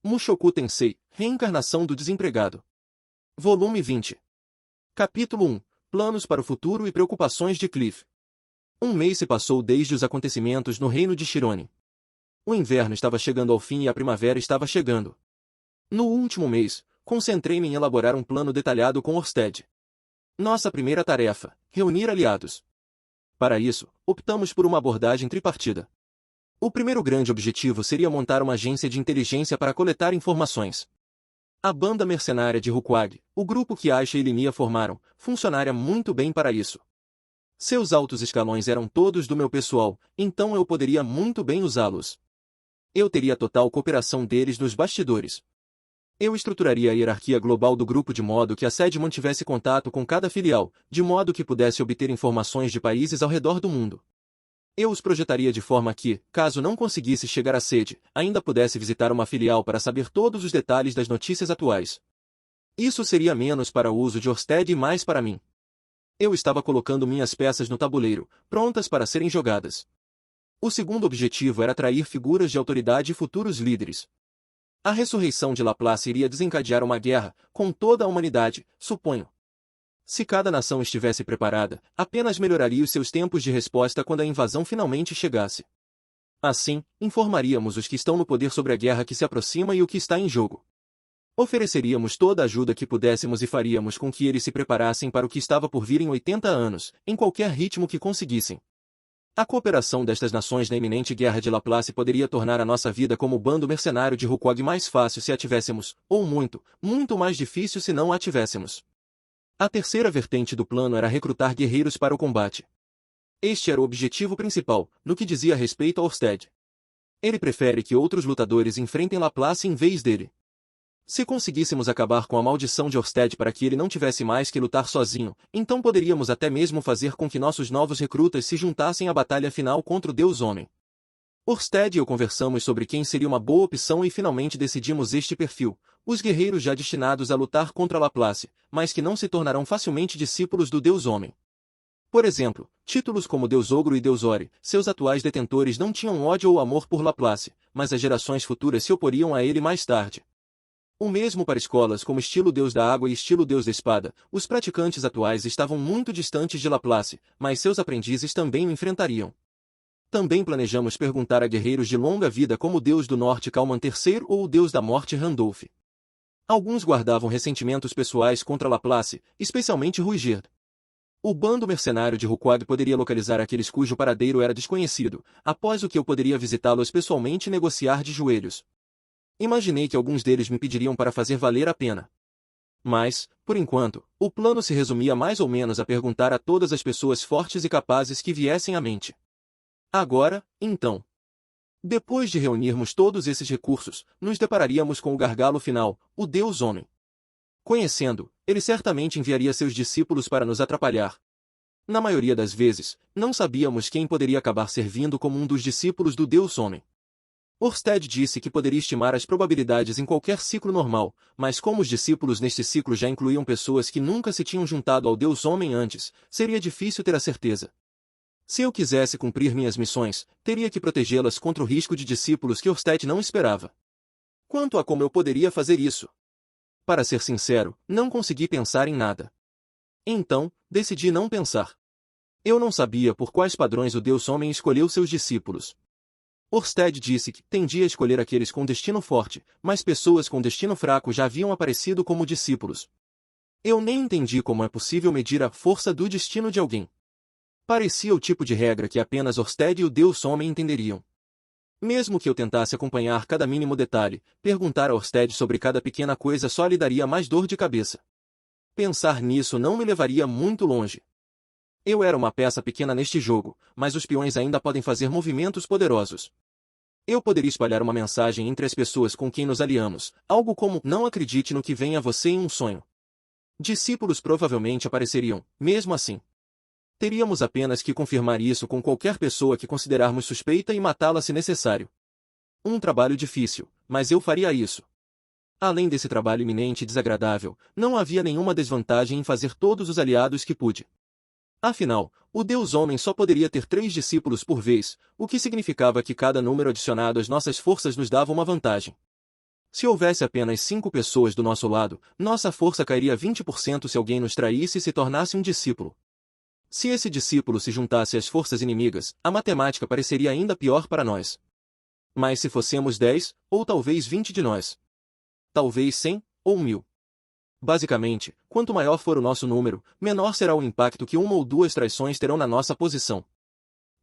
Mushoku Tensei, Reencarnação do Desempregado. Volume 20. Capítulo 1. Planos para o futuro e preocupações de Cliff. Um mês se passou desde os acontecimentos no reino de Shirone. O inverno estava chegando ao fim e a primavera estava chegando. No último mês, concentrei-me em elaborar um plano detalhado com Orsted. Nossa primeira tarefa: reunir aliados. Para isso, optamos por uma abordagem tripartida. O primeiro grande objetivo seria montar uma agência de inteligência para coletar informações. A banda mercenária de Rukwag, o grupo que Aisha e Limia formaram, funcionaria muito bem para isso. Seus altos escalões eram todos do meu pessoal, então eu poderia muito bem usá-los. Eu teria total cooperação deles nos bastidores. Eu estruturaria a hierarquia global do grupo de modo que a sede mantivesse contato com cada filial, de modo que pudesse obter informações de países ao redor do mundo. Eu os projetaria de forma que, caso não conseguisse chegar à sede, ainda pudesse visitar uma filial para saber todos os detalhes das notícias atuais. Isso seria menos para o uso de Orsted e mais para mim. Eu estava colocando minhas peças no tabuleiro, prontas para serem jogadas. O segundo objetivo era atrair figuras de autoridade e futuros líderes. A ressurreição de Laplace iria desencadear uma guerra, com toda a humanidade, suponho. Se cada nação estivesse preparada, apenas melhoraria os seus tempos de resposta quando a invasão finalmente chegasse. Assim, informaríamos os que estão no poder sobre a guerra que se aproxima e o que está em jogo. Ofereceríamos toda a ajuda que pudéssemos e faríamos com que eles se preparassem para o que estava por vir em 80 anos, em qualquer ritmo que conseguissem. A cooperação destas nações na iminente guerra de Laplace poderia tornar a nossa vida como bando mercenário de Rukwag mais fácil se a tivéssemos, ou muito, muito mais difícil se não a tivéssemos. A terceira vertente do plano era recrutar guerreiros para o combate. Este era o objetivo principal, no que dizia respeito a Orsted. Ele prefere que outros lutadores enfrentem Laplace em vez dele. Se conseguíssemos acabar com a maldição de Orsted para que ele não tivesse mais que lutar sozinho, então poderíamos até mesmo fazer com que nossos novos recrutas se juntassem à batalha final contra o Deus Homem. Orsted e eu conversamos sobre quem seria uma boa opção e finalmente decidimos este perfil, os guerreiros já destinados a lutar contra Laplace, mas que não se tornarão facilmente discípulos do Deus Homem. Por exemplo, títulos como Deus Ogro e Deus Ori, seus atuais detentores não tinham ódio ou amor por Laplace, mas as gerações futuras se oporiam a ele mais tarde. O mesmo para escolas como estilo Deus da Água e estilo Deus da Espada, os praticantes atuais estavam muito distantes de Laplace, mas seus aprendizes também o enfrentariam. Também planejamos perguntar a guerreiros de longa vida como o Deus do Norte Kalman III ou o Deus da Morte Randolph. Alguns guardavam ressentimentos pessoais contra Laplace, especialmente Ruigerd. O bando mercenário de Rukwag poderia localizar aqueles cujo paradeiro era desconhecido, após o que eu poderia visitá-los pessoalmente e negociar de joelhos. Imaginei que alguns deles me pediriam para fazer valer a pena. Mas, por enquanto, o plano se resumia mais ou menos a perguntar a todas as pessoas fortes e capazes que viessem à mente. Agora, então. Depois de reunirmos todos esses recursos, nos depararíamos com o gargalo final, o Deus Homem. Conhecendo, ele certamente enviaria seus discípulos para nos atrapalhar. Na maioria das vezes, não sabíamos quem poderia acabar servindo como um dos discípulos do Deus Homem. Orsted disse que poderia estimar as probabilidades em qualquer ciclo normal, mas como os discípulos neste ciclo já incluíam pessoas que nunca se tinham juntado ao Deus Homem antes, seria difícil ter a certeza. Se eu quisesse cumprir minhas missões, teria que protegê-las contra o risco de discípulos que Orsted não esperava. Quanto a como eu poderia fazer isso? Para ser sincero, não consegui pensar em nada. Então, decidi não pensar. Eu não sabia por quais padrões o Deus Homem escolheu seus discípulos. Orsted disse que tendia a escolher aqueles com destino forte, mas pessoas com destino fraco já haviam aparecido como discípulos. Eu nem entendi como é possível medir a força do destino de alguém. Parecia o tipo de regra que apenas Orsted e o Deus Homem entenderiam. Mesmo que eu tentasse acompanhar cada mínimo detalhe, perguntar a Orsted sobre cada pequena coisa só lhe daria mais dor de cabeça. Pensar nisso não me levaria muito longe. Eu era uma peça pequena neste jogo, mas os peões ainda podem fazer movimentos poderosos. Eu poderia espalhar uma mensagem entre as pessoas com quem nos aliamos, algo como "não acredite no que vem a você em um sonho". Discípulos provavelmente apareceriam, mesmo assim. Teríamos apenas que confirmar isso com qualquer pessoa que considerarmos suspeita e matá-la se necessário. Um trabalho difícil, mas eu faria isso. Além desse trabalho iminente e desagradável, não havia nenhuma desvantagem em fazer todos os aliados que pude. Afinal, o Deus Homem só poderia ter 3 discípulos por vez, o que significava que cada número adicionado às nossas forças nos dava uma vantagem. Se houvesse apenas 5 pessoas do nosso lado, nossa força cairia 20% se alguém nos traísse e se tornasse um discípulo. Se esse discípulo se juntasse às forças inimigas, a matemática pareceria ainda pior para nós. Mas se fossemos 10, ou talvez 20 de nós? Talvez 100, ou 1000. Basicamente, quanto maior for o nosso número, menor será o impacto que uma ou duas traições terão na nossa posição.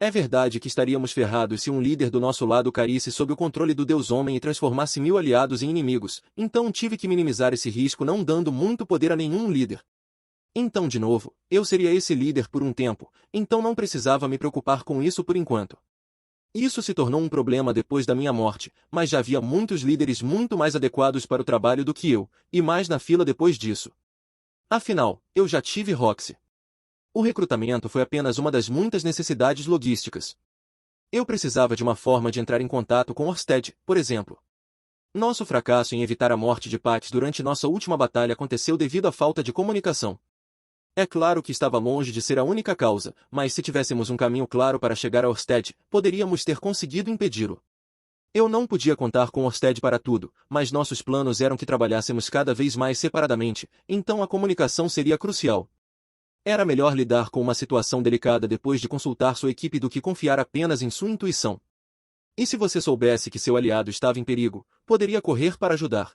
É verdade que estaríamos ferrados se um líder do nosso lado caísse sob o controle do Deus Homem e transformasse 1000 aliados em inimigos, então tive que minimizar esse risco não dando muito poder a nenhum líder. Então de novo, eu seria esse líder por um tempo, então não precisava me preocupar com isso por enquanto. Isso se tornou um problema depois da minha morte, mas já havia muitos líderes muito mais adequados para o trabalho do que eu, e mais na fila depois disso. Afinal, eu já tive Roxy. O recrutamento foi apenas uma das muitas necessidades logísticas. Eu precisava de uma forma de entrar em contato com Orsted, por exemplo. Nosso fracasso em evitar a morte de Pax durante nossa última batalha aconteceu devido à falta de comunicação. É claro que estava longe de ser a única causa, mas se tivéssemos um caminho claro para chegar a Orsted, poderíamos ter conseguido impedi-lo. Eu não podia contar com Orsted para tudo, mas nossos planos eram que trabalhássemos cada vez mais separadamente, então a comunicação seria crucial. Era melhor lidar com uma situação delicada depois de consultar sua equipe do que confiar apenas em sua intuição. E se você soubesse que seu aliado estava em perigo, poderia correr para ajudar.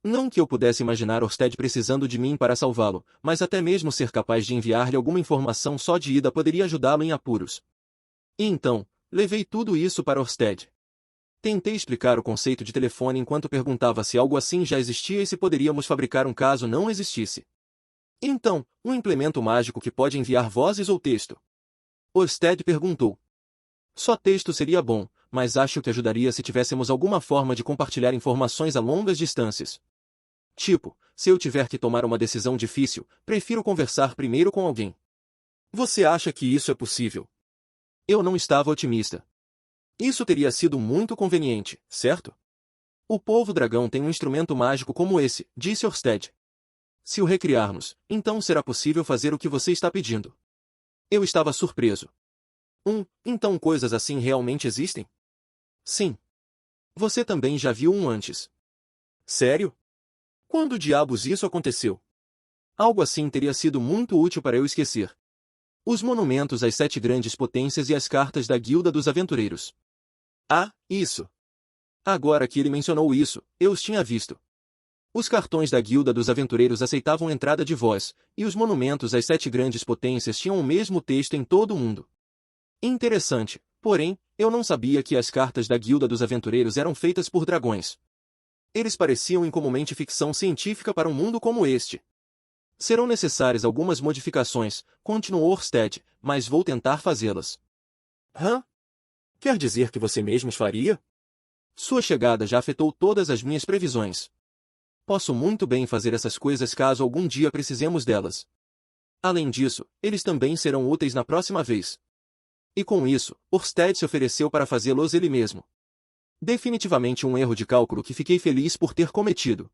Não que eu pudesse imaginar Orsted precisando de mim para salvá-lo, mas até mesmo ser capaz de enviar-lhe alguma informação só de ida poderia ajudá-lo em apuros. E então, levei tudo isso para Orsted. Tentei explicar o conceito de telefone enquanto perguntava se algo assim já existia e se poderíamos fabricar um caso não existisse. Então, um implemento mágico que pode enviar vozes ou texto? Orsted perguntou. Só texto seria bom, mas acho que ajudaria se tivéssemos alguma forma de compartilhar informações a longas distâncias. Tipo, se eu tiver que tomar uma decisão difícil, prefiro conversar primeiro com alguém. Você acha que isso é possível? Eu não estava otimista. Isso teria sido muito conveniente, certo? O povo dragão tem um instrumento mágico como esse, disse Orsted. Se o recriarmos, então será possível fazer o que você está pedindo. Eu estava surpreso. Então coisas assim realmente existem? Sim. Você também já viu um antes. Sério? Quando diabos isso aconteceu? Algo assim teria sido muito útil para eu esquecer. Os monumentos às 7 grandes potências e as cartas da Guilda dos Aventureiros. Ah, isso. Agora que ele mencionou isso, eu os tinha visto. Os cartões da Guilda dos Aventureiros aceitavam entrada de voz, e os monumentos às 7 grandes potências tinham o mesmo texto em todo o mundo. Interessante, porém, eu não sabia que as cartas da Guilda dos Aventureiros eram feitas por dragões. Eles pareciam incomumente ficção científica para um mundo como este. Serão necessárias algumas modificações, continuou Orsted, mas vou tentar fazê-las. Hã? Quer dizer que você mesmo as faria? Sua chegada já afetou todas as minhas previsões. Posso muito bem fazer essas coisas caso algum dia precisemos delas. Além disso, eles também serão úteis na próxima vez. E com isso, Orsted se ofereceu para fazê-los ele mesmo. Definitivamente um erro de cálculo que fiquei feliz por ter cometido.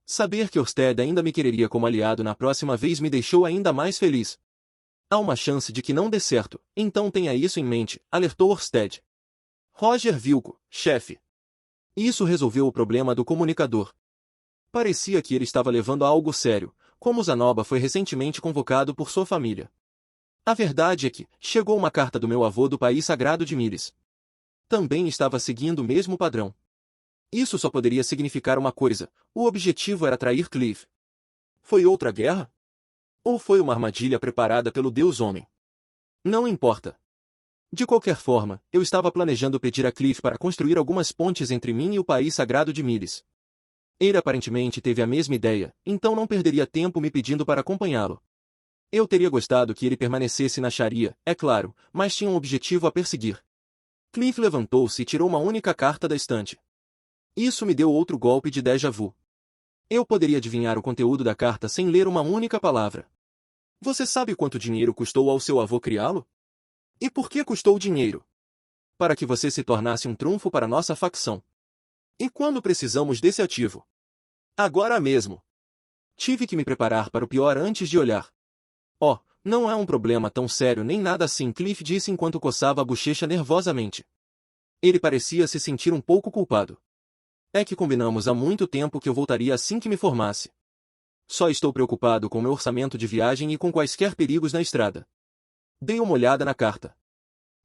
Saber que Orsted ainda me quereria como aliado na próxima vez me deixou ainda mais feliz. Há uma chance de que não dê certo, então tenha isso em mente, alertou Orsted. Roger Vilco, chefe. Isso resolveu o problema do comunicador. Parecia que ele estava levando a algo sério, como Zanoba foi recentemente convocado por sua família. A verdade é que, chegou uma carta do meu avô do país sagrado de Miles. Também estava seguindo o mesmo padrão. Isso só poderia significar uma coisa, o objetivo era trair Cliff. Foi outra guerra? Ou foi uma armadilha preparada pelo Deus Homem? Não importa. De qualquer forma, eu estava planejando pedir a Cliff para construir algumas pontes entre mim e o país sagrado de Miles. Ele aparentemente teve a mesma ideia, então não perderia tempo me pedindo para acompanhá-lo. Eu teria gostado que ele permanecesse na Sharia, é claro, mas tinha um objetivo a perseguir. Cliff levantou-se e tirou uma única carta da estante. Isso me deu outro golpe de déjà vu. Eu poderia adivinhar o conteúdo da carta sem ler uma única palavra. Você sabe quanto dinheiro custou ao seu avô criá-lo? E por que custou dinheiro? Para que você se tornasse um trunfo para nossa facção. E quando precisamos desse ativo? Agora mesmo. Tive que me preparar para o pior antes de olhar. Oh, não é um problema tão sério nem nada assim, Cliff disse enquanto coçava a bochecha nervosamente. Ele parecia se sentir um pouco culpado. É que combinamos há muito tempo que eu voltaria assim que me formasse. Só estou preocupado com meu orçamento de viagem e com quaisquer perigos na estrada. Dei uma olhada na carta.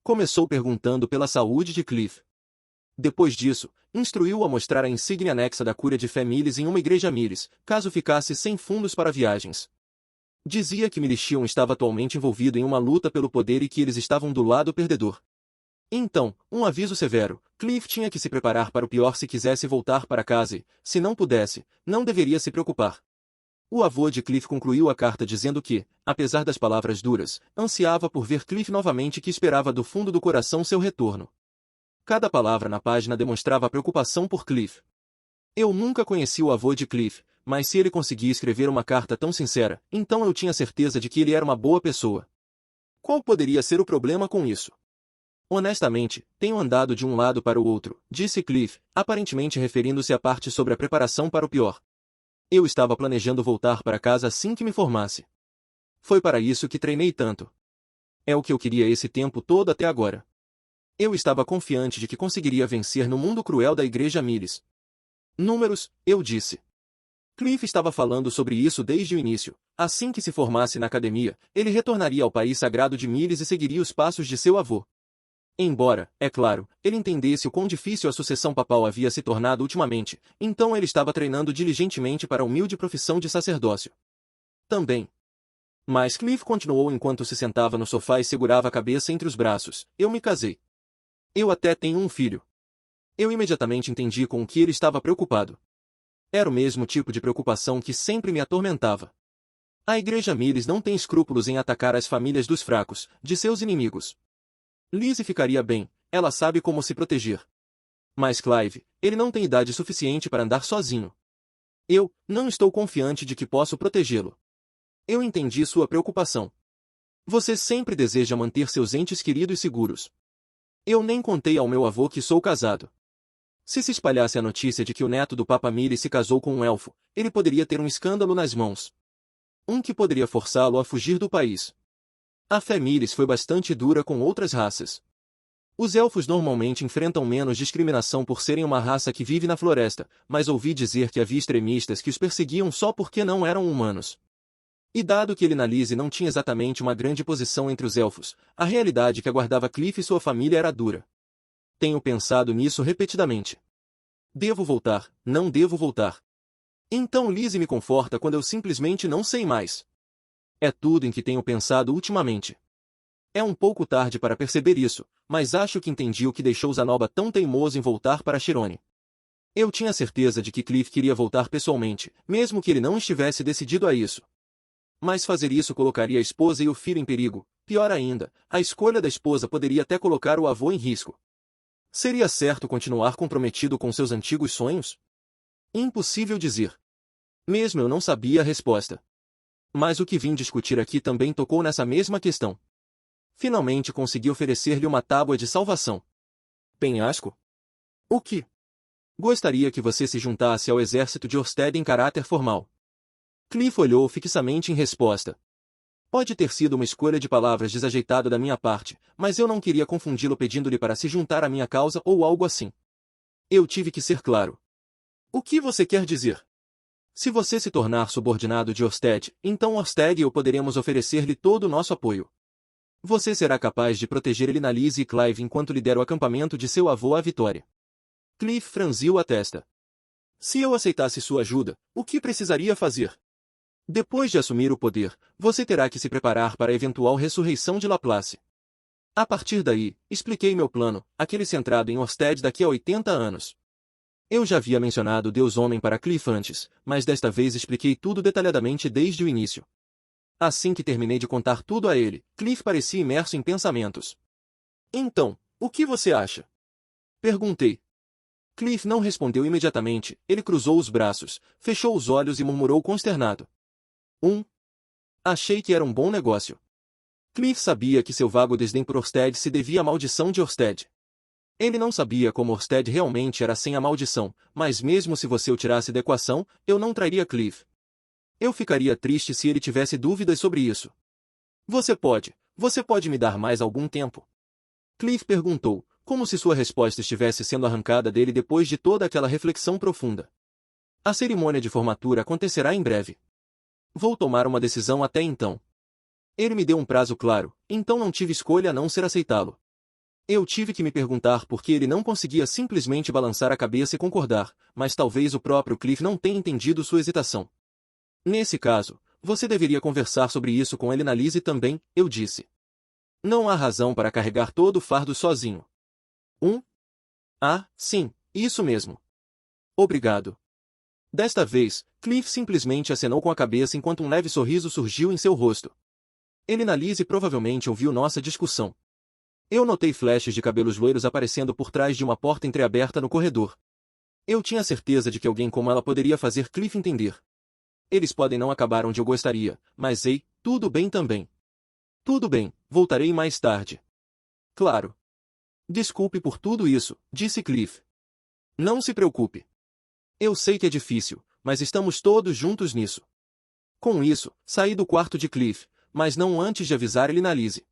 Começou perguntando pela saúde de Cliff. Depois disso, instruiu-o a mostrar a insígnia anexa da cura de fé Miles em uma igreja Miles, caso ficasse sem fundos para viagens. Dizia que Milichion estava atualmente envolvido em uma luta pelo poder e que eles estavam do lado perdedor. Então, um aviso severo: Cliff tinha que se preparar para o pior se quisesse voltar para casa e, se não pudesse, não deveria se preocupar. O avô de Cliff concluiu a carta dizendo que, apesar das palavras duras, ansiava por ver Cliff novamente e que esperava do fundo do coração seu retorno. Cada palavra na página demonstrava preocupação por Cliff. Eu nunca conheci o avô de Cliff, mas se ele conseguia escrever uma carta tão sincera, então eu tinha certeza de que ele era uma boa pessoa. Qual poderia ser o problema com isso? Honestamente, tenho andado de um lado para o outro, disse Cliff, aparentemente referindo-se à parte sobre a preparação para o pior. Eu estava planejando voltar para casa assim que me formasse. Foi para isso que treinei tanto. É o que eu queria esse tempo todo até agora. Eu estava confiante de que conseguiria vencer no mundo cruel da Igreja Miles. Números, eu disse. Cliff estava falando sobre isso desde o início. Assim que se formasse na academia, ele retornaria ao país sagrado de Miles e seguiria os passos de seu avô. Embora, é claro, ele entendesse o quão difícil a sucessão papal havia se tornado ultimamente, então ele estava treinando diligentemente para a humilde profissão de sacerdócio. Também. Mas Cliff continuou enquanto se sentava no sofá e segurava a cabeça entre os braços. Eu me casei. Eu até tenho um filho. Eu imediatamente entendi com o que ele estava preocupado. Era o mesmo tipo de preocupação que sempre me atormentava. A Igreja Miles não tem escrúpulos em atacar as famílias dos fracos, de seus inimigos. Lizzie ficaria bem, ela sabe como se proteger. Mas Clive, ele não tem idade suficiente para andar sozinho. Eu não estou confiante de que posso protegê-lo. Eu entendi sua preocupação. Você sempre deseja manter seus entes queridos seguros. Eu nem contei ao meu avô que sou casado. Se espalhasse a notícia de que o neto do Papa Mili se casou com um elfo, ele poderia ter um escândalo nas mãos. Um que poderia forçá-lo a fugir do país. A fé Miles foi bastante dura com outras raças. Os elfos normalmente enfrentam menos discriminação por serem uma raça que vive na floresta, mas ouvi dizer que havia extremistas que os perseguiam só porque não eram humanos. E dado que ele na Lise não tinha exatamente uma grande posição entre os elfos, a realidade que aguardava Cliff e sua família era dura. Tenho pensado nisso repetidamente. Devo voltar, não devo voltar. Então Lise me conforta quando eu simplesmente não sei mais. É tudo em que tenho pensado ultimamente. É um pouco tarde para perceber isso, mas acho que entendi o que deixou Zanoba tão teimoso em voltar para Chirone. Eu tinha certeza de que Cliff queria voltar pessoalmente, mesmo que ele não estivesse decidido a isso. Mas fazer isso colocaria a esposa e o filho em perigo. Pior ainda, a escolha da esposa poderia até colocar o avô em risco. Seria certo continuar comprometido com seus antigos sonhos? Impossível dizer. Mesmo eu não sabia a resposta. Mas o que vim discutir aqui também tocou nessa mesma questão. Finalmente consegui oferecer-lhe uma tábua de salvação. Penhasco? O que? Gostaria que você se juntasse ao exército de Orsted em caráter formal. Cliff olhou fixamente em resposta. Pode ter sido uma escolha de palavras desajeitada da minha parte, mas eu não queria confundi-lo pedindo-lhe para se juntar à minha causa ou algo assim. Eu tive que ser claro. O que você quer dizer? Se você se tornar subordinado de Orsted, então Orsted e eu poderemos oferecer-lhe todo o nosso apoio. Você será capaz de proteger ele na Lise e Clive enquanto lidera o acampamento de seu avô à Vitória. Cliff franziu a testa. Se eu aceitasse sua ajuda, o que precisaria fazer? Depois de assumir o poder, você terá que se preparar para a eventual ressurreição de Laplace. A partir daí, expliquei meu plano, aquele centrado em Orsted daqui a 80 anos. Eu já havia mencionado Deus-Homem para Cliff antes, mas desta vez expliquei tudo detalhadamente desde o início. Assim que terminei de contar tudo a ele, Cliff parecia imerso em pensamentos. Então, o que você acha? Perguntei. Cliff não respondeu imediatamente, ele cruzou os braços, fechou os olhos e murmurou consternado. Achei que era um bom negócio. Cliff sabia que seu vago desdém por Orsted se devia à maldição de Orsted. Ele não sabia como Orsted realmente era sem a maldição, mas mesmo se você o tirasse da equação, eu não trairia Cliff. Eu ficaria triste se ele tivesse dúvidas sobre isso. Você pode me dar mais algum tempo? Cliff perguntou, Como se sua resposta estivesse sendo arrancada dele depois de toda aquela reflexão profunda. A cerimônia de formatura acontecerá em breve. Vou tomar uma decisão até então. Ele me deu um prazo claro, então não tive escolha a não ser aceitá-lo. Eu tive que me perguntar por que ele não conseguia simplesmente balançar a cabeça e concordar, mas talvez o próprio Cliff não tenha entendido sua hesitação. Nesse caso, você deveria conversar sobre isso com Elinalise também, eu disse. Não há razão para carregar todo o fardo sozinho. Sim, isso mesmo. Obrigado. Desta vez, Cliff simplesmente acenou com a cabeça enquanto um leve sorriso surgiu em seu rosto. Elinalise provavelmente ouviu nossa discussão. Eu notei flashes de cabelos loiros aparecendo por trás de uma porta entreaberta no corredor. Eu tinha certeza de que alguém como ela poderia fazer Cliff entender. Eles podem não acabar onde eu gostaria, mas ei, tudo bem também. Tudo bem, voltarei mais tarde. Claro. Desculpe por tudo isso, disse Cliff. Não se preocupe. Eu sei que é difícil, mas estamos todos juntos nisso. Com isso, saí do quarto de Cliff, mas não antes de avisar Elinalise.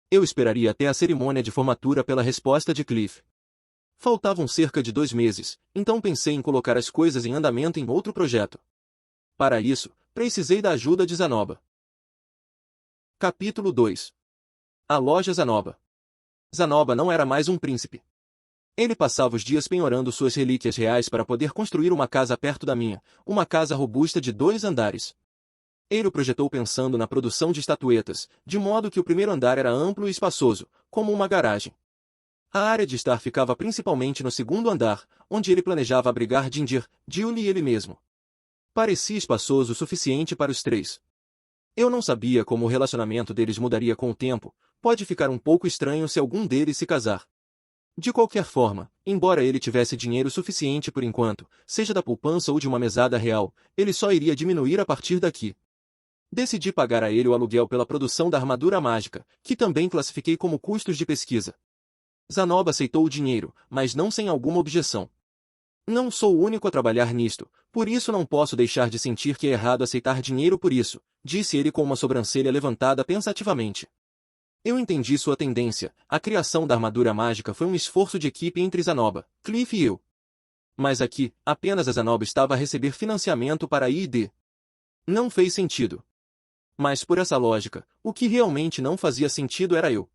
Eu esperaria até a cerimônia de formatura pela resposta de Cliff. Faltavam cerca de 2 meses, então pensei em colocar as coisas em andamento em outro projeto. Para isso, precisei da ajuda de Zanoba. Capítulo 2. A loja Zanoba. Zanoba não era mais um príncipe. Ele passava os dias penhorando suas relíquias reais para poder construir uma casa perto da minha, uma casa robusta de 2 andares. Ele o projetou pensando na produção de estatuetas, de modo que o primeiro andar era amplo e espaçoso, como uma garagem. A área de estar ficava principalmente no segundo andar, onde ele planejava abrigar Ginger, Julie e ele mesmo. Parecia espaçoso o suficiente para os 3. Eu não sabia como o relacionamento deles mudaria com o tempo, pode ficar um pouco estranho se algum deles se casar. De qualquer forma, embora ele tivesse dinheiro suficiente por enquanto, seja da poupança ou de uma mesada real, ele só iria diminuir a partir daqui. Decidi pagar a ele o aluguel pela produção da armadura mágica, que também classifiquei como custos de pesquisa. Zanoba aceitou o dinheiro, mas não sem alguma objeção. Não sou o único a trabalhar nisto, por isso não posso deixar de sentir que é errado aceitar dinheiro por isso, disse ele com uma sobrancelha levantada pensativamente. Eu entendi sua tendência, a criação da armadura mágica foi um esforço de equipe entre Zanoba, Cliff e eu. Mas aqui, apenas a Zanoba estava a receber financiamento para a I&D. Não fez sentido. Mas por essa lógica, o que realmente não fazia sentido era eu.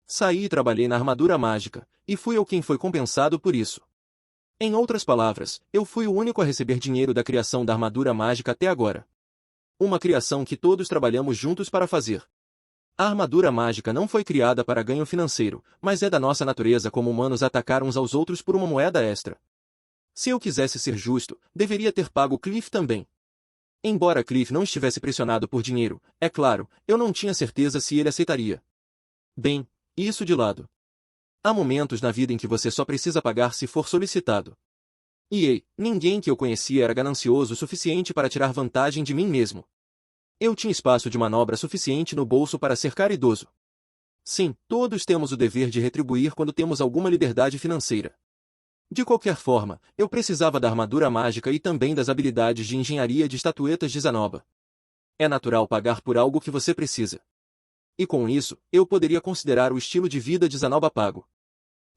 Saí e trabalhei na armadura mágica, e fui eu quem foi compensado por isso. Em outras palavras, eu fui o único a receber dinheiro da criação da armadura mágica até agora. Uma criação que todos trabalhamos juntos para fazer. A armadura mágica não foi criada para ganho financeiro, mas é da nossa natureza como humanos atacar uns aos outros por uma moeda extra. Se eu quisesse ser justo, deveria ter pago Cliff também. Embora Cliff não estivesse pressionado por dinheiro, é claro, eu não tinha certeza se ele aceitaria. Bem, isso de lado. Há momentos na vida em que você só precisa pagar se for solicitado. E ei, ninguém que eu conhecia era ganancioso o suficiente para tirar vantagem de mim mesmo. Eu tinha espaço de manobra suficiente no bolso para ser caridoso. Sim, todos temos o dever de retribuir quando temos alguma liberdade financeira. De qualquer forma, eu precisava da armadura mágica e também das habilidades de engenharia de estatuetas de Zanoba. É natural pagar por algo que você precisa. E com isso, eu poderia considerar o estilo de vida de Zanoba pago.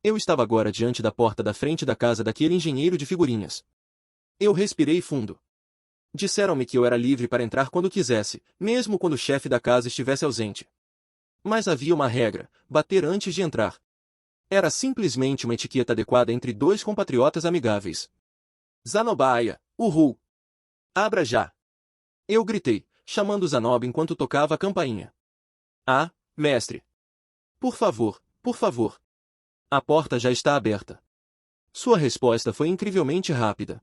Eu estava agora diante da porta da frente da casa daquele engenheiro de figurinhas. Eu respirei fundo. Disseram-me que eu era livre para entrar quando quisesse, mesmo quando o chefe da casa estivesse ausente. Mas havia uma regra: bater antes de entrar. Era simplesmente uma etiqueta adequada entre 2 compatriotas amigáveis. Zanobaia, uhul! Abra já! Eu gritei, chamando Zanoba enquanto tocava a campainha. Ah, mestre! Por favor, por favor! A porta já está aberta. Sua resposta foi incrivelmente rápida.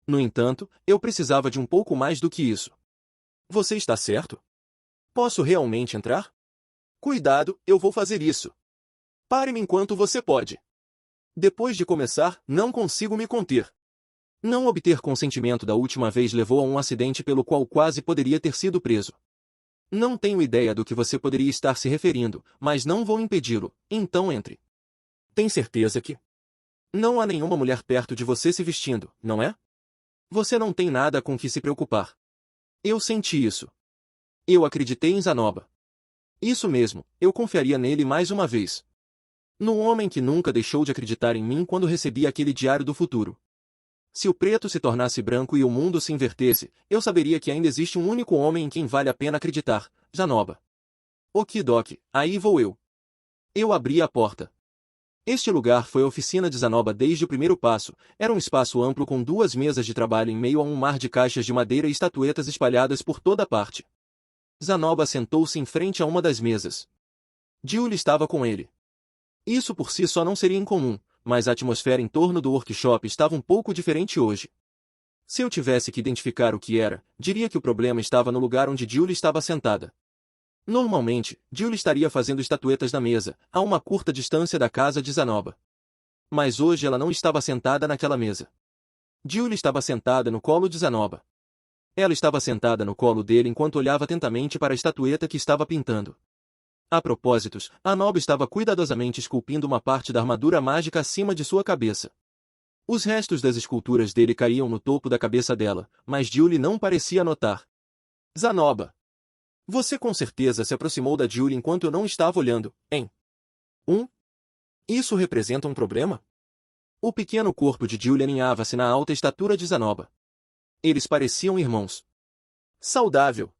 No entanto, eu precisava de um pouco mais do que isso. Você está certo? Posso realmente entrar? Cuidado, eu vou fazer isso. Pare-me enquanto você pode. Depois de começar, não consigo me conter. Não obter consentimento da última vez levou a um acidente pelo qual quase poderia ter sido preso. Não tenho ideia do que você poderia estar se referindo, mas não vou impedi-lo, então entre. Tem certeza que não há nenhuma mulher perto de você se vestindo, não é? Você não tem nada com que se preocupar. Eu senti isso. Eu acreditei em Zanoba. Isso mesmo, eu confiaria nele mais uma vez. No homem que nunca deixou de acreditar em mim quando recebi aquele diário do futuro. Se o preto se tornasse branco e o mundo se invertesse, eu saberia que ainda existe um único homem em quem vale a pena acreditar, Zanoba. Okidoki, aí vou eu. Eu abri a porta. Este lugar foi a oficina de Zanoba desde o primeiro passo. Era um espaço amplo com 2 mesas de trabalho em meio a um mar de caixas de madeira e estatuetas espalhadas por toda parte. Zanoba sentou-se em frente a uma das mesas. Julie estava com ele. Isso por si só não seria incomum, mas a atmosfera em torno do workshop estava um pouco diferente hoje. Se eu tivesse que identificar o que era, diria que o problema estava no lugar onde Julie estava sentada. Normalmente, Julie estaria fazendo estatuetas na mesa, a uma curta distância da casa de Zanoba. Mas hoje ela não estava sentada naquela mesa. Julie estava sentada no colo de Zanoba. Ela estava sentada no colo dele enquanto olhava atentamente para a estatueta que estava pintando. A propósito, Zanoba estava cuidadosamente esculpindo uma parte da armadura mágica acima de sua cabeça. Os restos das esculturas dele caíam no topo da cabeça dela, mas Julie não parecia notar. Zanoba! Você com certeza se aproximou da Julie enquanto eu não estava olhando, hein? Isso representa um problema? O pequeno corpo de Julie aninhava-se na alta estatura de Zanoba. Eles pareciam irmãos. Saudável.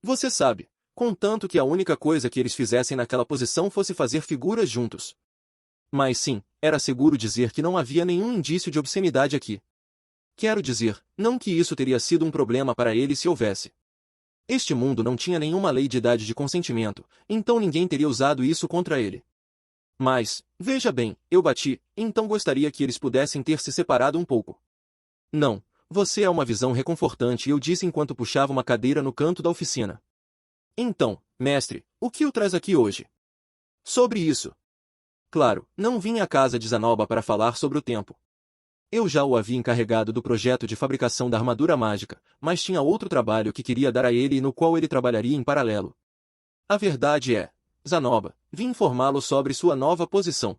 Você sabe, contanto que a única coisa que eles fizessem naquela posição fosse fazer figuras juntos. Mas sim, era seguro dizer que não havia nenhum indício de obscenidade aqui. Quero dizer, não que isso teria sido um problema para ele se houvesse. Este mundo não tinha nenhuma lei de idade de consentimento, então ninguém teria usado isso contra ele. Mas, veja bem, eu bati, então gostaria que eles pudessem ter se separado um pouco. Não, você é uma visão reconfortante, eu disse enquanto puxava uma cadeira no canto da oficina. Então, mestre, o que o traz aqui hoje? Sobre isso. Claro, não vim à casa de Zanoba para falar sobre o tempo. Eu já o havia encarregado do projeto de fabricação da armadura mágica, mas tinha outro trabalho que queria dar a ele e no qual ele trabalharia em paralelo. A verdade é, Zanoba, vim informá-lo sobre sua nova posição.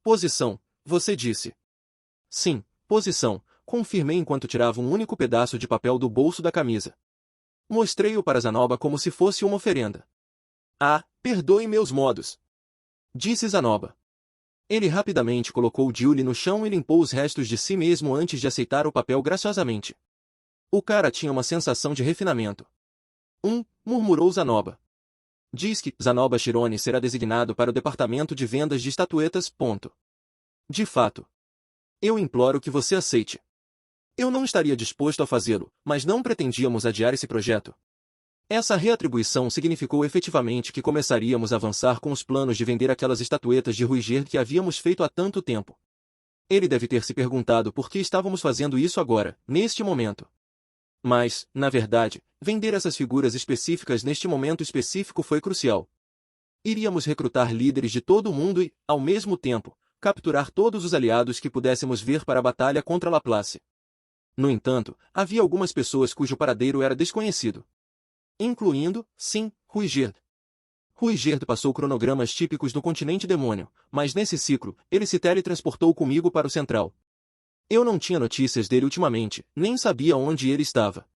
Posição, você disse. Sim, posição, confirmei enquanto tirava um único pedaço de papel do bolso da camisa. Mostrei-o para Zanoba como se fosse uma oferenda. Ah, perdoe meus modos, disse Zanoba. Ele rapidamente colocou Julie no chão e limpou os restos de si mesmo antes de aceitar o papel graciosamente. O cara tinha uma sensação de refinamento. Murmurou Zanoba. Diz que Zanoba Shirone será designado para o departamento de vendas de estatuetas. De fato. Eu imploro que você aceite. Eu não estaria disposto a fazê-lo, mas não pretendíamos adiar esse projeto. Essa reatribuição significou efetivamente que começaríamos a avançar com os planos de vender aquelas estatuetas de Ruiger que havíamos feito há tanto tempo. Ele deve ter se perguntado por que estávamos fazendo isso agora, neste momento. Mas, na verdade, vender essas figuras específicas neste momento específico foi crucial. Iríamos recrutar líderes de todo o mundo e, ao mesmo tempo, capturar todos os aliados que pudéssemos ver para a batalha contra Laplace. No entanto, havia algumas pessoas cujo paradeiro era desconhecido. Incluindo, sim, Ruigerd. Ruigerd passou cronogramas típicos do continente demônio, mas nesse ciclo, ele se teletransportou comigo para o central. Eu não tinha notícias dele ultimamente, nem sabia onde ele estava.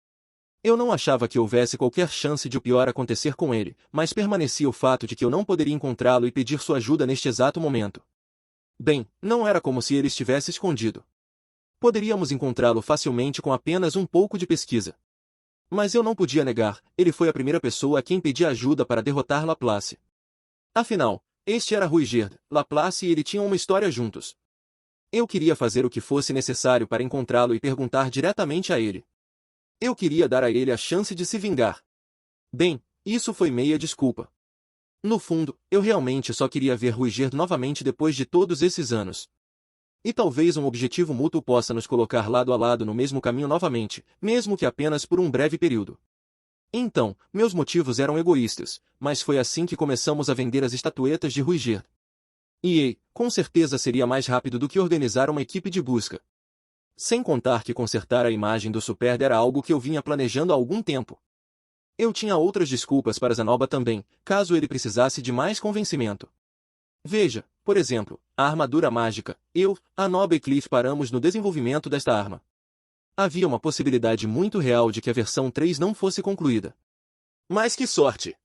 Eu não achava que houvesse qualquer chance de o pior acontecer com ele, mas permanecia o fato de que eu não poderia encontrá-lo e pedir sua ajuda neste exato momento. Bem, não era como se ele estivesse escondido. Poderíamos encontrá-lo facilmente com apenas um pouco de pesquisa. Mas eu não podia negar, ele foi a primeira pessoa a quem pedi ajuda para derrotar Laplace. Afinal, este era Ruigerd, Laplace e ele tinham uma história juntos. Eu queria fazer o que fosse necessário para encontrá-lo e perguntar diretamente a ele. Eu queria dar a ele a chance de se vingar. Bem, isso foi meia desculpa. No fundo, eu realmente só queria ver Ruigerd novamente depois de todos esses anos. E talvez um objetivo mútuo possa nos colocar lado a lado no mesmo caminho novamente, mesmo que apenas por um breve período. Então, meus motivos eram egoístas, mas foi assim que começamos a vender as estatuetas de Ruigerd. E, com certeza seria mais rápido do que organizar uma equipe de busca. Sem contar que consertar a imagem do Super era algo que eu vinha planejando há algum tempo. Eu tinha outras desculpas para Zanoba também, caso ele precisasse de mais convencimento. Veja, por exemplo, a armadura mágica. Eu, Zanoba e Cliff paramos no desenvolvimento desta arma. Havia uma possibilidade muito real de que a versão 3 não fosse concluída. Mas que sorte!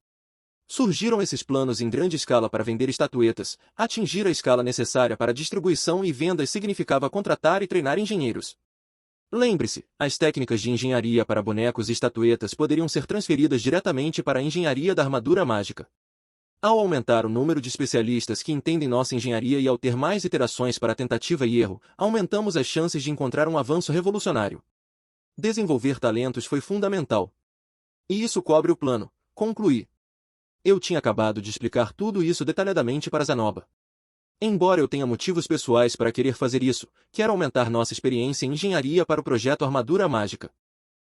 Surgiram esses planos em grande escala para vender estatuetas. Atingir a escala necessária para distribuição e vendas significava contratar e treinar engenheiros. Lembre-se, as técnicas de engenharia para bonecos e estatuetas poderiam ser transferidas diretamente para a engenharia da armadura mágica. Ao aumentar o número de especialistas que entendem nossa engenharia e ao ter mais iterações para tentativa e erro, aumentamos as chances de encontrar um avanço revolucionário. Desenvolver talentos foi fundamental. E isso cobre o plano, concluí. Eu tinha acabado de explicar tudo isso detalhadamente para Zanoba. Embora eu tenha motivos pessoais para querer fazer isso, quero aumentar nossa experiência em engenharia para o projeto Armadura Mágica.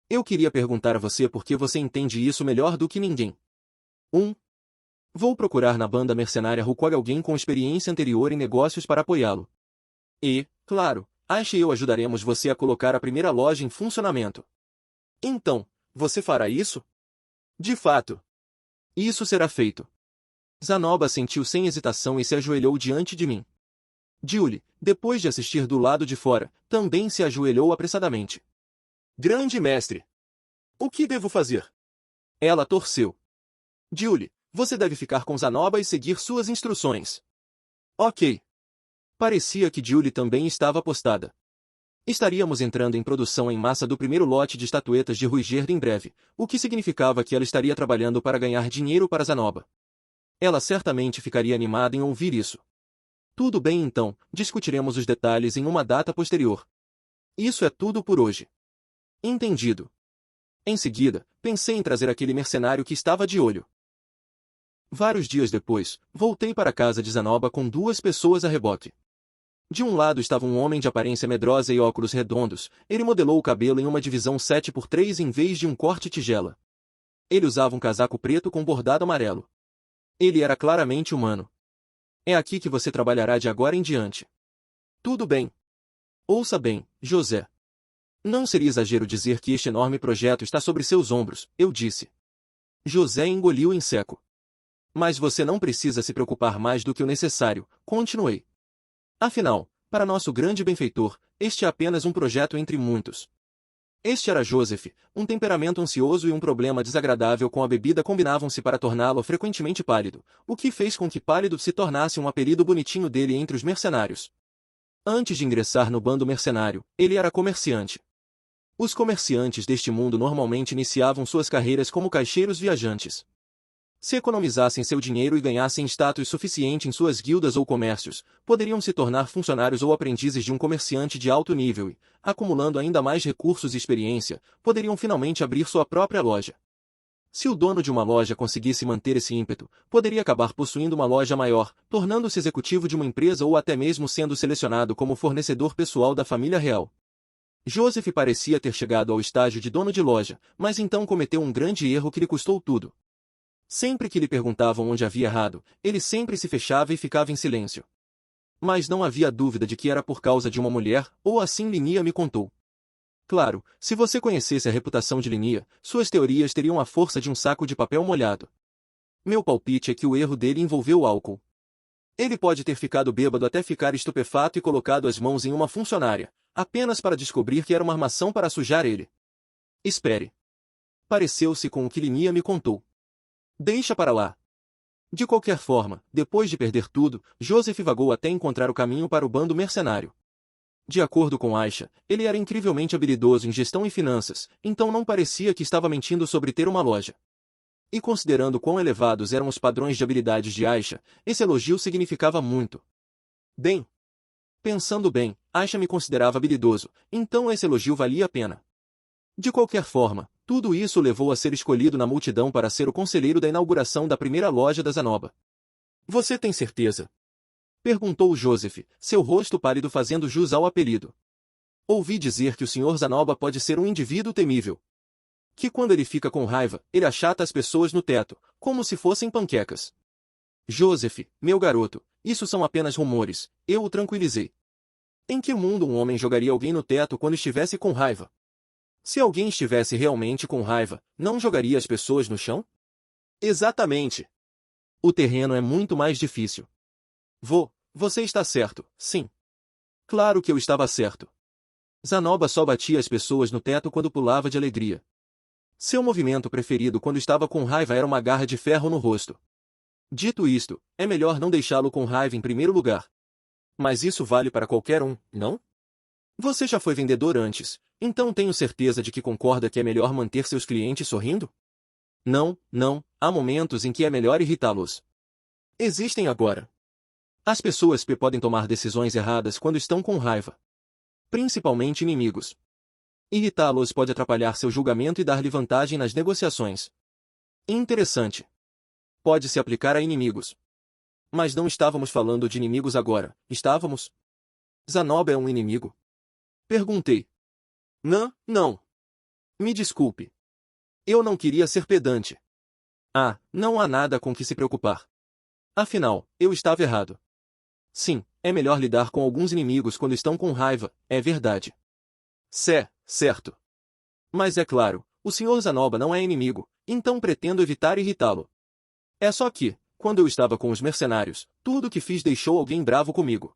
Eu queria perguntar a você por que você entende isso melhor do que ninguém. 1. Vou procurar na banda mercenária Rukog alguém com experiência anterior em negócios para apoiá-lo. E, claro, Aisha e eu ajudaremos você a colocar a primeira loja em funcionamento. Então, você fará isso? De fato. Isso será feito. Zanoba assentiu sem hesitação e se ajoelhou diante de mim. Julie, depois de assistir do lado de fora, também se ajoelhou apressadamente. Grande mestre! O que devo fazer? Ela torceu. Julie, você deve ficar com Zanoba e seguir suas instruções. Ok. Parecia que Julie também estava apostada. Estaríamos entrando em produção em massa do primeiro lote de estatuetas de Ruiger em breve, o que significava que ela estaria trabalhando para ganhar dinheiro para Zanoba. Ela certamente ficaria animada em ouvir isso. Tudo bem então, discutiremos os detalhes em uma data posterior. Isso é tudo por hoje. Entendido. Em seguida, pensei em trazer aquele mercenário que estava de olho. Vários dias depois, voltei para a casa de Zanoba com 2 pessoas a reboque. De um lado estava um homem de aparência medrosa e óculos redondos. Ele modelou o cabelo em uma divisão 7x3 em vez de um corte tigela. Ele usava um casaco preto com bordado amarelo. Ele era claramente humano. É aqui que você trabalhará de agora em diante. Tudo bem. Ouça bem, José. Não seria exagero dizer que este enorme projeto está sobre seus ombros, eu disse. José engoliu em seco. Mas você não precisa se preocupar mais do que o necessário, continuei. Afinal, para nosso grande benfeitor, este é apenas um projeto entre muitos. Este era Joseph, um temperamento ansioso e um problema desagradável com a bebida combinavam-se para torná-lo frequentemente pálido, o que fez com que pálido se tornasse um apelido bonitinho dele entre os mercenários. Antes de ingressar no bando mercenário, ele era comerciante. Os comerciantes deste mundo normalmente iniciavam suas carreiras como caixeiros viajantes. Se economizassem seu dinheiro e ganhassem status suficiente em suas guildas ou comércios, poderiam se tornar funcionários ou aprendizes de um comerciante de alto nível e, acumulando ainda mais recursos e experiência, poderiam finalmente abrir sua própria loja. Se o dono de uma loja conseguisse manter esse ímpeto, poderia acabar possuindo uma loja maior, tornando-se executivo de uma empresa ou até mesmo sendo selecionado como fornecedor pessoal da família real. Joseph parecia ter chegado ao estágio de dono de loja, mas então cometeu um grande erro que lhe custou tudo. Sempre que lhe perguntavam onde havia errado, ele sempre se fechava e ficava em silêncio. Mas não havia dúvida de que era por causa de uma mulher, ou assim Linia me contou. Claro, se você conhecesse a reputação de Linia, suas teorias teriam a força de um saco de papel molhado. Meu palpite é que o erro dele envolveu o álcool. Ele pode ter ficado bêbado até ficar estupefato e colocado as mãos em uma funcionária, apenas para descobrir que era uma armação para sujar ele. Espere. Pareceu-se com o que Linia me contou. Deixa para lá. De qualquer forma, depois de perder tudo, Joseph vagou até encontrar o caminho para o bando mercenário. De acordo com Aisha, ele era incrivelmente habilidoso em gestão e finanças, então não parecia que estava mentindo sobre ter uma loja. E considerando quão elevados eram os padrões de habilidades de Aisha, esse elogio significava muito. Bem, pensando bem, Aisha me considerava habilidoso, então esse elogio valia a pena. De qualquer forma, tudo isso o levou a ser escolhido na multidão para ser o conselheiro da inauguração da primeira loja da Zanoba. Você tem certeza? Perguntou Joseph, seu rosto pálido fazendo jus ao apelido. Ouvi dizer que o Sr. Zanoba pode ser um indivíduo temível. Que quando ele fica com raiva, ele achata as pessoas no teto, como se fossem panquecas. Joseph, meu garoto, isso são apenas rumores, eu o tranquilizei. Em que mundo um homem jogaria alguém no teto quando estivesse com raiva? Se alguém estivesse realmente com raiva, não jogaria as pessoas no chão? Exatamente. O terreno é muito mais difícil. Você está certo, sim. Claro que eu estava certo. Zanoba só batia as pessoas no teto quando pulava de alegria. Seu movimento preferido quando estava com raiva era uma garra de ferro no rosto. Dito isto, é melhor não deixá-lo com raiva em primeiro lugar. Mas isso vale para qualquer um, não? Você já foi vendedor antes, então tenho certeza de que concorda que é melhor manter seus clientes sorrindo? Não, não, há momentos em que é melhor irritá-los. Existem agora. As pessoas podem tomar decisões erradas quando estão com raiva. Principalmente inimigos. Irritá-los pode atrapalhar seu julgamento e dar-lhe vantagem nas negociações. Interessante. Pode se aplicar a inimigos. Mas não estávamos falando de inimigos agora, estávamos? Zanoba é um inimigo? Perguntei. Não, não. Me desculpe. Eu não queria ser pedante. Ah, não há nada com que se preocupar. Afinal, eu estava errado. Sim, é melhor lidar com alguns inimigos quando estão com raiva, é verdade. Certo. Mas é claro, o Sr. Zanoba não é inimigo, então pretendo evitar irritá-lo. É só que, quando eu estava com os mercenários, tudo o que fiz deixou alguém bravo comigo.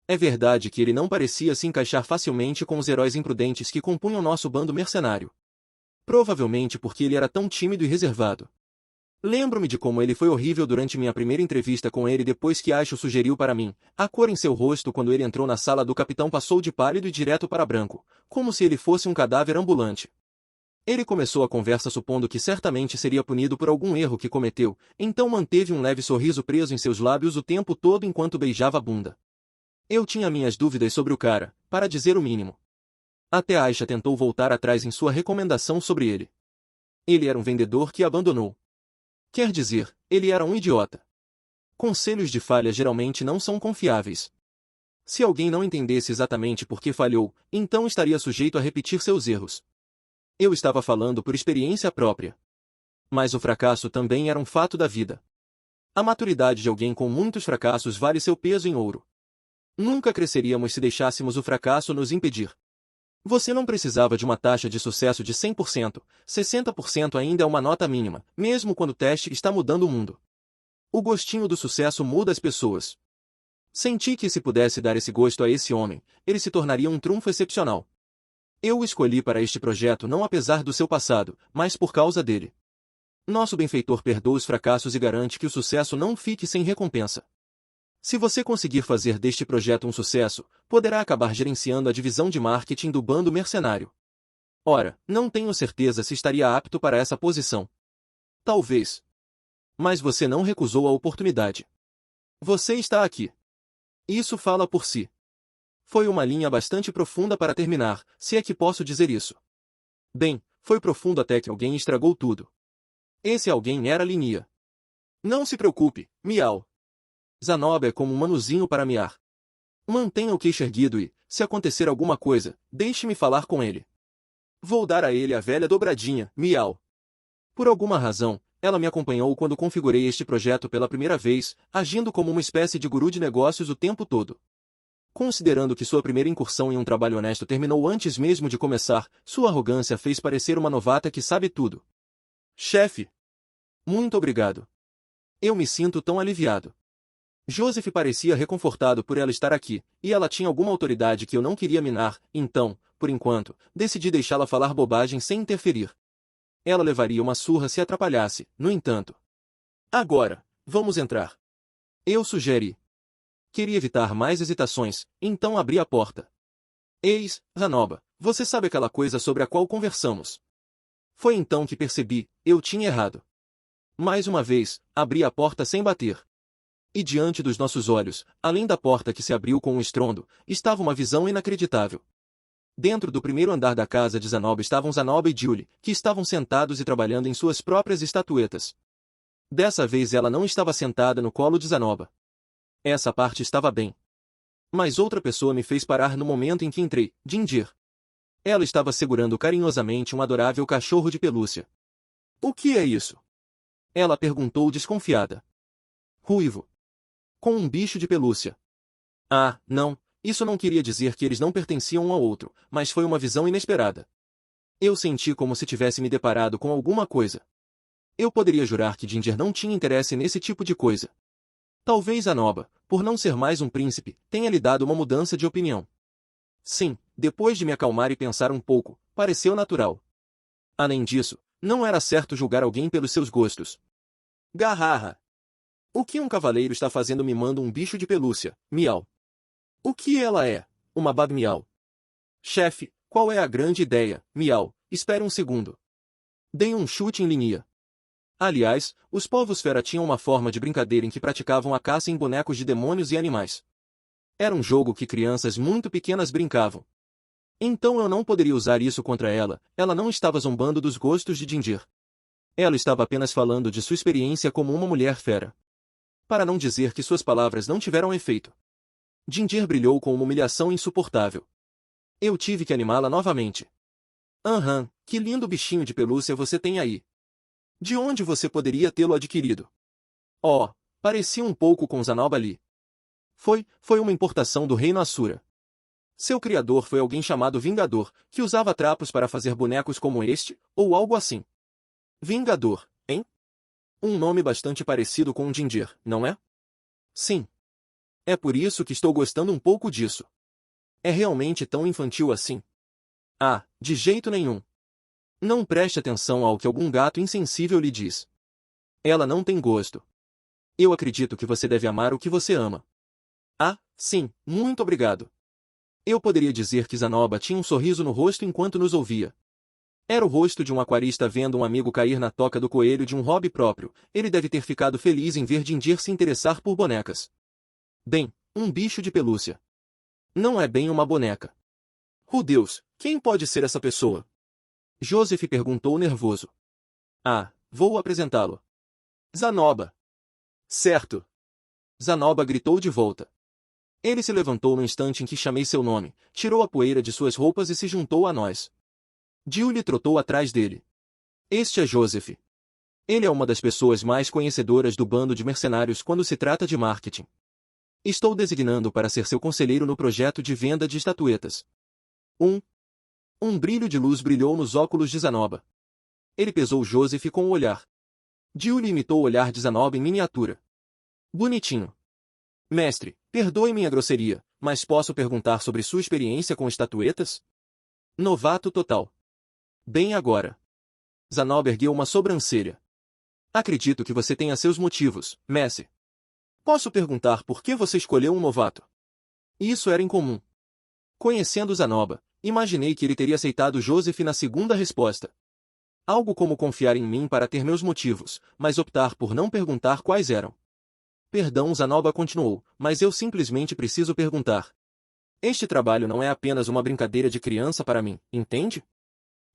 É verdade que ele não parecia se encaixar facilmente com os heróis imprudentes que compunham nosso bando mercenário. Provavelmente porque ele era tão tímido e reservado. Lembro-me de como ele foi horrível durante minha primeira entrevista com ele depois que Aisho sugeriu para mim. A cor em seu rosto quando ele entrou na sala do capitão passou de pálido e direto para branco, como se ele fosse um cadáver ambulante. Ele começou a conversa supondo que certamente seria punido por algum erro que cometeu, então manteve um leve sorriso preso em seus lábios o tempo todo enquanto beijava a bunda. Eu tinha minhas dúvidas sobre o cara, para dizer o mínimo. Até Aisha tentou voltar atrás em sua recomendação sobre ele. Ele era um vendedor que abandonou. Quer dizer, ele era um idiota. Conselhos de falha geralmente não são confiáveis. Se alguém não entendesse exatamente por que falhou, então estaria sujeito a repetir seus erros. Eu estava falando por experiência própria. Mas o fracasso também era um fato da vida. A maturidade de alguém com muitos fracassos vale seu peso em ouro. Nunca cresceríamos se deixássemos o fracasso nos impedir. Você não precisava de uma taxa de sucesso de 100%, 60% ainda é uma nota mínima, mesmo quando o teste está mudando o mundo. O gostinho do sucesso muda as pessoas. Senti que se pudesse dar esse gosto a esse homem, ele se tornaria um trunfo excepcional. Eu o escolhi para este projeto não apesar do seu passado, mas por causa dele. Nosso benfeitor perdoa os fracassos e garante que o sucesso não fique sem recompensa. Se você conseguir fazer deste projeto um sucesso, poderá acabar gerenciando a divisão de marketing do bando mercenário. Ora, não tenho certeza se estaria apto para essa posição. Talvez. Mas você não recusou a oportunidade. Você está aqui. Isso fala por si. Foi uma linha bastante profunda para terminar, se é que posso dizer isso. Bem, foi profundo até que alguém estragou tudo. Esse alguém era Linia. Não se preocupe, Miau. Zanoba é como um manuzinho para miar. Mantenha o queixo erguido e, se acontecer alguma coisa, deixe-me falar com ele. Vou dar a ele a velha dobradinha, Miau. Por alguma razão, ela me acompanhou quando configurei este projeto pela primeira vez, agindo como uma espécie de guru de negócios o tempo todo. Considerando que sua primeira incursão em um trabalho honesto terminou antes mesmo de começar, sua arrogância fez parecer uma novata que sabe tudo. Chefe! Muito obrigado. Eu me sinto tão aliviado. Joseph parecia reconfortado por ela estar aqui, e ela tinha alguma autoridade que eu não queria minar, então, por enquanto, decidi deixá-la falar bobagem sem interferir. Ela levaria uma surra se atrapalhasse, no entanto. Agora, vamos entrar. Eu sugeri. Queria evitar mais hesitações, então abri a porta. Eis, Zanoba, você sabe aquela coisa sobre a qual conversamos. Foi então que percebi, eu tinha errado. Mais uma vez, abri a porta sem bater. E diante dos nossos olhos, além da porta que se abriu com um estrondo, estava uma visão inacreditável. Dentro do primeiro andar da casa de Zanoba estavam Zanoba e Julie, que estavam sentados e trabalhando em suas próprias estatuetas. Dessa vez ela não estava sentada no colo de Zanoba. Essa parte estava bem. Mas outra pessoa me fez parar no momento em que entrei, Ginger. Ela estava segurando carinhosamente um adorável cachorro de pelúcia. O que é isso? Ela perguntou desconfiada. Ruivo. Com um bicho de pelúcia. Ah, não, isso não queria dizer que eles não pertenciam um ao outro, mas foi uma visão inesperada. Eu senti como se tivesse me deparado com alguma coisa. Eu poderia jurar que Ginger não tinha interesse nesse tipo de coisa. Talvez Zanoba, por não ser mais um príncipe, tenha lhe dado uma mudança de opinião. Sim, depois de me acalmar e pensar um pouco, pareceu natural. Além disso, Não era certo julgar alguém pelos seus gostos. Garrarra! O que um cavaleiro está fazendo mimando um bicho de pelúcia? Miau. O que ela é? Uma bab miau. Chefe, qual é a grande ideia? Miau. Espere um segundo. Dei um chute em linha. Aliás, os povos fera tinham uma forma de brincadeira em que praticavam a caça em bonecos de demônios e animais. Era um jogo que crianças muito pequenas brincavam. Então eu não poderia usar isso contra ela, ela não estava zombando dos gostos de Jindir. Ela estava apenas falando de sua experiência como uma mulher fera. Para não dizer que suas palavras não tiveram efeito. Jindir brilhou com uma humilhação insuportável. Eu tive que animá-la novamente. Aham, que lindo bichinho de pelúcia você tem aí. De onde você poderia tê-lo adquirido? Oh, parecia um pouco com Zanoba ali. Foi uma importação do reino Asura. Seu criador foi alguém chamado Vingador, que usava trapos para fazer bonecos como este, ou algo assim. Vingador, hein? Um nome bastante parecido com um Jindir, não é? Sim. É por isso que estou gostando um pouco disso. É realmente tão infantil assim? Ah, de jeito nenhum. Não preste atenção ao que algum gato insensível lhe diz. Ela não tem gosto. Eu acredito que você deve amar o que você ama. Ah, sim, muito obrigado. Eu poderia dizer que Zanoba tinha um sorriso no rosto enquanto nos ouvia. Era o rosto de um aquarista vendo um amigo cair na toca do coelho de um hobby próprio. Ele deve ter ficado feliz em ver Jindir se interessar por bonecas. Bem, um bicho de pelúcia. Não é bem uma boneca. Deus, quem pode ser essa pessoa? Joseph perguntou nervoso. Ah, vou apresentá-lo. Zanoba. Certo. Zanoba gritou de volta. Ele se levantou no instante em que chamei seu nome, tirou a poeira de suas roupas e se juntou a nós. Julie trotou atrás dele. Este é Joseph. Ele é uma das pessoas mais conhecedoras do bando de mercenários quando se trata de marketing. Estou designando para ser seu conselheiro no projeto de venda de estatuetas. Um brilho de luz brilhou nos óculos de Zanoba. Ele pesou Joseph com o olhar. Julie imitou o olhar de Zanoba em miniatura. Bonitinho. Mestre, perdoe minha grosseria, mas posso perguntar sobre sua experiência com estatuetas? Novato total. Bem agora. Zanoba ergueu uma sobrancelha. Acredito que você tenha seus motivos, mestre. Posso perguntar por que você escolheu um novato? Isso era incomum. Conhecendo Zanoba, imaginei que ele teria aceitado Joseph na segunda resposta. Algo como confiar em mim para ter meus motivos, mas optar por não perguntar quais eram. Perdão, Zanoba continuou, mas eu simplesmente preciso perguntar. Este trabalho não é apenas uma brincadeira de criança para mim, entende?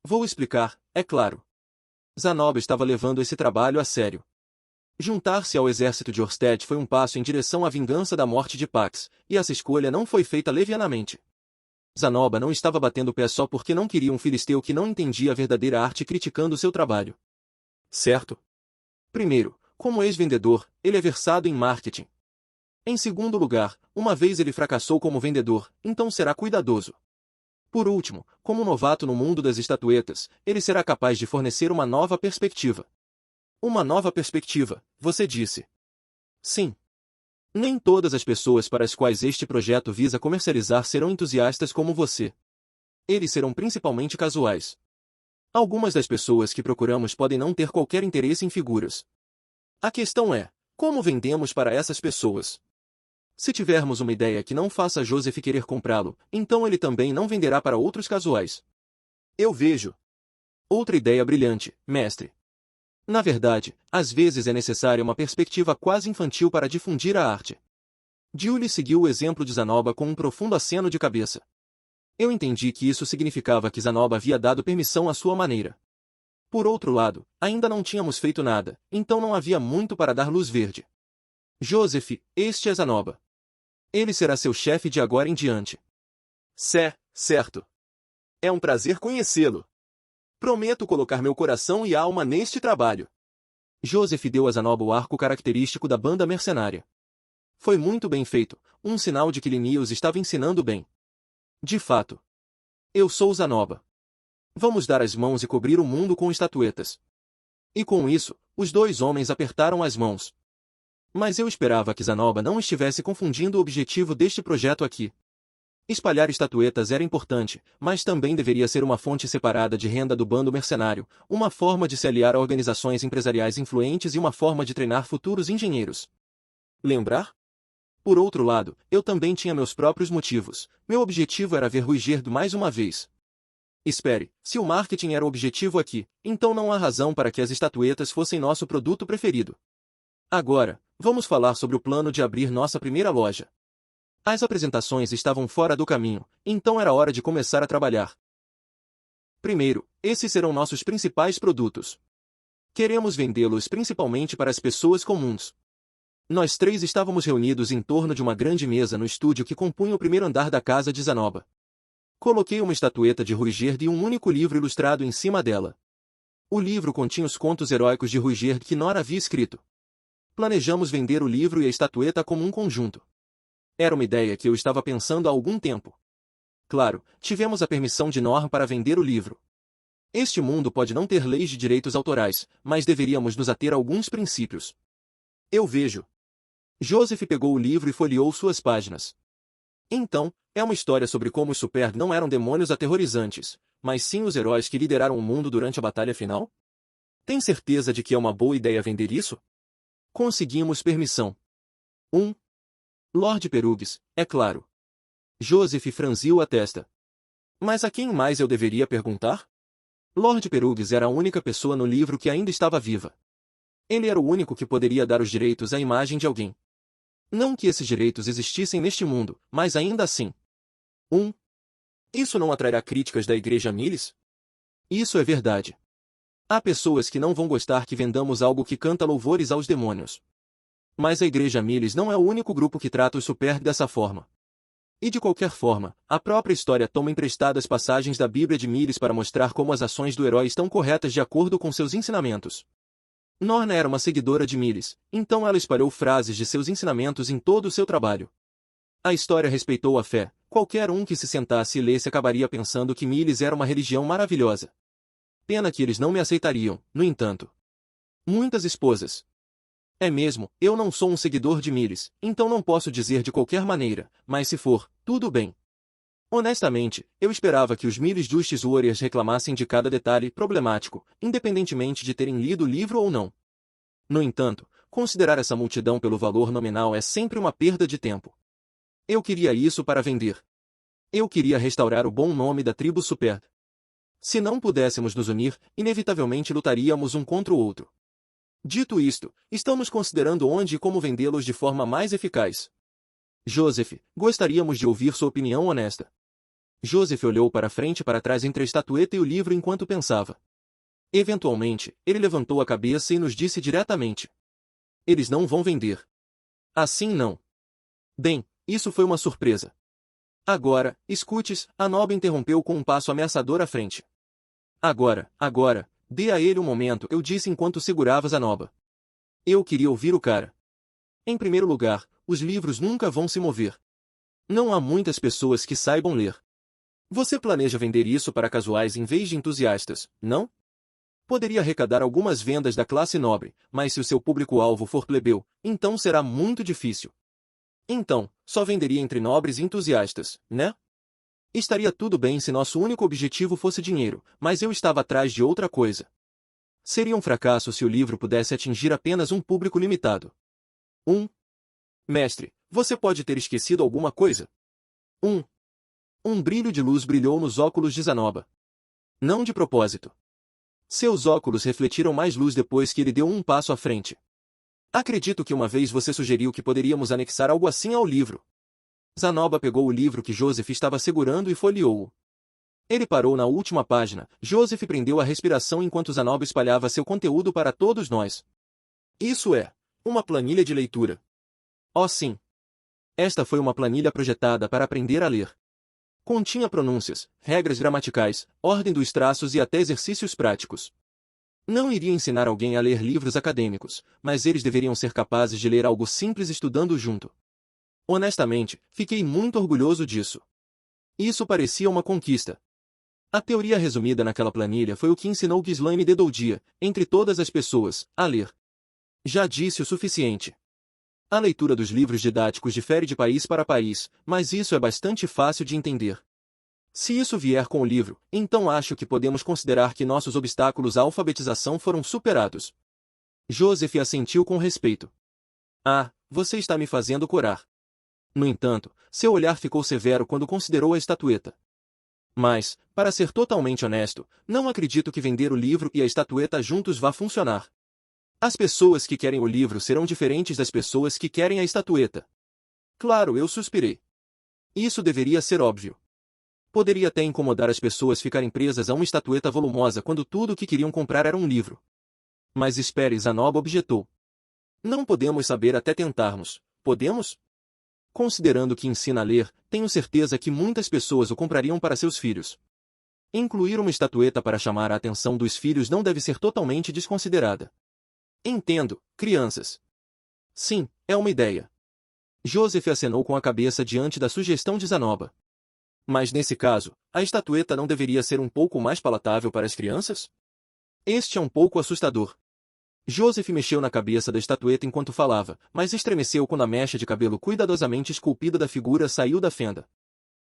Vou explicar, é claro. Zanoba estava levando esse trabalho a sério. Juntar-se ao exército de Orsted foi um passo em direção à vingança da morte de Pax, e essa escolha não foi feita levianamente. Zanoba não estava batendo o pé só porque não queria um filisteu que não entendia a verdadeira arte criticando seu trabalho. Certo? Primeiro, como ex-vendedor, ele é versado em marketing. Em segundo lugar, uma vez ele fracassou como vendedor, então será cuidadoso. Por último, como novato no mundo das estatuetas, ele será capaz de fornecer uma nova perspectiva. Uma nova perspectiva, você disse. Sim. Nem todas as pessoas para as quais este projeto visa comercializar serão entusiastas como você. Eles serão principalmente casuais. Algumas das pessoas que procuramos podem não ter qualquer interesse em figuras. A questão é, como vendemos para essas pessoas? Se tivermos uma ideia que não faça Joseph querer comprá-lo, então ele também não venderá para outros casuais. Eu vejo. Outra ideia brilhante, mestre. Na verdade, às vezes é necessária uma perspectiva quase infantil para difundir a arte. Julie seguiu o exemplo de Zanoba com um profundo aceno de cabeça. Eu entendi que isso significava que Zanoba havia dado permissão à sua maneira. Por outro lado, ainda não tínhamos feito nada, então não havia muito para dar luz verde. Joseph, este é Zanoba. Ele será seu chefe de agora em diante. Certo. É um prazer conhecê-lo. Prometo colocar meu coração e alma neste trabalho. Joseph deu a Zanoba o arco característico da banda mercenária. Foi muito bem feito, um sinal de que Linnaeus estava ensinando bem. De fato. Eu sou Zanoba. Vamos dar as mãos e cobrir o mundo com estatuetas. E com isso, os dois homens apertaram as mãos. Mas eu esperava que Zanoba não estivesse confundindo o objetivo deste projeto aqui. Espalhar estatuetas era importante, mas também deveria ser uma fonte separada de renda do bando mercenário, uma forma de se aliar a organizações empresariais influentes e uma forma de treinar futuros engenheiros. Lembrar? Por outro lado, eu também tinha meus próprios motivos. Meu objetivo era ver Ruigerdo mais uma vez. Espere, se o marketing era o objetivo aqui, então não há razão para que as estatuetas fossem nosso produto preferido. Agora, vamos falar sobre o plano de abrir nossa primeira loja. As apresentações estavam fora do caminho, então era hora de começar a trabalhar. Primeiro, esses serão nossos principais produtos. Queremos vendê-los principalmente para as pessoas comuns. Nós três estávamos reunidos em torno de uma grande mesa no estúdio que compunha o primeiro andar da casa de Zanoba. Coloquei uma estatueta de Ruigerdo e um único livro ilustrado em cima dela. O livro continha os contos heróicos de Ruigerdo que Nora havia escrito. Planejamos vender o livro e a estatueta como um conjunto. Era uma ideia que eu estava pensando há algum tempo. Claro, tivemos a permissão de Norm para vender o livro. Este mundo pode não ter leis de direitos autorais, mas deveríamos nos ater a alguns princípios. Eu vejo. Joseph pegou o livro e folheou suas páginas. Então, é uma história sobre como os Super não eram demônios aterrorizantes, mas sim os heróis que lideraram o mundo durante a batalha final? Tem certeza de que é uma boa ideia vender isso? Conseguimos permissão. 1. Lord Perugues, é claro. Joseph franziu a testa. Mas a quem mais eu deveria perguntar? Lord Perugues era a única pessoa no livro que ainda estava viva. Ele era o único que poderia dar os direitos à imagem de alguém. Não que esses direitos existissem neste mundo, mas ainda assim. 1. Isso não atrairá críticas da Igreja Miles? Isso é verdade. Há pessoas que não vão gostar que vendamos algo que canta louvores aos demônios. Mas a Igreja Miles não é o único grupo que trata os Super dessa forma. E de qualquer forma, a própria história toma emprestadas passagens da Bíblia de Miles para mostrar como as ações do herói estão corretas de acordo com seus ensinamentos. Norna era uma seguidora de Miles, então ela espalhou frases de seus ensinamentos em todo o seu trabalho. A história respeitou a fé, qualquer um que se sentasse e lesse acabaria pensando que Miles era uma religião maravilhosa. Pena que eles não me aceitariam, no entanto. Muitas esposas. É mesmo, eu não sou um seguidor de Miles, então não posso dizer de qualquer maneira, mas se for, tudo bem. Honestamente, eu esperava que os Miles Justice Warriors reclamassem de cada detalhe problemático, independentemente de terem lido o livro ou não. No entanto, considerar essa multidão pelo valor nominal é sempre uma perda de tempo. Eu queria isso para vender. Eu queria restaurar o bom nome da tribo Super. Se não pudéssemos nos unir, inevitavelmente lutaríamos um contra o outro. Dito isto, estamos considerando onde e como vendê-los de forma mais eficaz. Joseph, gostaríamos de ouvir sua opinião honesta. Joseph olhou para frente e para trás entre a estatueta e o livro enquanto pensava. Eventualmente, ele levantou a cabeça e nos disse diretamente. Eles não vão vender. Assim não. Bem, isso foi uma surpresa. Agora, escutes, a Noba interrompeu com um passo ameaçador à frente. Agora, dê a ele um momento, eu disse enquanto segurava Zanoba. Eu queria ouvir o cara. Em primeiro lugar, os livros nunca vão se mover. Não há muitas pessoas que saibam ler. Você planeja vender isso para casuais em vez de entusiastas, não? Poderia arrecadar algumas vendas da classe nobre, mas se o seu público-alvo for plebeu, então será muito difícil. Então, só venderia entre nobres e entusiastas, né? Estaria tudo bem se nosso único objetivo fosse dinheiro, mas eu estava atrás de outra coisa. Seria um fracasso se o livro pudesse atingir apenas um público limitado. 1. Mestre, você pode ter esquecido alguma coisa? 1. Um brilho de luz brilhou nos óculos de Zanoba. Não de propósito. Seus óculos refletiram mais luz depois que ele deu um passo à frente. Acredito que uma vez você sugeriu que poderíamos anexar algo assim ao livro. Zanoba pegou o livro que Joseph estava segurando e folheou-o. Ele parou na última página. Joseph prendeu a respiração enquanto Zanoba espalhava seu conteúdo para todos nós. Isso é uma planilha de leitura. Oh sim. Esta foi uma planilha projetada para aprender a ler. Continha pronúncias, regras gramaticais, ordem dos traços e até exercícios práticos. Não iria ensinar alguém a ler livros acadêmicos, mas eles deveriam ser capazes de ler algo simples estudando junto. Honestamente, fiquei muito orgulhoso disso. Isso parecia uma conquista. A teoria resumida naquela planilha foi o que ensinou Ghislaine de Doudia, entre todas as pessoas, a ler. Já disse o suficiente. A leitura dos livros didáticos difere de país para país, mas isso é bastante fácil de entender. Se isso vier com o livro, então acho que podemos considerar que nossos obstáculos à alfabetização foram superados. Joseph assentiu com respeito. Ah, você está me fazendo corar. No entanto, seu olhar ficou severo quando considerou a estatueta. Mas, para ser totalmente honesto, não acredito que vender o livro e a estatueta juntos vá funcionar. As pessoas que querem o livro serão diferentes das pessoas que querem a estatueta. Claro, eu suspirei. Isso deveria ser óbvio. Poderia até incomodar as pessoas ficarem presas a uma estatueta volumosa quando tudo o que queriam comprar era um livro. Mas espere, Zanoba objetou. Não podemos saber até tentarmos, podemos? Considerando que ensina a ler, tenho certeza que muitas pessoas o comprariam para seus filhos. Incluir uma estatueta para chamar a atenção dos filhos não deve ser totalmente desconsiderada. Entendo, crianças. Sim, é uma ideia. Joseph acenou com a cabeça diante da sugestão de Zanoba. Mas nesse caso, a estatueta não deveria ser um pouco mais palatável para as crianças? Este é um pouco assustador. Joseph mexeu na cabeça da estatueta enquanto falava, mas estremeceu quando a mecha de cabelo cuidadosamente esculpida da figura saiu da fenda.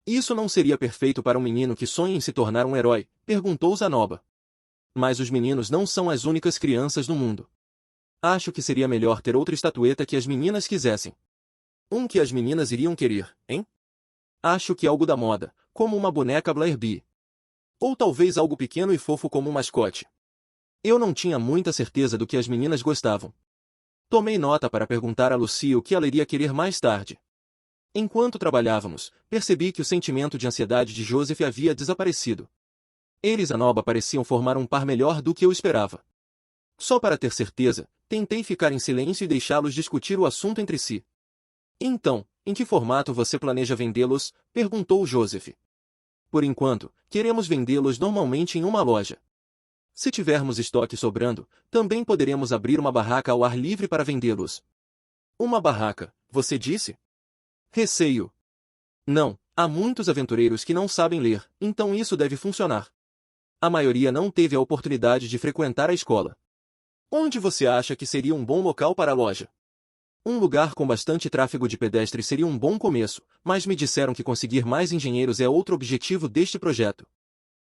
Isso não seria perfeito para um menino que sonha em se tornar um herói? Perguntou Zanoba. Mas os meninos não são as únicas crianças no mundo. Acho que seria melhor ter outra estatueta que as meninas quisessem. Um que as meninas iriam querer, hein? Acho que algo da moda, como uma boneca Blairby. Ou talvez algo pequeno e fofo como um mascote. Eu não tinha muita certeza do que as meninas gostavam. Tomei nota para perguntar a Lucy o que ela iria querer mais tarde. Enquanto trabalhávamos, percebi que o sentimento de ansiedade de Joseph havia desaparecido. Ele e Zanoba pareciam formar um par melhor do que eu esperava. Só para ter certeza, tentei ficar em silêncio e deixá-los discutir o assunto entre si. Então, em que formato você planeja vendê-los? Perguntou Joseph. Por enquanto, queremos vendê-los normalmente em uma loja. Se tivermos estoque sobrando, também poderemos abrir uma barraca ao ar livre para vendê-los. Uma barraca, você disse? Receio. Não, há muitos aventureiros que não sabem ler, então isso deve funcionar. A maioria não teve a oportunidade de frequentar a escola. Onde você acha que seria um bom local para a loja? Um lugar com bastante tráfego de pedestres seria um bom começo, mas me disseram que conseguir mais engenheiros é outro objetivo deste projeto.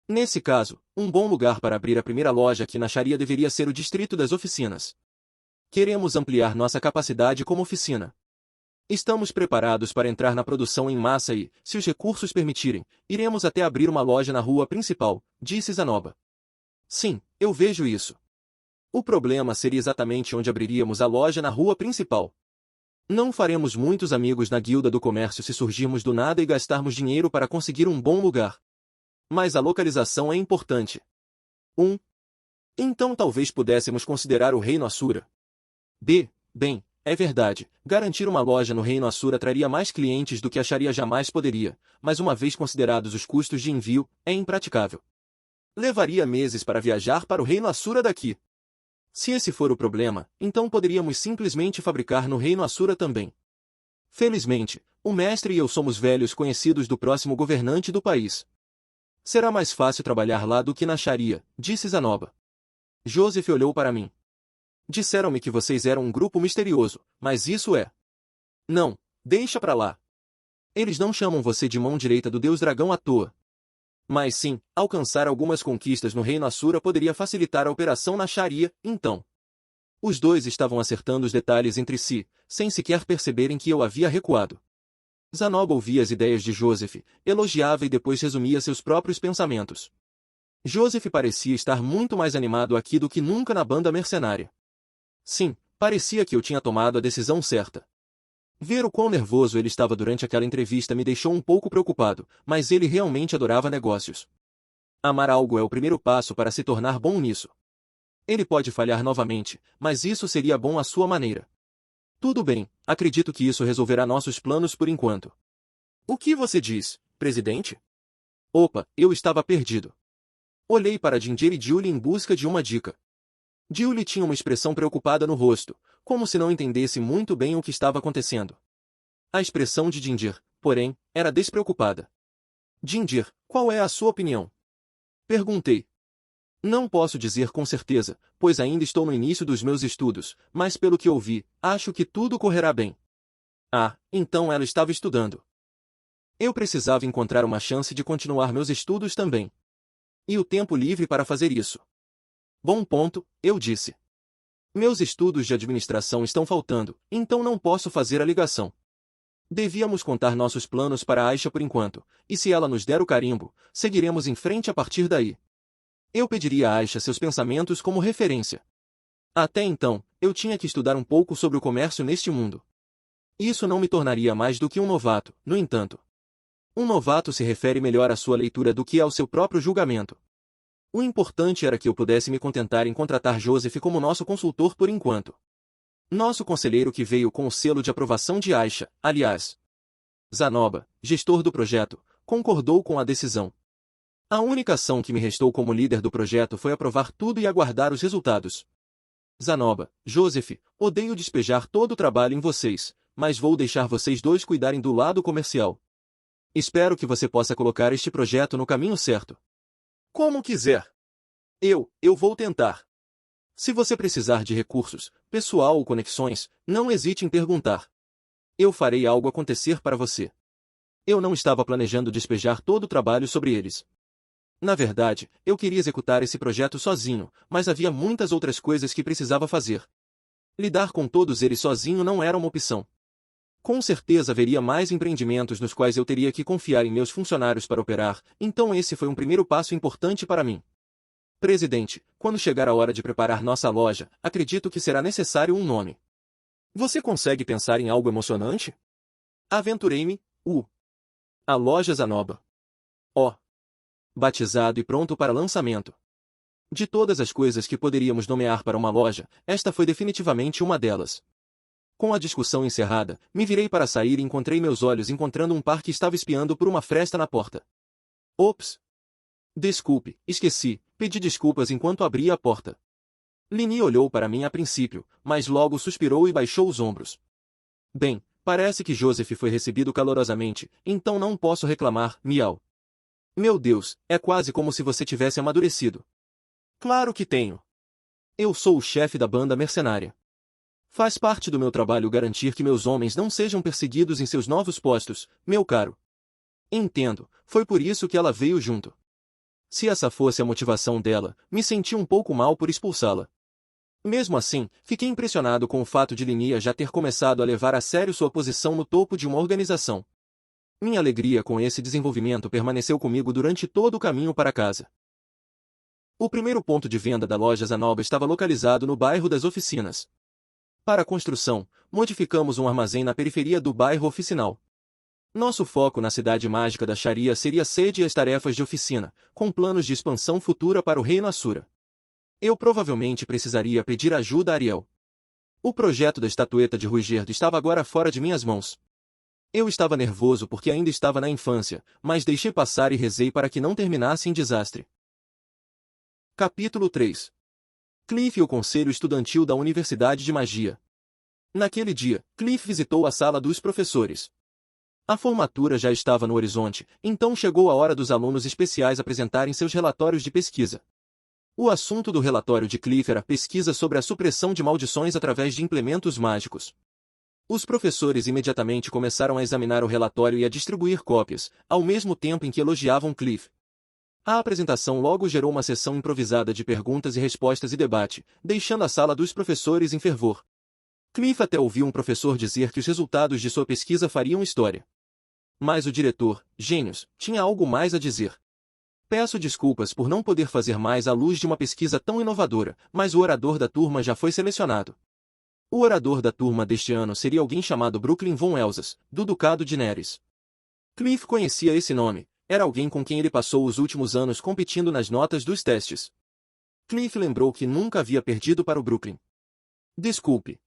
Nesse caso, um bom lugar para abrir a primeira loja aqui na Sharia deveria ser o distrito das oficinas. Queremos ampliar nossa capacidade como oficina. Estamos preparados para entrar na produção em massa e, se os recursos permitirem, iremos até abrir uma loja na rua principal, disse Zanoba. Sim, eu vejo isso. O problema seria exatamente onde abriríamos a loja na rua principal. Não faremos muitos amigos na guilda do comércio se surgirmos do nada e gastarmos dinheiro para conseguir um bom lugar. Mas a localização é importante. Então talvez pudéssemos considerar o Reino Assura. Bem, é verdade, garantir uma loja no Reino Assura traria mais clientes do que a Sharia jamais poderia, mas uma vez considerados os custos de envio, é impraticável. Levaria meses para viajar para o Reino Assura daqui. Se esse for o problema, então poderíamos simplesmente fabricar no Reino Assura também. Felizmente, o mestre e eu somos velhos conhecidos do próximo governante do país. Será mais fácil trabalhar lá do que na Sharia, disse Zanoba. Joseph olhou para mim. Disseram-me que vocês eram um grupo misterioso, mas isso é... Não, deixa pra lá. Eles não chamam você de mão direita do Deus Dragão à toa. Mas sim, alcançar algumas conquistas no Reino Assura poderia facilitar a operação na Sharia, então. Os dois estavam acertando os detalhes entre si, sem sequer perceberem que eu havia recuado. Zanoba ouvia as ideias de Joseph, elogiava e depois resumia seus próprios pensamentos. Joseph parecia estar muito mais animado aqui do que nunca na banda mercenária. Sim, parecia que eu tinha tomado a decisão certa. Ver o quão nervoso ele estava durante aquela entrevista me deixou um pouco preocupado, mas ele realmente adorava negócios. Amar algo é o primeiro passo para se tornar bom nisso. Ele pode falhar novamente, mas isso seria bom à sua maneira. Tudo bem, acredito que isso resolverá nossos planos por enquanto. O que você diz, presidente? Opa, eu estava perdido. Olhei para Ginger e Julie em busca de uma dica. Julie tinha uma expressão preocupada no rosto, como se não entendesse muito bem o que estava acontecendo. A expressão de Ginger, porém, era despreocupada. Ginger, qual é a sua opinião? Perguntei. Não posso dizer com certeza, pois ainda estou no início dos meus estudos, mas pelo que ouvi, acho que tudo correrá bem. Ah, então ela estava estudando. Eu precisava encontrar uma chance de continuar meus estudos também. E o tempo livre para fazer isso. Bom ponto, eu disse. Meus estudos de administração estão faltando, então não posso fazer a ligação. Devíamos contar nossos planos para Aisha por enquanto, e se ela nos der o carimbo, seguiremos em frente a partir daí. Eu pediria a Aisha seus pensamentos como referência. Até então, eu tinha que estudar um pouco sobre o comércio neste mundo. Isso não me tornaria mais do que um novato, no entanto. Um novato se refere melhor à sua leitura do que ao seu próprio julgamento. O importante era que eu pudesse me contentar em contratar Joseph como nosso consultor por enquanto. Nosso conselheiro que veio com o selo de aprovação de Aisha, aliás. Zanoba, gestor do projeto, concordou com a decisão. A única ação que me restou como líder do projeto foi aprovar tudo e aguardar os resultados. Zanoba, Joseph, odeio despejar todo o trabalho em vocês, mas vou deixar vocês dois cuidarem do lado comercial. Espero que você possa colocar este projeto no caminho certo. Como quiser. Eu vou tentar. Se você precisar de recursos, pessoal ou conexões, não hesite em perguntar. Eu farei algo acontecer para você. Eu não estava planejando despejar todo o trabalho sobre eles. Na verdade, eu queria executar esse projeto sozinho, mas havia muitas outras coisas que precisava fazer. Lidar com todos eles sozinho não era uma opção. Com certeza haveria mais empreendimentos nos quais eu teria que confiar em meus funcionários para operar, então esse foi um primeiro passo importante para mim. Presidente, quando chegar a hora de preparar nossa loja, acredito que será necessário um nome. Você consegue pensar em algo emocionante? Aventurei-me, a loja Zanoba. Oh! Batizado e pronto para lançamento. De todas as coisas que poderíamos nomear para uma loja, esta foi definitivamente uma delas. Com a discussão encerrada, me virei para sair e encontrei meus olhos encontrando um par que estava espiando por uma fresta na porta. Ops! Desculpe, esqueci, pedi desculpas enquanto abria a porta. Lini olhou para mim a princípio, mas logo suspirou e baixou os ombros. Bem, parece que Joseph foi recebido calorosamente, então não posso reclamar, miau. Meu Deus, é quase como se você tivesse amadurecido. Claro que tenho. Eu sou o chefe da banda mercenária. Faz parte do meu trabalho garantir que meus homens não sejam perseguidos em seus novos postos, meu caro. Entendo, foi por isso que ela veio junto. Se essa fosse a motivação dela, me senti um pouco mal por expulsá-la. Mesmo assim, fiquei impressionado com o fato de Linia já ter começado a levar a sério sua posição no topo de uma organização. Minha alegria com esse desenvolvimento permaneceu comigo durante todo o caminho para casa. O primeiro ponto de venda da loja Zanoba estava localizado no bairro das Oficinas. Para a construção, modificamos um armazém na periferia do bairro oficinal. Nosso foco na cidade mágica da Sharia seria a sede e as tarefas de oficina, com planos de expansão futura para o reino Assura. Eu provavelmente precisaria pedir ajuda a Ariel. O projeto da estatueta de Ruigerdo estava agora fora de minhas mãos. Eu estava nervoso porque ainda estava na infância, mas deixei passar e rezei para que não terminasse em desastre. Capítulo 3. Cliff e o Conselho Estudantil da Universidade de Magia. Naquele dia, Cliff visitou a sala dos professores. A formatura já estava no horizonte, então chegou a hora dos alunos especiais apresentarem seus relatórios de pesquisa. O assunto do relatório de Cliff era pesquisa sobre a supressão de maldições através de implementos mágicos. Os professores imediatamente começaram a examinar o relatório e a distribuir cópias, ao mesmo tempo em que elogiavam Cliff. A apresentação logo gerou uma sessão improvisada de perguntas e respostas e debate, deixando a sala dos professores em fervor. Cliff até ouviu um professor dizer que os resultados de sua pesquisa fariam história. Mas o diretor, Gênios, tinha algo mais a dizer. Peço desculpas por não poder fazer mais à luz de uma pesquisa tão inovadora, mas o orador da turma já foi selecionado. O orador da turma deste ano seria alguém chamado Brooklyn von Elsass, do Ducado de Neres. Cliff conhecia esse nome, era alguém com quem ele passou os últimos anos competindo nas notas dos testes. Cliff lembrou que nunca havia perdido para o Brooklyn. Desculpe.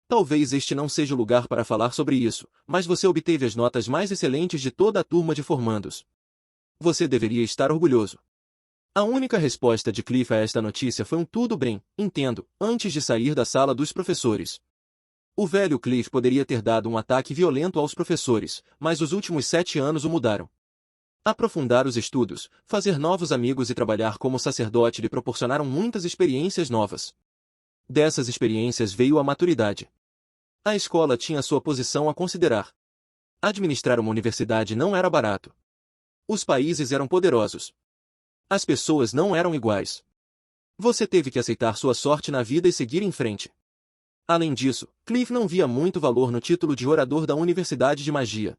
Talvez este não seja o lugar para falar sobre isso, mas você obteve as notas mais excelentes de toda a turma de formandos. Você deveria estar orgulhoso. A única resposta de Cliff a esta notícia foi um tudo bem, entendo, antes de sair da sala dos professores. O velho Cliff poderia ter dado um ataque violento aos professores, mas os últimos 7 anos o mudaram. Aprofundar os estudos, fazer novos amigos e trabalhar como sacerdote lhe proporcionaram muitas experiências novas. Dessas experiências veio a maturidade. A escola tinha sua posição a considerar. Administrar uma universidade não era barato. Os países eram poderosos. As pessoas não eram iguais. Você teve que aceitar sua sorte na vida e seguir em frente. Além disso, Cliff não via muito valor no título de orador da Universidade de Magia.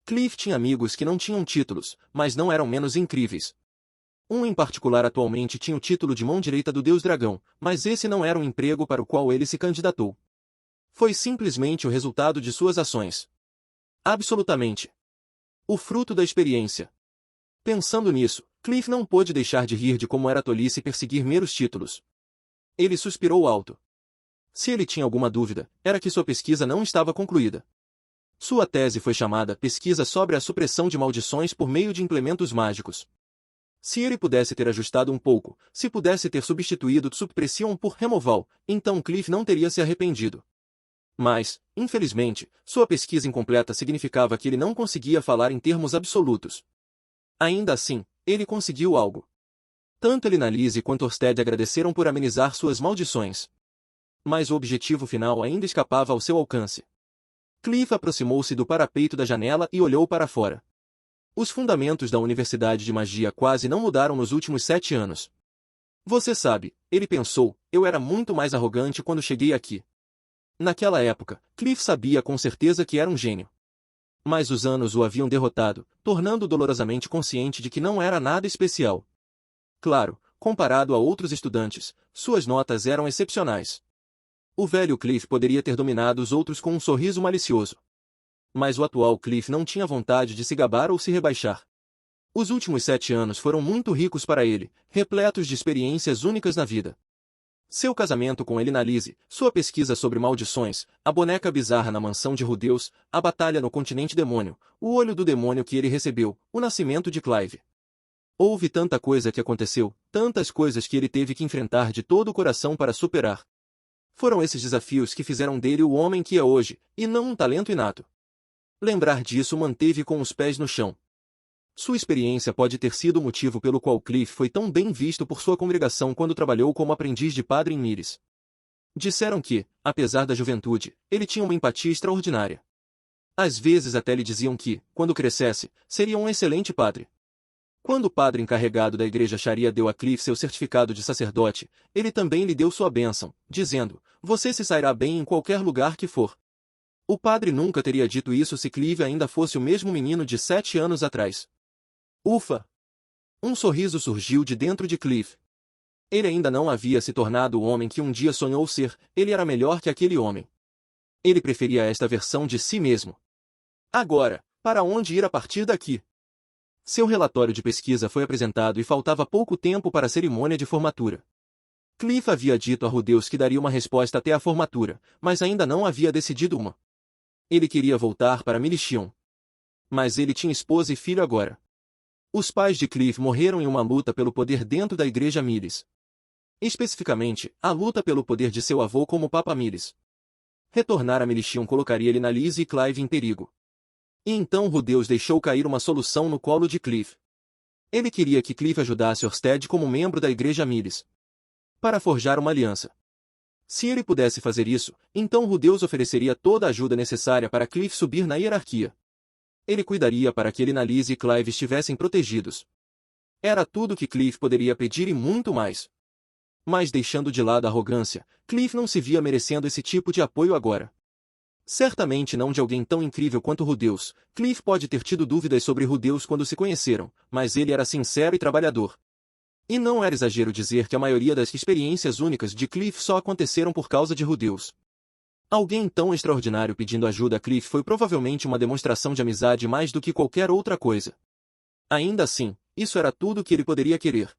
Cliff tinha amigos que não tinham títulos, mas não eram menos incríveis. Um em particular atualmente tinha o título de mão direita do Deus Dragão, mas esse não era um emprego para o qual ele se candidatou. Foi simplesmente o resultado de suas ações. Absolutamente. O fruto da experiência. Pensando nisso, Cliff não pôde deixar de rir de como era tolice perseguir meros títulos. Ele suspirou alto. Se ele tinha alguma dúvida, era que sua pesquisa não estava concluída. Sua tese foi chamada Pesquisa sobre a Supressão de Maldições por meio de Implementos Mágicos. Se ele pudesse ter ajustado um pouco, se pudesse ter substituído Suppression por Removal, então Cliff não teria se arrependido. Mas, infelizmente, sua pesquisa incompleta significava que ele não conseguia falar em termos absolutos. Ainda assim, ele conseguiu algo. Tanto Elinalise quanto Orsted agradeceram por amenizar suas maldições. Mas o objetivo final ainda escapava ao seu alcance. Cliff aproximou-se do parapeito da janela e olhou para fora. Os fundamentos da Universidade de Magia quase não mudaram nos últimos 7 anos. Você sabe, ele pensou, eu era muito mais arrogante quando cheguei aqui. Naquela época, Cliff sabia com certeza que era um gênio. Mas os anos o haviam derrotado, tornando-o dolorosamente consciente de que não era nada especial. Claro, comparado a outros estudantes, suas notas eram excepcionais. O velho Cliff poderia ter dominado os outros com um sorriso malicioso. Mas o atual Cliff não tinha vontade de se gabar ou se rebaixar. Os últimos 7 anos foram muito ricos para ele, repletos de experiências únicas na vida. Seu casamento com Elinalise, sua pesquisa sobre maldições, a boneca bizarra na mansão de Rudeus, a batalha no continente demônio, o olho do demônio que ele recebeu, o nascimento de Clive. Houve tanta coisa que aconteceu, tantas coisas que ele teve que enfrentar de todo o coração para superar. Foram esses desafios que fizeram dele o homem que é hoje, e não um talento inato. Lembrar disso o manteve com os pés no chão. Sua experiência pode ter sido o motivo pelo qual Cliff foi tão bem visto por sua congregação quando trabalhou como aprendiz de padre em Mires. Disseram que, apesar da juventude, ele tinha uma empatia extraordinária. Às vezes até lhe diziam que, quando crescesse, seria um excelente padre. Quando o padre encarregado da igreja Sharia deu a Cliff seu certificado de sacerdote, ele também lhe deu sua bênção, dizendo, você se sairá bem em qualquer lugar que for. O padre nunca teria dito isso se Clive ainda fosse o mesmo menino de 7 anos atrás. Ufa! Um sorriso surgiu de dentro de Cliff. Ele ainda não havia se tornado o homem que um dia sonhou ser, ele era melhor que aquele homem. Ele preferia esta versão de si mesmo. Agora, para onde ir a partir daqui? Seu relatório de pesquisa foi apresentado e faltava pouco tempo para a cerimônia de formatura. Cliff havia dito a Rudeus que daria uma resposta até a formatura, mas ainda não havia decidido uma. Ele queria voltar para Milishion. Mas ele tinha esposa e filho agora. Os pais de Cliff morreram em uma luta pelo poder dentro da igreja Miles. Especificamente, a luta pelo poder de seu avô como Papa Miles. Retornar a Milishion colocaria Elinalise e Clive em perigo. E então Rudeus deixou cair uma solução no colo de Cliff. Ele queria que Cliff ajudasse Orsted como membro da igreja Miles. Para forjar uma aliança. Se ele pudesse fazer isso, então Rudeus ofereceria toda a ajuda necessária para Cliff subir na hierarquia. Ele cuidaria para que Elinalise e Clive estivessem protegidos. Era tudo que Cliff poderia pedir e muito mais. Mas deixando de lado a arrogância, Cliff não se via merecendo esse tipo de apoio agora. Certamente não de alguém tão incrível quanto Rudeus. Cliff pode ter tido dúvidas sobre Rudeus quando se conheceram, mas ele era sincero e trabalhador. E não era exagero dizer que a maioria das experiências únicas de Cliff só aconteceram por causa de Rudeus. Alguém tão extraordinário pedindo ajuda a Cliff foi provavelmente uma demonstração de amizade mais do que qualquer outra coisa. Ainda assim, isso era tudo que ele poderia querer.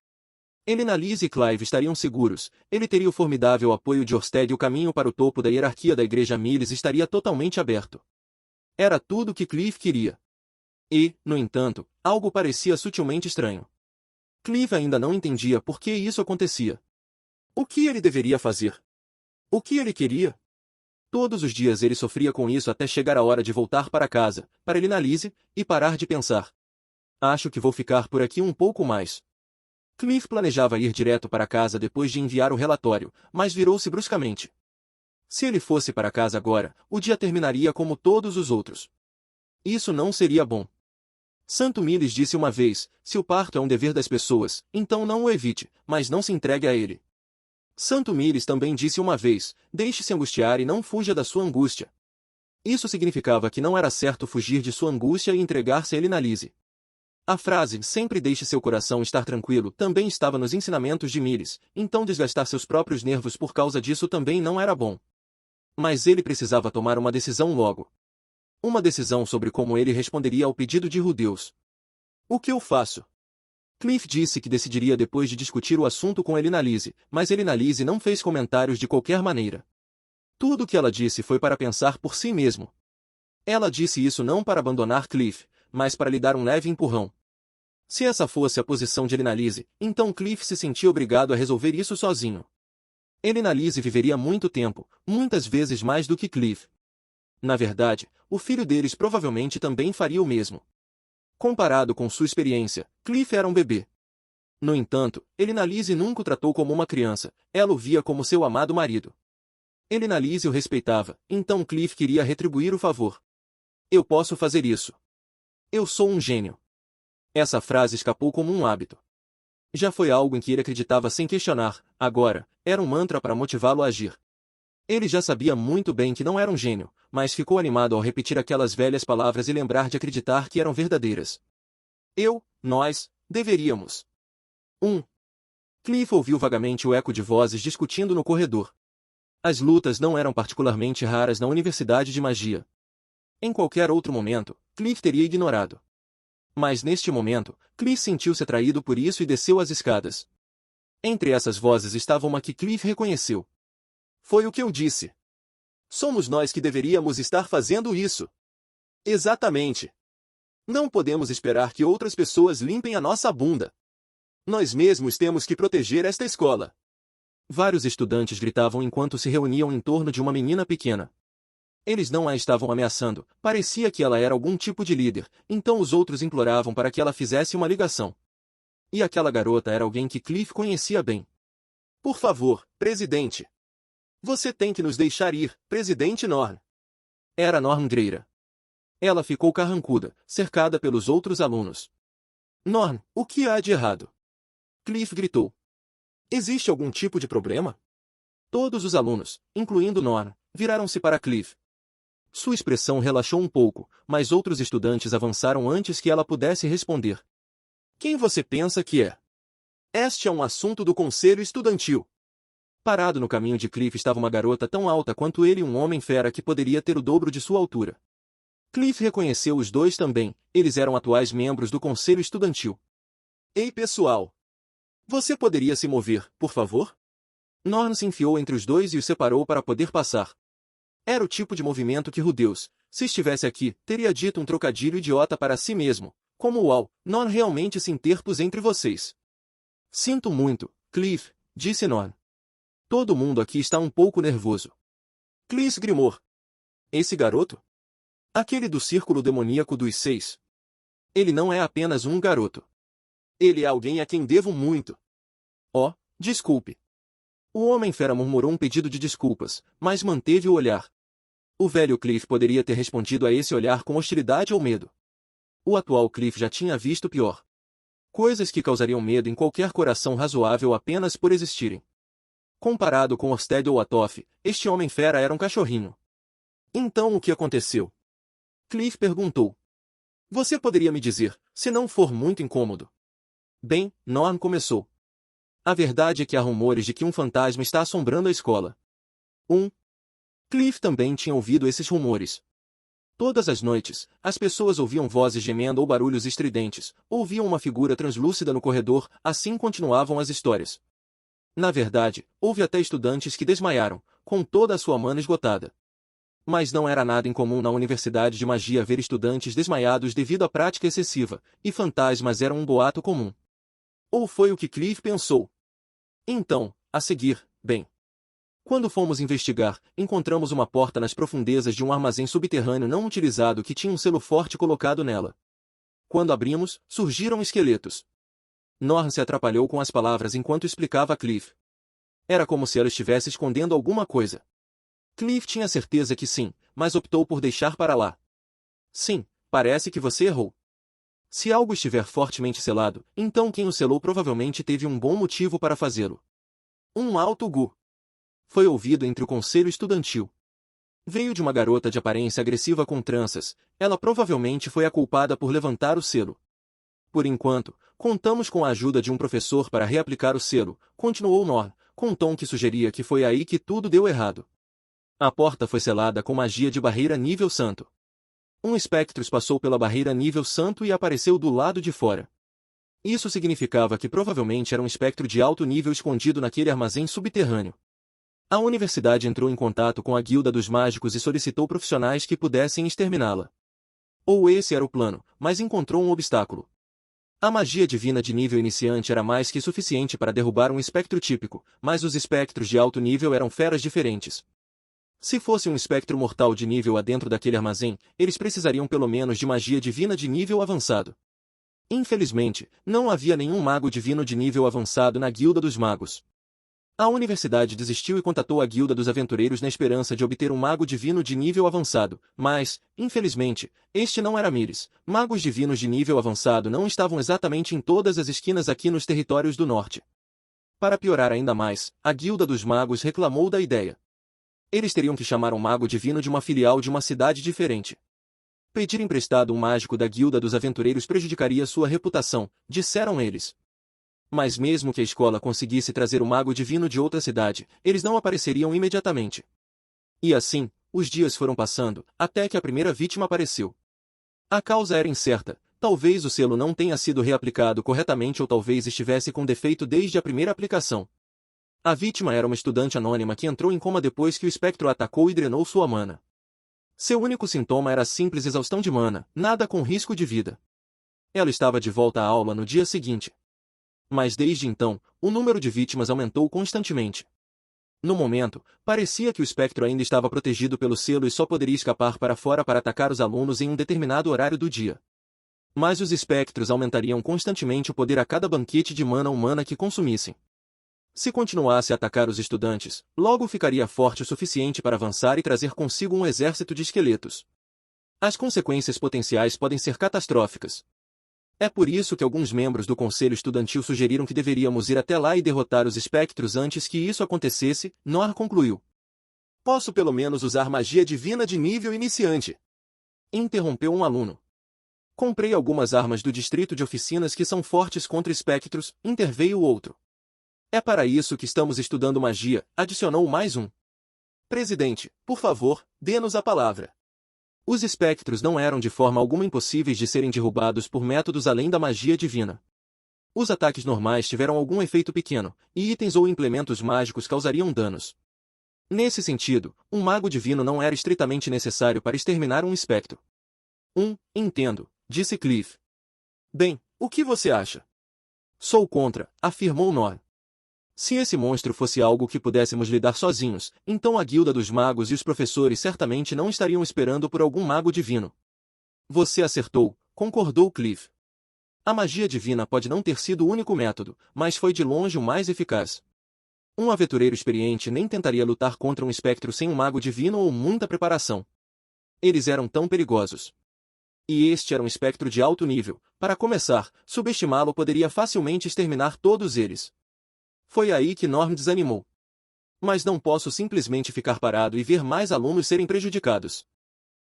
Elinalise e Clive estariam seguros, ele teria o formidável apoio de Orsted e o caminho para o topo da hierarquia da igreja Miles estaria totalmente aberto. Era tudo que Cliff queria. E, no entanto, algo parecia sutilmente estranho. Clive ainda não entendia por que isso acontecia. O que ele deveria fazer? O que ele queria? Todos os dias ele sofria com isso até chegar a hora de voltar para casa, para Elinalise, e parar de pensar. Acho que vou ficar por aqui um pouco mais. Cliff planejava ir direto para casa depois de enviar o relatório, mas virou-se bruscamente. Se ele fosse para casa agora, o dia terminaria como todos os outros. Isso não seria bom. Santo Miles disse uma vez, se o parto é um dever das pessoas, então não o evite, mas não se entregue a ele. Santo Miles também disse uma vez, deixe-se angustiar e não fuja da sua angústia. Isso significava que não era certo fugir de sua angústia e entregar-se a Elinalise. A frase, sempre deixe seu coração estar tranquilo, também estava nos ensinamentos de Miles, então desgastar seus próprios nervos por causa disso também não era bom. Mas ele precisava tomar uma decisão logo. Uma decisão sobre como ele responderia ao pedido de Rudeus. O que eu faço? Cliff disse que decidiria depois de discutir o assunto com Elinalise, mas Elinalise não fez comentários de qualquer maneira. Tudo o que ela disse foi para pensar por si mesmo. Ela disse isso não para abandonar Cliff, mas para lhe dar um leve empurrão. Se essa fosse a posição de Elinalise, então Cliff se sentia obrigado a resolver isso sozinho. Elinalise viveria muito tempo, muitas vezes mais do que Cliff. Na verdade, o filho deles provavelmente também faria o mesmo. Comparado com sua experiência, Cliff era um bebê. No entanto, Elinalise nunca o tratou como uma criança, ela o via como seu amado marido. Elinalise o respeitava, então Cliff queria retribuir o favor. Eu posso fazer isso. Eu sou um gênio. Essa frase escapou como um hábito. Já foi algo em que ele acreditava sem questionar, agora, era um mantra para motivá-lo a agir. Ele já sabia muito bem que não era um gênio, mas ficou animado ao repetir aquelas velhas palavras e lembrar de acreditar que eram verdadeiras. Nós, deveríamos. Cliff ouviu vagamente o eco de vozes discutindo no corredor. As lutas não eram particularmente raras na Universidade de Magia. Em qualquer outro momento, Cliff teria ignorado. Mas neste momento, Cliff sentiu-se atraído por isso e desceu as escadas. Entre essas vozes estava uma que Cliff reconheceu. Foi o que eu disse. Somos nós que deveríamos estar fazendo isso. Exatamente. Não podemos esperar que outras pessoas limpem a nossa bunda. Nós mesmos temos que proteger esta escola. Vários estudantes gritavam enquanto se reuniam em torno de uma menina pequena. Eles não a estavam ameaçando, parecia que ela era algum tipo de líder, então os outros imploravam para que ela fizesse uma ligação. E aquela garota era alguém que Cliff conhecia bem. Por favor, presidente. Você tem que nos deixar ir, presidente Norn. Era Norn Greira. Ela ficou carrancuda, cercada pelos outros alunos. Norn, o que há de errado? Cliff gritou. Existe algum tipo de problema? Todos os alunos, incluindo Norn, viraram-se para Cliff. Sua expressão relaxou um pouco, mas outros estudantes avançaram antes que ela pudesse responder. Quem você pensa que é? Este é um assunto do conselho estudantil. Parado no caminho de Cliff estava uma garota tão alta quanto ele e um homem fera que poderia ter o dobro de sua altura. Cliff reconheceu os dois também, eles eram atuais membros do conselho estudantil. Ei pessoal! Você poderia se mover, por favor? Norn se enfiou entre os dois e os separou para poder passar. Era o tipo de movimento que Rudeus, se estivesse aqui, teria dito um trocadilho idiota para si mesmo, como uau, Norn realmente se interpôs entre vocês. Sinto muito, Cliff, disse Norn. Todo mundo aqui está um pouco nervoso. Cliff grimou. Esse garoto? Aquele do círculo demoníaco dos 6. Ele não é apenas um garoto. Ele é alguém a quem devo muito. Oh, desculpe. O Homem-Fera murmurou um pedido de desculpas, mas manteve o olhar. O velho Cliff poderia ter respondido a esse olhar com hostilidade ou medo. O atual Cliff já tinha visto pior. Coisas que causariam medo em qualquer coração razoável apenas por existirem. Comparado com Orsted ou Atoff, este Homem-Fera era um cachorrinho. Então o que aconteceu? Cliff perguntou. Você poderia me dizer, se não for muito incômodo? Bem, Norn começou. A verdade é que há rumores de que um fantasma está assombrando a escola. Cliff também tinha ouvido esses rumores. Todas as noites, as pessoas ouviam vozes gemendo ou barulhos estridentes, ouviam uma figura translúcida no corredor, assim continuavam as histórias. Na verdade, houve até estudantes que desmaiaram, com toda a sua mana esgotada. Mas não era nada incomum na Universidade de Magia ver estudantes desmaiados devido à prática excessiva, e fantasmas eram um boato comum. Ou foi o que Cliff pensou. Então, a seguir, bem. Quando fomos investigar, encontramos uma porta nas profundezas de um armazém subterrâneo não utilizado que tinha um selo forte colocado nela. Quando abrimos, surgiram esqueletos. Norm se atrapalhou com as palavras enquanto explicava a Cliff. Era como se ela estivesse escondendo alguma coisa. Cliff tinha certeza que sim, mas optou por deixar para lá. Sim, parece que você errou. Se algo estiver fortemente selado, então quem o selou provavelmente teve um bom motivo para fazê-lo. Um alto gu. Foi ouvido entre o conselho estudantil. Veio de uma garota de aparência agressiva com tranças, ela provavelmente foi a culpada por levantar o selo. Por enquanto, contamos com a ajuda de um professor para reaplicar o selo, continuou Norm, com um tom que sugeria que foi aí que tudo deu errado. A porta foi selada com magia de barreira nível santo. Um espectro passou pela barreira nível santo e apareceu do lado de fora. Isso significava que provavelmente era um espectro de alto nível escondido naquele armazém subterrâneo. A universidade entrou em contato com a Guilda dos Mágicos e solicitou profissionais que pudessem exterminá-la. Ou esse era o plano, mas encontrou um obstáculo. A magia divina de nível iniciante era mais que suficiente para derrubar um espectro típico, mas os espectros de alto nível eram feras diferentes. Se fosse um espectro mortal de nível A dentro daquele armazém, eles precisariam pelo menos de magia divina de nível avançado. Infelizmente, não havia nenhum mago divino de nível avançado na Guilda dos Magos. A universidade desistiu e contatou a Guilda dos Aventureiros na esperança de obter um mago divino de nível avançado, mas, infelizmente, este não era Mires. Magos divinos de nível avançado não estavam exatamente em todas as esquinas aqui nos territórios do norte. Para piorar ainda mais, a Guilda dos Magos reclamou da ideia. Eles teriam que chamar um mago divino de uma filial de uma cidade diferente. Pedir emprestado um mágico da Guilda dos Aventureiros prejudicaria sua reputação, disseram eles. Mas mesmo que a escola conseguisse trazer o mago divino de outra cidade, eles não apareceriam imediatamente. E assim, os dias foram passando, até que a primeira vítima apareceu. A causa era incerta, talvez o selo não tenha sido reaplicado corretamente ou talvez estivesse com defeito desde a primeira aplicação. A vítima era uma estudante anônima que entrou em coma depois que o espectro a atacou e drenou sua mana. Seu único sintoma era a simples exaustão de mana, nada com risco de vida. Ela estava de volta à aula no dia seguinte. Mas desde então, o número de vítimas aumentou constantemente. No momento, parecia que o espectro ainda estava protegido pelo selo e só poderia escapar para fora para atacar os alunos em um determinado horário do dia. Mas os espectros aumentariam constantemente o poder a cada banquete de mana humana que consumissem. Se continuasse a atacar os estudantes, logo ficaria forte o suficiente para avançar e trazer consigo um exército de esqueletos. As consequências potenciais podem ser catastróficas. É por isso que alguns membros do conselho estudantil sugeriram que deveríamos ir até lá e derrotar os espectros antes que isso acontecesse, Norm concluiu. Posso pelo menos usar magia divina de nível iniciante. Interrompeu um aluno. Comprei algumas armas do distrito de oficinas que são fortes contra espectros, interveio o outro. É para isso que estamos estudando magia, adicionou mais um. Presidente, por favor, dê-nos a palavra. Os espectros não eram de forma alguma impossíveis de serem derrubados por métodos além da magia divina. Os ataques normais tiveram algum efeito pequeno, e itens ou implementos mágicos causariam danos. Nesse sentido, um mago divino não era estritamente necessário para exterminar um espectro. Entendo, disse Cliff. Bem, o que você acha? Sou contra, afirmou Norm. Se esse monstro fosse algo que pudéssemos lidar sozinhos, então a Guilda dos Magos e os professores certamente não estariam esperando por algum mago divino. Você acertou, concordou Cliff. A magia divina pode não ter sido o único método, mas foi de longe o mais eficaz. Um aventureiro experiente nem tentaria lutar contra um espectro sem um mago divino ou muita preparação. Eles eram tão perigosos. E este era um espectro de alto nível. Para começar, subestimá-lo poderia facilmente exterminar todos eles. Foi aí que Norm desanimou. Mas não posso simplesmente ficar parado e ver mais alunos serem prejudicados.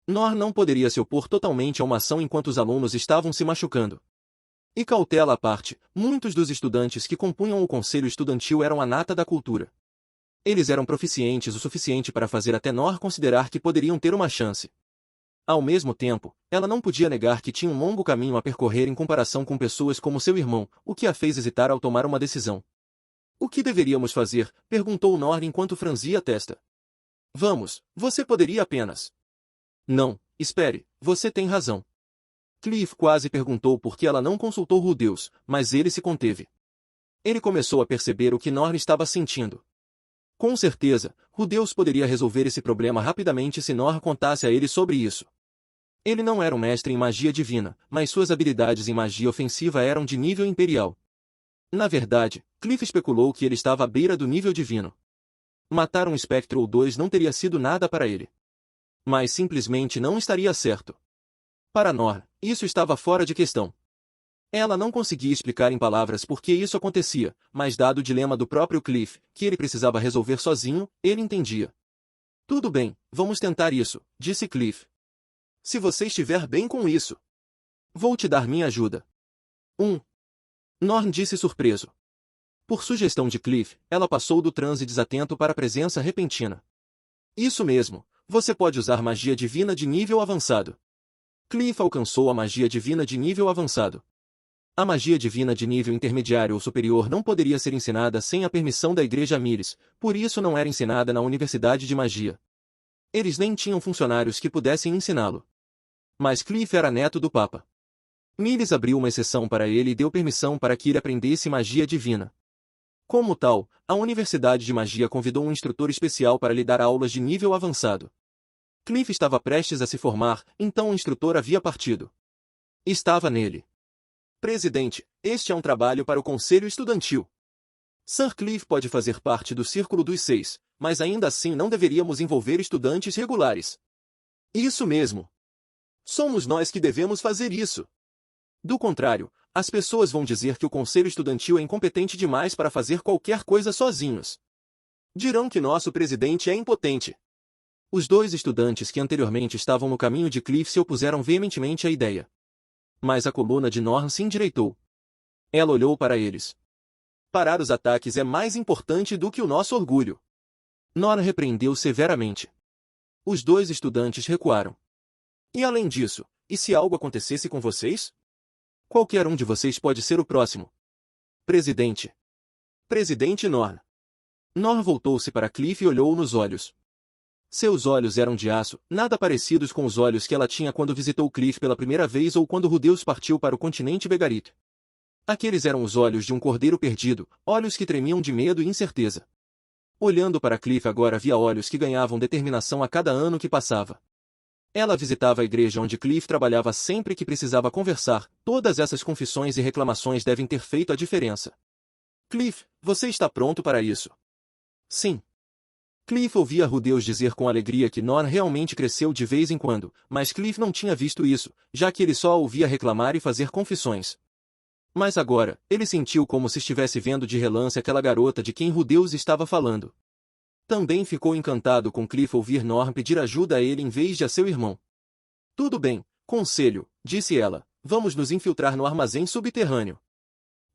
Norm não poderia se opor totalmente a uma ação enquanto os alunos estavam se machucando. E cautela à parte, muitos dos estudantes que compunham o conselho estudantil eram a nata da cultura. Eles eram proficientes o suficiente para fazer até Norm considerar que poderiam ter uma chance. Ao mesmo tempo, ela não podia negar que tinha um longo caminho a percorrer em comparação com pessoas como seu irmão, o que a fez hesitar ao tomar uma decisão. O que deveríamos fazer? Perguntou Norm enquanto franzia a testa. Vamos, você poderia apenas. Não, espere, você tem razão. Cliff quase perguntou por que ela não consultou Rudeus, mas ele se conteve. Ele começou a perceber o que Norm estava sentindo. Com certeza, Rudeus poderia resolver esse problema rapidamente se Norm contasse a ele sobre isso. Ele não era um mestre em magia divina, mas suas habilidades em magia ofensiva eram de nível imperial. Na verdade, Cliff especulou que ele estava à beira do nível divino. Matar um espectro ou dois não teria sido nada para ele. Mas simplesmente não estaria certo. Para Nor, isso estava fora de questão. Ela não conseguia explicar em palavras por que isso acontecia, mas dado o dilema do próprio Cliff, que ele precisava resolver sozinho, ele entendia. Tudo bem, vamos tentar isso, disse Cliff. Se você estiver bem com isso, vou te dar minha ajuda. Norn disse surpreso. Por sugestão de Cliff, ela passou do transe desatento para a presença repentina. Isso mesmo, você pode usar magia divina de nível avançado. Cliff alcançou a magia divina de nível avançado. A magia divina de nível intermediário ou superior não poderia ser ensinada sem a permissão da Igreja Miles, por isso não era ensinada na Universidade de Magia. Eles nem tinham funcionários que pudessem ensiná-lo. Mas Cliff era neto do Papa. Miles abriu uma exceção para ele e deu permissão para que ele aprendesse magia divina. Como tal, a Universidade de Magia convidou um instrutor especial para lhe dar aulas de nível avançado. Cliff estava prestes a se formar, então o instrutor havia partido. Estava nele. Presidente, este é um trabalho para o Conselho Estudantil. Sir Cliff pode fazer parte do Círculo dos Seis, mas ainda assim não deveríamos envolver estudantes regulares. Isso mesmo. Somos nós que devemos fazer isso. Do contrário, as pessoas vão dizer que o Conselho Estudantil é incompetente demais para fazer qualquer coisa sozinhos. Dirão que nosso presidente é impotente. Os dois estudantes que anteriormente estavam no caminho de Cliff se opuseram veementemente à ideia. Mas a coluna de Norn se endireitou. Ela olhou para eles. Parar os ataques é mais importante do que o nosso orgulho. Norn repreendeu severamente. Os dois estudantes recuaram. E além disso, e se algo acontecesse com vocês? Qualquer um de vocês pode ser o próximo. Presidente. Presidente Norn. Norn voltou-se para Cliff e olhou nos olhos. Seus olhos eram de aço, nada parecidos com os olhos que ela tinha quando visitou Cliff pela primeira vez ou quando Rudeus partiu para o continente Begarit. Aqueles eram os olhos de um cordeiro perdido, olhos que tremiam de medo e incerteza. Olhando para Cliff agora via olhos que ganhavam determinação a cada ano que passava. Ela visitava a igreja onde Cliff trabalhava sempre que precisava conversar. Todas essas confissões e reclamações devem ter feito a diferença. Cliff, você está pronto para isso? Sim. Cliff ouvia Rudeus dizer com alegria que Norn realmente cresceu de vez em quando, mas Cliff não tinha visto isso, já que ele só a ouvia reclamar e fazer confissões. Mas agora, ele sentiu como se estivesse vendo de relance aquela garota de quem Rudeus estava falando. Também ficou encantado com Cliff ouvir Norn pedir ajuda a ele em vez de a seu irmão. Tudo bem, conselho, disse ela, vamos nos infiltrar no armazém subterrâneo.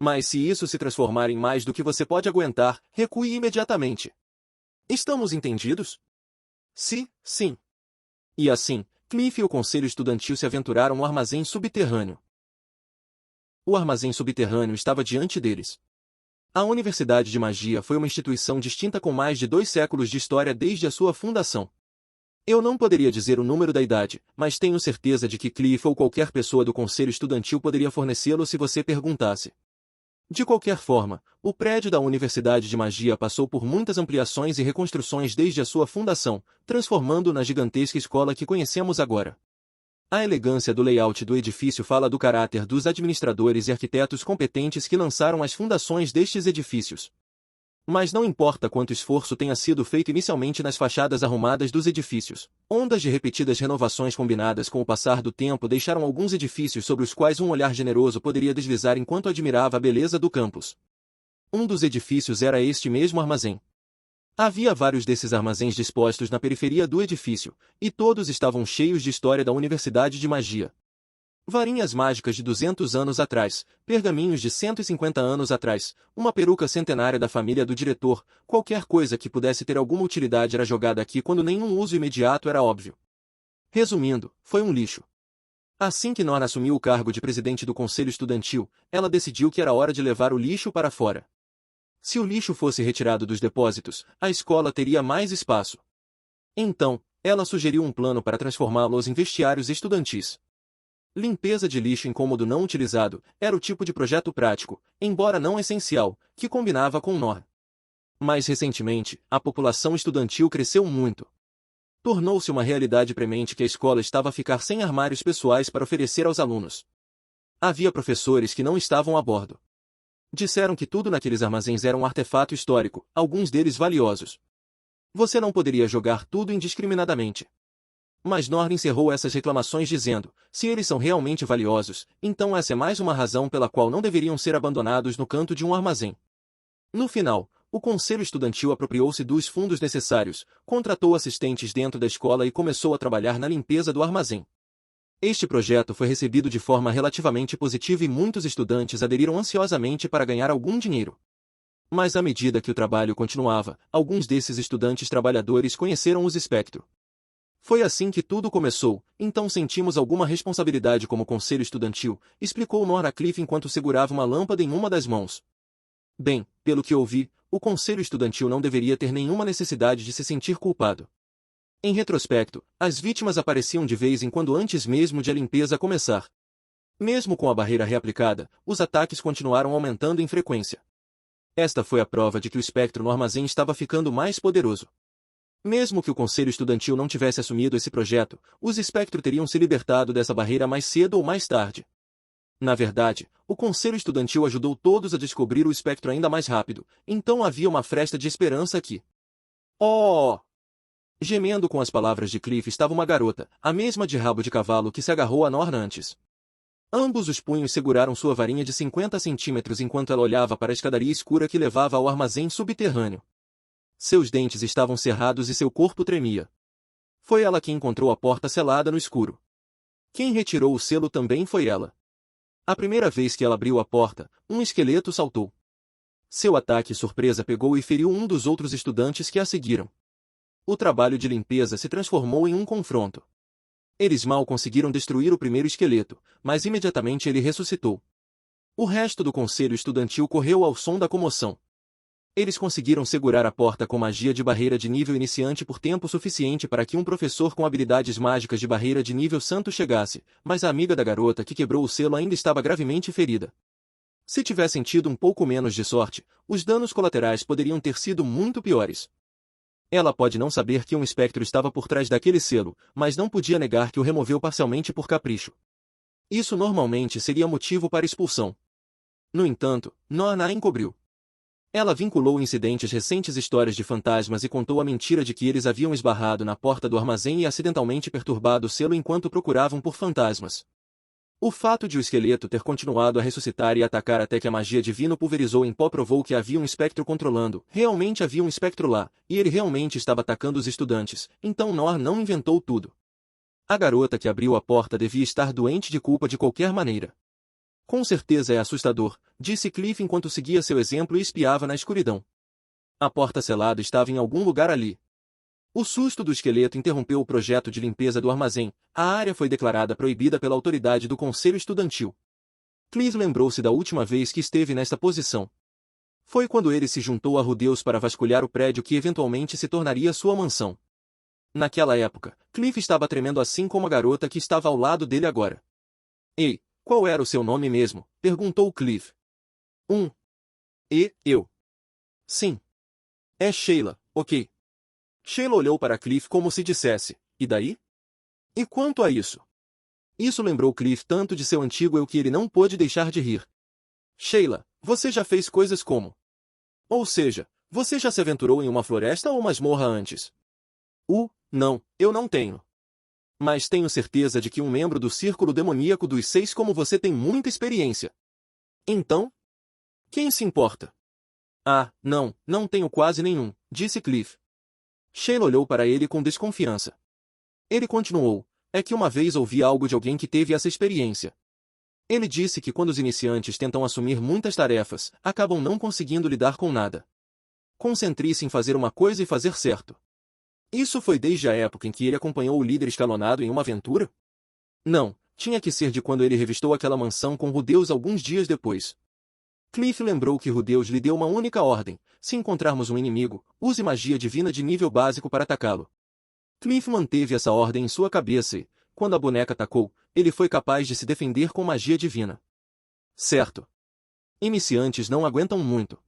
Mas se isso se transformar em mais do que você pode aguentar, recue imediatamente. Estamos entendidos? Sim. E assim, Cliff e o conselho estudantil se aventuraram no armazém subterrâneo. O armazém subterrâneo estava diante deles. A Universidade de Magia foi uma instituição distinta com mais de 2 séculos de história desde a sua fundação. Eu não poderia dizer o número da idade, mas tenho certeza de que Cliff ou qualquer pessoa do conselho estudantil poderia fornecê-lo se você perguntasse. De qualquer forma, o prédio da Universidade de Magia passou por muitas ampliações e reconstruções desde a sua fundação, transformando-o na gigantesca escola que conhecemos agora. A elegância do layout do edifício fala do caráter dos administradores e arquitetos competentes que lançaram as fundações destes edifícios. Mas não importa quanto esforço tenha sido feito inicialmente nas fachadas arrumadas dos edifícios, ondas de repetidas renovações combinadas com o passar do tempo deixaram alguns edifícios sobre os quais um olhar generoso poderia deslizar enquanto admirava a beleza do campus. Um dos edifícios era este mesmo armazém. Havia vários desses armazéns dispostos na periferia do edifício, e todos estavam cheios de história da Universidade de Magia. Varinhas mágicas de 200 anos atrás, pergaminhos de 150 anos atrás, uma peruca centenária da família do diretor, qualquer coisa que pudesse ter alguma utilidade era jogada aqui quando nenhum uso imediato era óbvio. Resumindo, foi um lixo. Assim que Nora assumiu o cargo de presidente do conselho estudantil, ela decidiu que era hora de levar o lixo para fora. Se o lixo fosse retirado dos depósitos, a escola teria mais espaço. Então, ela sugeriu um plano para transformá-los em vestiários estudantis. Limpeza de lixo incômodo não utilizado era o tipo de projeto prático, embora não essencial, que combinava com Nor. Mais recentemente, a população estudantil cresceu muito. Tornou-se uma realidade premente que a escola estava a ficar sem armários pessoais para oferecer aos alunos. Havia professores que não estavam a bordo. Disseram que tudo naqueles armazéns era um artefato histórico, alguns deles valiosos. Você não poderia jogar tudo indiscriminadamente. Mas Norn encerrou essas reclamações dizendo, se eles são realmente valiosos, então essa é mais uma razão pela qual não deveriam ser abandonados no canto de um armazém. No final, o conselho estudantil apropriou-se dos fundos necessários, contratou assistentes dentro da escola e começou a trabalhar na limpeza do armazém. Este projeto foi recebido de forma relativamente positiva e muitos estudantes aderiram ansiosamente para ganhar algum dinheiro. Mas à medida que o trabalho continuava, alguns desses estudantes trabalhadores conheceram os espectro. Foi assim que tudo começou, então sentimos alguma responsabilidade como conselho estudantil, explicou Norn Cliff enquanto segurava uma lâmpada em uma das mãos. Bem, pelo que ouvi, o conselho estudantil não deveria ter nenhuma necessidade de se sentir culpado. Em retrospecto, as vítimas apareciam de vez em quando antes mesmo de a limpeza começar. Mesmo com a barreira reaplicada, os ataques continuaram aumentando em frequência. Esta foi a prova de que o espectro no armazém estava ficando mais poderoso. Mesmo que o conselho estudantil não tivesse assumido esse projeto, os espectro teriam se libertado dessa barreira mais cedo ou mais tarde. Na verdade, o conselho estudantil ajudou todos a descobrir o espectro ainda mais rápido, então havia uma fresta de esperança aqui. Oh! Gemendo com as palavras de Cliff estava uma garota, a mesma de rabo de cavalo que se agarrou a Norn antes. Ambos os punhos seguraram sua varinha de 50 centímetros enquanto ela olhava para a escadaria escura que levava ao armazém subterrâneo. Seus dentes estavam cerrados e seu corpo tremia. Foi ela quem encontrou a porta selada no escuro. Quem retirou o selo também foi ela. A primeira vez que ela abriu a porta, um esqueleto saltou. Seu ataque surpresa pegou e feriu um dos outros estudantes que a seguiram. O trabalho de limpeza se transformou em um confronto. Eles mal conseguiram destruir o primeiro esqueleto, mas imediatamente ele ressuscitou. O resto do conselho estudantil correu ao som da comoção. Eles conseguiram segurar a porta com magia de barreira de nível iniciante por tempo suficiente para que um professor com habilidades mágicas de barreira de nível santo chegasse, mas a amiga da garota que quebrou o selo ainda estava gravemente ferida. Se tivessem tido um pouco menos de sorte, os danos colaterais poderiam ter sido muito piores. Ela pode não saber que um espectro estava por trás daquele selo, mas não podia negar que o removeu parcialmente por capricho. Isso normalmente seria motivo para expulsão. No entanto, Norn a encobriu. Ela vinculou incidentes recentes histórias de fantasmas e contou a mentira de que eles haviam esbarrado na porta do armazém e acidentalmente perturbado o selo enquanto procuravam por fantasmas. O fato de o esqueleto ter continuado a ressuscitar e atacar até que a magia divina pulverizou em pó provou que havia um espectro controlando. Realmente havia um espectro lá, e ele realmente estava atacando os estudantes, então Norn não inventou tudo. A garota que abriu a porta devia estar doente de culpa de qualquer maneira. Com certeza é assustador, disse Cliff enquanto seguia seu exemplo e espiava na escuridão. A porta selada estava em algum lugar ali. O susto do esqueleto interrompeu o projeto de limpeza do armazém. A área foi declarada proibida pela autoridade do conselho estudantil. Cliff lembrou-se da última vez que esteve nesta posição. Foi quando ele se juntou a Rudeus para vasculhar o prédio que eventualmente se tornaria sua mansão. Naquela época, Cliff estava tremendo assim como a garota que estava ao lado dele agora. Ei, qual era o seu nome mesmo? Perguntou Cliff. Eu. Sim. É Sheila, ok. Sheila olhou para Cliff como se dissesse, e daí? E quanto a isso? Isso lembrou Cliff tanto de seu antigo eu que ele não pôde deixar de rir. Sheila, você já fez coisas como? Ou seja, você já se aventurou em uma floresta ou masmorra antes? Não, eu não tenho. Mas tenho certeza de que um membro do círculo demoníaco dos 6 como você tem muita experiência. Então? Quem se importa? Ah, não tenho quase nenhum, disse Cliff. Sheila olhou para ele com desconfiança. Ele continuou, é que uma vez ouvi algo de alguém que teve essa experiência. Ele disse que quando os iniciantes tentam assumir muitas tarefas, acabam não conseguindo lidar com nada. Concentre-se em fazer uma coisa e fazer certo. Isso foi desde a época em que ele acompanhou o líder escalonado em uma aventura? Não, tinha que ser de quando ele revistou aquela mansão com Rudeus alguns dias depois. Cliff lembrou que Rudeus lhe deu uma única ordem: se encontrarmos um inimigo, use magia divina de nível básico para atacá-lo. Cliff manteve essa ordem em sua cabeça e, quando a boneca atacou, ele foi capaz de se defender com magia divina. Certo. Iniciantes não aguentam muito.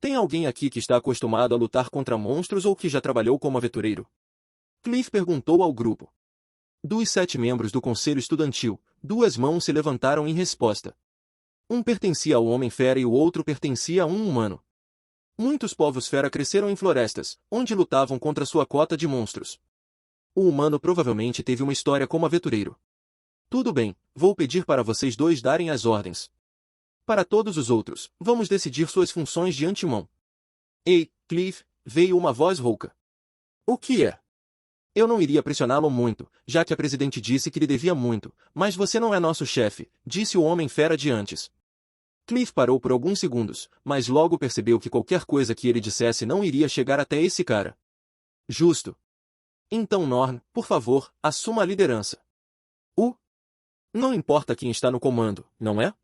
Tem alguém aqui que está acostumado a lutar contra monstros ou que já trabalhou como aventureiro? Cliff perguntou ao grupo. Dos 7 membros do conselho estudantil, 2 mãos se levantaram em resposta. Um pertencia ao Homem-Fera e o outro pertencia a um humano. Muitos povos fera cresceram em florestas, onde lutavam contra sua cota de monstros. O humano provavelmente teve uma história como aventureiro. Tudo bem, vou pedir para vocês dois darem as ordens. Para todos os outros, vamos decidir suas funções de antemão. Ei, Cliff, veio uma voz rouca. O que é? Eu não iria pressioná-lo muito, já que a presidente disse que lhe devia muito, mas você não é nosso chefe, disse o Homem-Fera de antes. Cliff parou por alguns segundos, mas logo percebeu que qualquer coisa que ele dissesse não iria chegar até esse cara. Justo. Então Norn, por favor, assuma a liderança. Não importa quem está no comando, não é?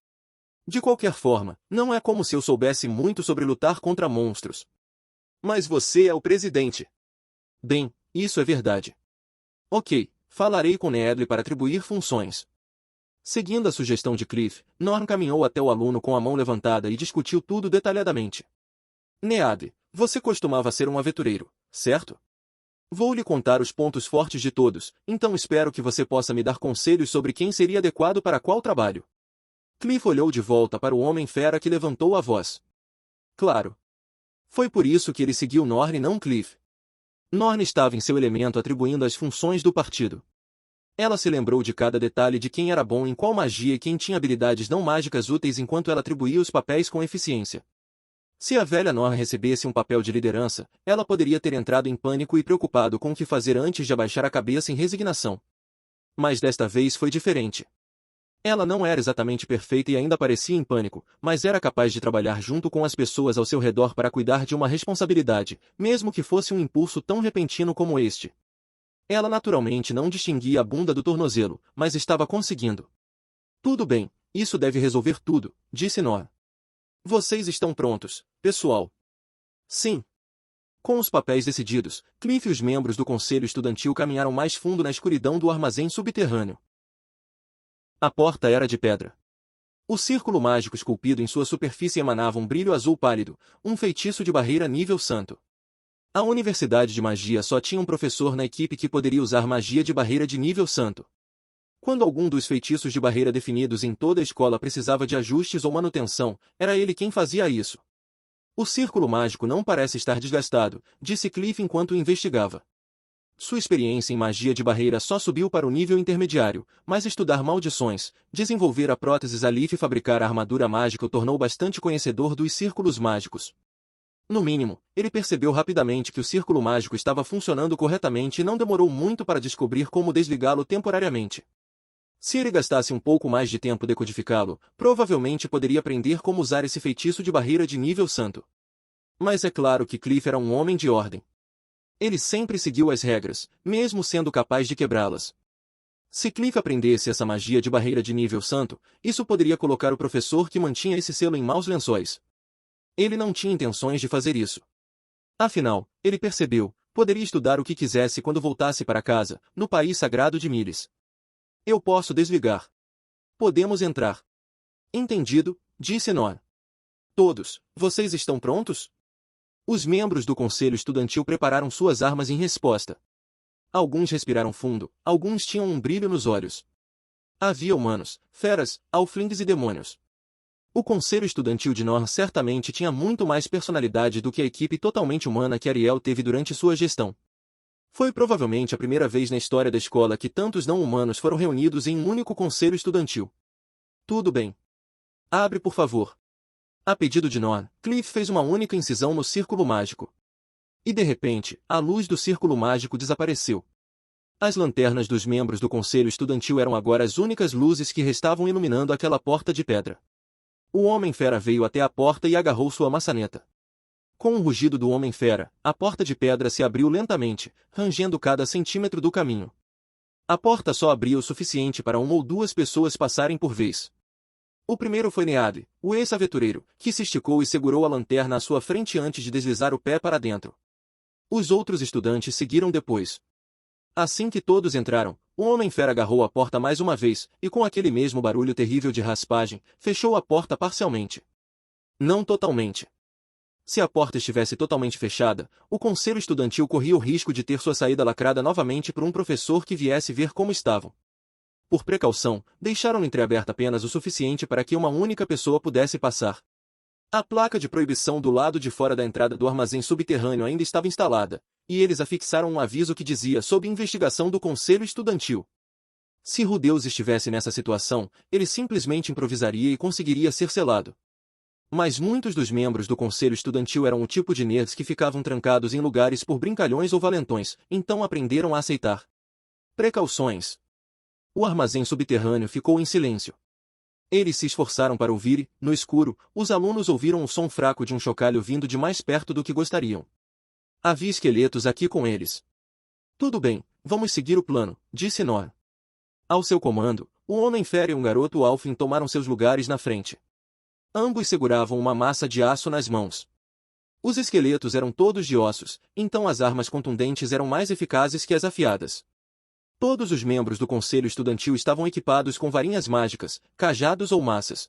De qualquer forma, não é como se eu soubesse muito sobre lutar contra monstros. Mas você é o presidente. Bem, isso é verdade. Ok, falarei com Needle para atribuir funções. Seguindo a sugestão de Cliff, Norn caminhou até o aluno com a mão levantada e discutiu tudo detalhadamente. Needle, você costumava ser um aventureiro, certo? Vou lhe contar os pontos fortes de todos, então espero que você possa me dar conselhos sobre quem seria adequado para qual trabalho. Cliff olhou de volta para o Homem-Fera que levantou a voz. Claro. Foi por isso que ele seguiu Norn e não Cliff. Norn estava em seu elemento atribuindo as funções do partido. Ela se lembrou de cada detalhe de quem era bom em qual magia e quem tinha habilidades não mágicas úteis enquanto ela atribuía os papéis com eficiência. Se a velha Norn recebesse um papel de liderança, ela poderia ter entrado em pânico e preocupado com o que fazer antes de abaixar a cabeça em resignação. Mas desta vez foi diferente. Ela não era exatamente perfeita e ainda parecia em pânico, mas era capaz de trabalhar junto com as pessoas ao seu redor para cuidar de uma responsabilidade, mesmo que fosse um impulso tão repentino como este. Ela naturalmente não distinguia a bunda do tornozelo, mas estava conseguindo. Tudo bem, isso deve resolver tudo, disse Norn. Vocês estão prontos, pessoal? Sim. Com os papéis decididos, Cliff e os membros do conselho estudantil caminharam mais fundo na escuridão do armazém subterrâneo. A porta era de pedra. O círculo mágico esculpido em sua superfície emanava um brilho azul pálido, um feitiço de barreira nível santo. A Universidade de Magia só tinha um professor na equipe que poderia usar magia de barreira de nível santo. Quando algum dos feitiços de barreira definidos em toda a escola precisava de ajustes ou manutenção, era ele quem fazia isso. O círculo mágico não parece estar desgastado, disse Cliff enquanto investigava. Sua experiência em magia de barreira só subiu para o nível intermediário, mas estudar maldições, desenvolver a prótese Alif e fabricar a armadura mágica o tornou bastante conhecedor dos círculos mágicos. No mínimo, ele percebeu rapidamente que o círculo mágico estava funcionando corretamente e não demorou muito para descobrir como desligá-lo temporariamente. Se ele gastasse um pouco mais de tempo decodificá-lo, provavelmente poderia aprender como usar esse feitiço de barreira de nível santo. Mas é claro que Cliff era um homem de ordem. Ele sempre seguiu as regras, mesmo sendo capaz de quebrá-las. Se Cliff aprendesse essa magia de barreira de nível santo, isso poderia colocar o professor que mantinha esse selo em maus lençóis. Ele não tinha intenções de fazer isso. Afinal, ele percebeu, poderia estudar o que quisesse quando voltasse para casa, no país sagrado de Miles. Eu posso desligar. Podemos entrar. Entendido, disse Norn. Todos, vocês estão prontos? Os membros do conselho estudantil prepararam suas armas em resposta. Alguns respiraram fundo, alguns tinham um brilho nos olhos. Havia humanos, feras, halflings e demônios. O conselho estudantil de Norn certamente tinha muito mais personalidade do que a equipe totalmente humana que Ariel teve durante sua gestão. Foi provavelmente a primeira vez na história da escola que tantos não-humanos foram reunidos em um único conselho estudantil. Tudo bem. Abre, por favor. A pedido de Norn, Cliff fez uma única incisão no círculo mágico. E de repente, a luz do círculo mágico desapareceu. As lanternas dos membros do conselho estudantil eram agora as únicas luzes que restavam iluminando aquela porta de pedra. O Homem-Fera veio até a porta e agarrou sua maçaneta. Com o rugido do Homem-Fera, a porta de pedra se abriu lentamente, rangendo cada centímetro do caminho. A porta só abria o suficiente para uma ou duas pessoas passarem por vez. O primeiro foi Neade, o ex-aventureiro, que se esticou e segurou a lanterna à sua frente antes de deslizar o pé para dentro. Os outros estudantes seguiram depois. Assim que todos entraram, o Homem-Fera agarrou a porta mais uma vez, e com aquele mesmo barulho terrível de raspagem, fechou a porta parcialmente. Não totalmente. Se a porta estivesse totalmente fechada, o conselho estudantil corria o risco de ter sua saída lacrada novamente por um professor que viesse ver como estavam. Por precaução, deixaram entreaberta apenas o suficiente para que uma única pessoa pudesse passar. A placa de proibição do lado de fora da entrada do armazém subterrâneo ainda estava instalada, e eles afixaram um aviso que dizia sob investigação do conselho estudantil. Se Rudeus estivesse nessa situação, ele simplesmente improvisaria e conseguiria ser selado. Mas muitos dos membros do conselho estudantil eram o tipo de nerds que ficavam trancados em lugares por brincalhões ou valentões, então aprenderam a aceitar precauções. O armazém subterrâneo ficou em silêncio. Eles se esforçaram para ouvir e, no escuro, os alunos ouviram o som fraco de um chocalho vindo de mais perto do que gostariam. Havia esqueletos aqui com eles. Tudo bem, vamos seguir o plano, disse Norm. Ao seu comando, o Homem-Fera e um garoto Alfin tomaram seus lugares na frente. Ambos seguravam uma massa de aço nas mãos. Os esqueletos eram todos de ossos, então as armas contundentes eram mais eficazes que as afiadas. Todos os membros do conselho estudantil estavam equipados com varinhas mágicas, cajados ou maças.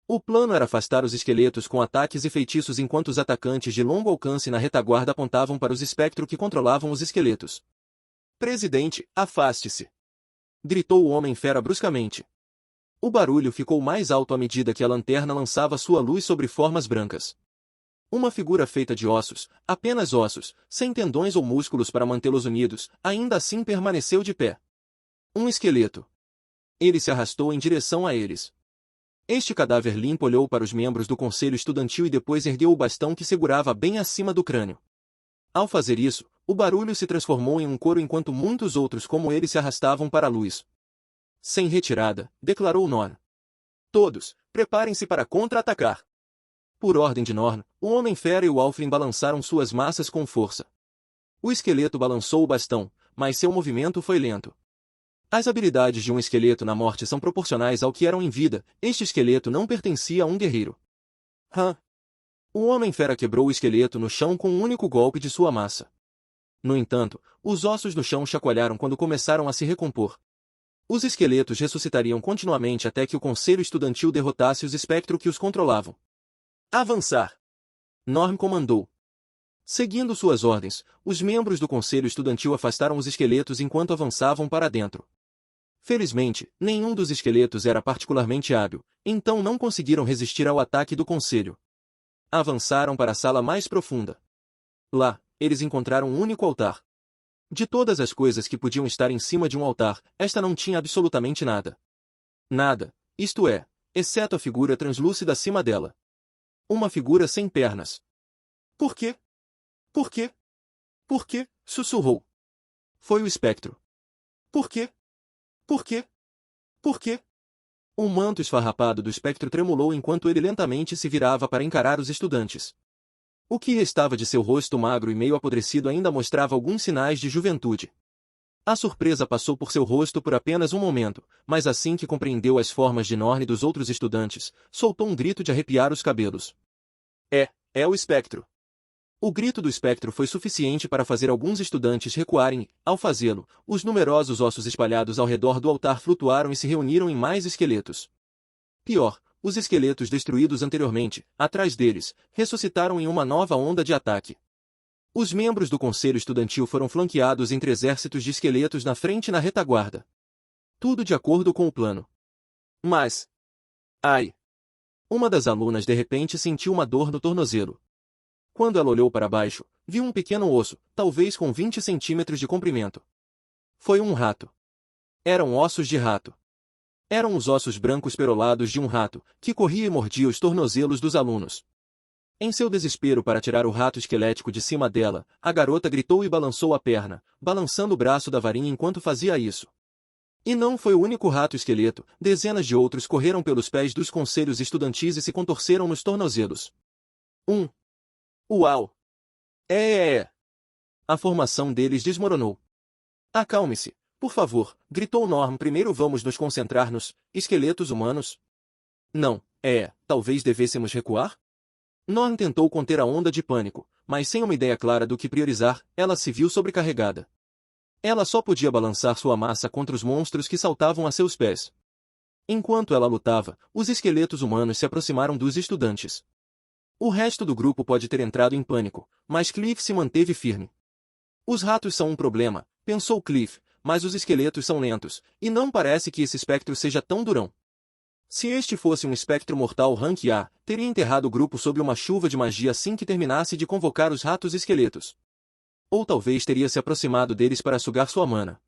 O plano era afastar os esqueletos com ataques e feitiços enquanto os atacantes de longo alcance na retaguarda apontavam para os espectros que controlavam os esqueletos. Presidente, afaste-se! Gritou o Homem-Fera bruscamente. O barulho ficou mais alto à medida que a lanterna lançava sua luz sobre formas brancas. Uma figura feita de ossos, apenas ossos, sem tendões ou músculos para mantê-los unidos, ainda assim permaneceu de pé. Um esqueleto. Ele se arrastou em direção a eles. Este cadáver limpo olhou para os membros do conselho estudantil e depois ergueu o bastão que segurava bem acima do crânio. Ao fazer isso, o barulho se transformou em um coro enquanto muitos outros como ele se arrastavam para a luz. Sem retirada, declarou Norm. Todos, preparem-se para contra-atacar. Por ordem de Norm, o Homem-Fera e o Alfrin balançaram suas massas com força. O esqueleto balançou o bastão, mas seu movimento foi lento. As habilidades de um esqueleto na morte são proporcionais ao que eram em vida, este esqueleto não pertencia a um guerreiro. O Homem-Fera quebrou o esqueleto no chão com um único golpe de sua massa. No entanto, os ossos do chão chacoalharam quando começaram a se recompor. Os esqueletos ressuscitariam continuamente até que o conselho estudantil derrotasse os espectros que os controlavam. Avançar! Norm comandou. Seguindo suas ordens, os membros do conselho estudantil afastaram os esqueletos enquanto avançavam para dentro. Felizmente, nenhum dos esqueletos era particularmente hábil, então não conseguiram resistir ao ataque do conselho. Avançaram para a sala mais profunda. Lá, eles encontraram um único altar. De todas as coisas que podiam estar em cima de um altar, esta não tinha absolutamente nada. Nada, isto é, exceto a figura translúcida acima dela. Uma figura sem pernas. Por quê? Por quê? Por quê? Sussurrou. Foi o espectro. Por quê? Por quê? Por quê? O manto esfarrapado do espectro tremulou enquanto ele lentamente se virava para encarar os estudantes. O que restava de seu rosto magro e meio apodrecido ainda mostrava alguns sinais de juventude. A surpresa passou por seu rosto por apenas um momento, mas assim que compreendeu as formas de Norn e dos outros estudantes, soltou um grito de arrepiar os cabelos. É o espectro. O grito do espectro foi suficiente para fazer alguns estudantes recuarem e, ao fazê-lo, os numerosos ossos espalhados ao redor do altar flutuaram e se reuniram em mais esqueletos. Pior, os esqueletos destruídos anteriormente, atrás deles, ressuscitaram em uma nova onda de ataque. Os membros do conselho estudantil foram flanqueados entre exércitos de esqueletos na frente e na retaguarda. Tudo de acordo com o plano. Mas... Ai! Uma das alunas de repente sentiu uma dor no tornozelo. Quando ela olhou para baixo, viu um pequeno osso, talvez com 20 centímetros de comprimento. Foi um rato. Eram ossos de rato. Eram os ossos brancos perolados de um rato, que corria e mordia os tornozelos dos alunos. Em seu desespero para tirar o rato esquelético de cima dela, a garota gritou e balançou a perna, balançando o braço da varinha enquanto fazia isso. E não foi o único rato esqueleto, dezenas de outros correram pelos pés dos conselhos estudantis e se contorceram nos tornozelos. Uau! A formação deles desmoronou. Acalme-se, por favor, gritou Norm. Primeiro vamos nos concentrar nos esqueletos humanos. Não, talvez devêssemos recuar? Norm tentou conter a onda de pânico, mas sem uma ideia clara do que priorizar, ela se viu sobrecarregada. Ela só podia balançar sua massa contra os monstros que saltavam a seus pés. Enquanto ela lutava, os esqueletos humanos se aproximaram dos estudantes. O resto do grupo pode ter entrado em pânico, mas Cliff se manteve firme. Os ratos são um problema, pensou Cliff, mas os esqueletos são lentos, e não parece que esse espectro seja tão durão. Se este fosse um espectro mortal rank A, teria enterrado o grupo sob uma chuva de magia assim que terminasse de convocar os ratos esqueletos. Ou talvez teria se aproximado deles para sugar sua mana.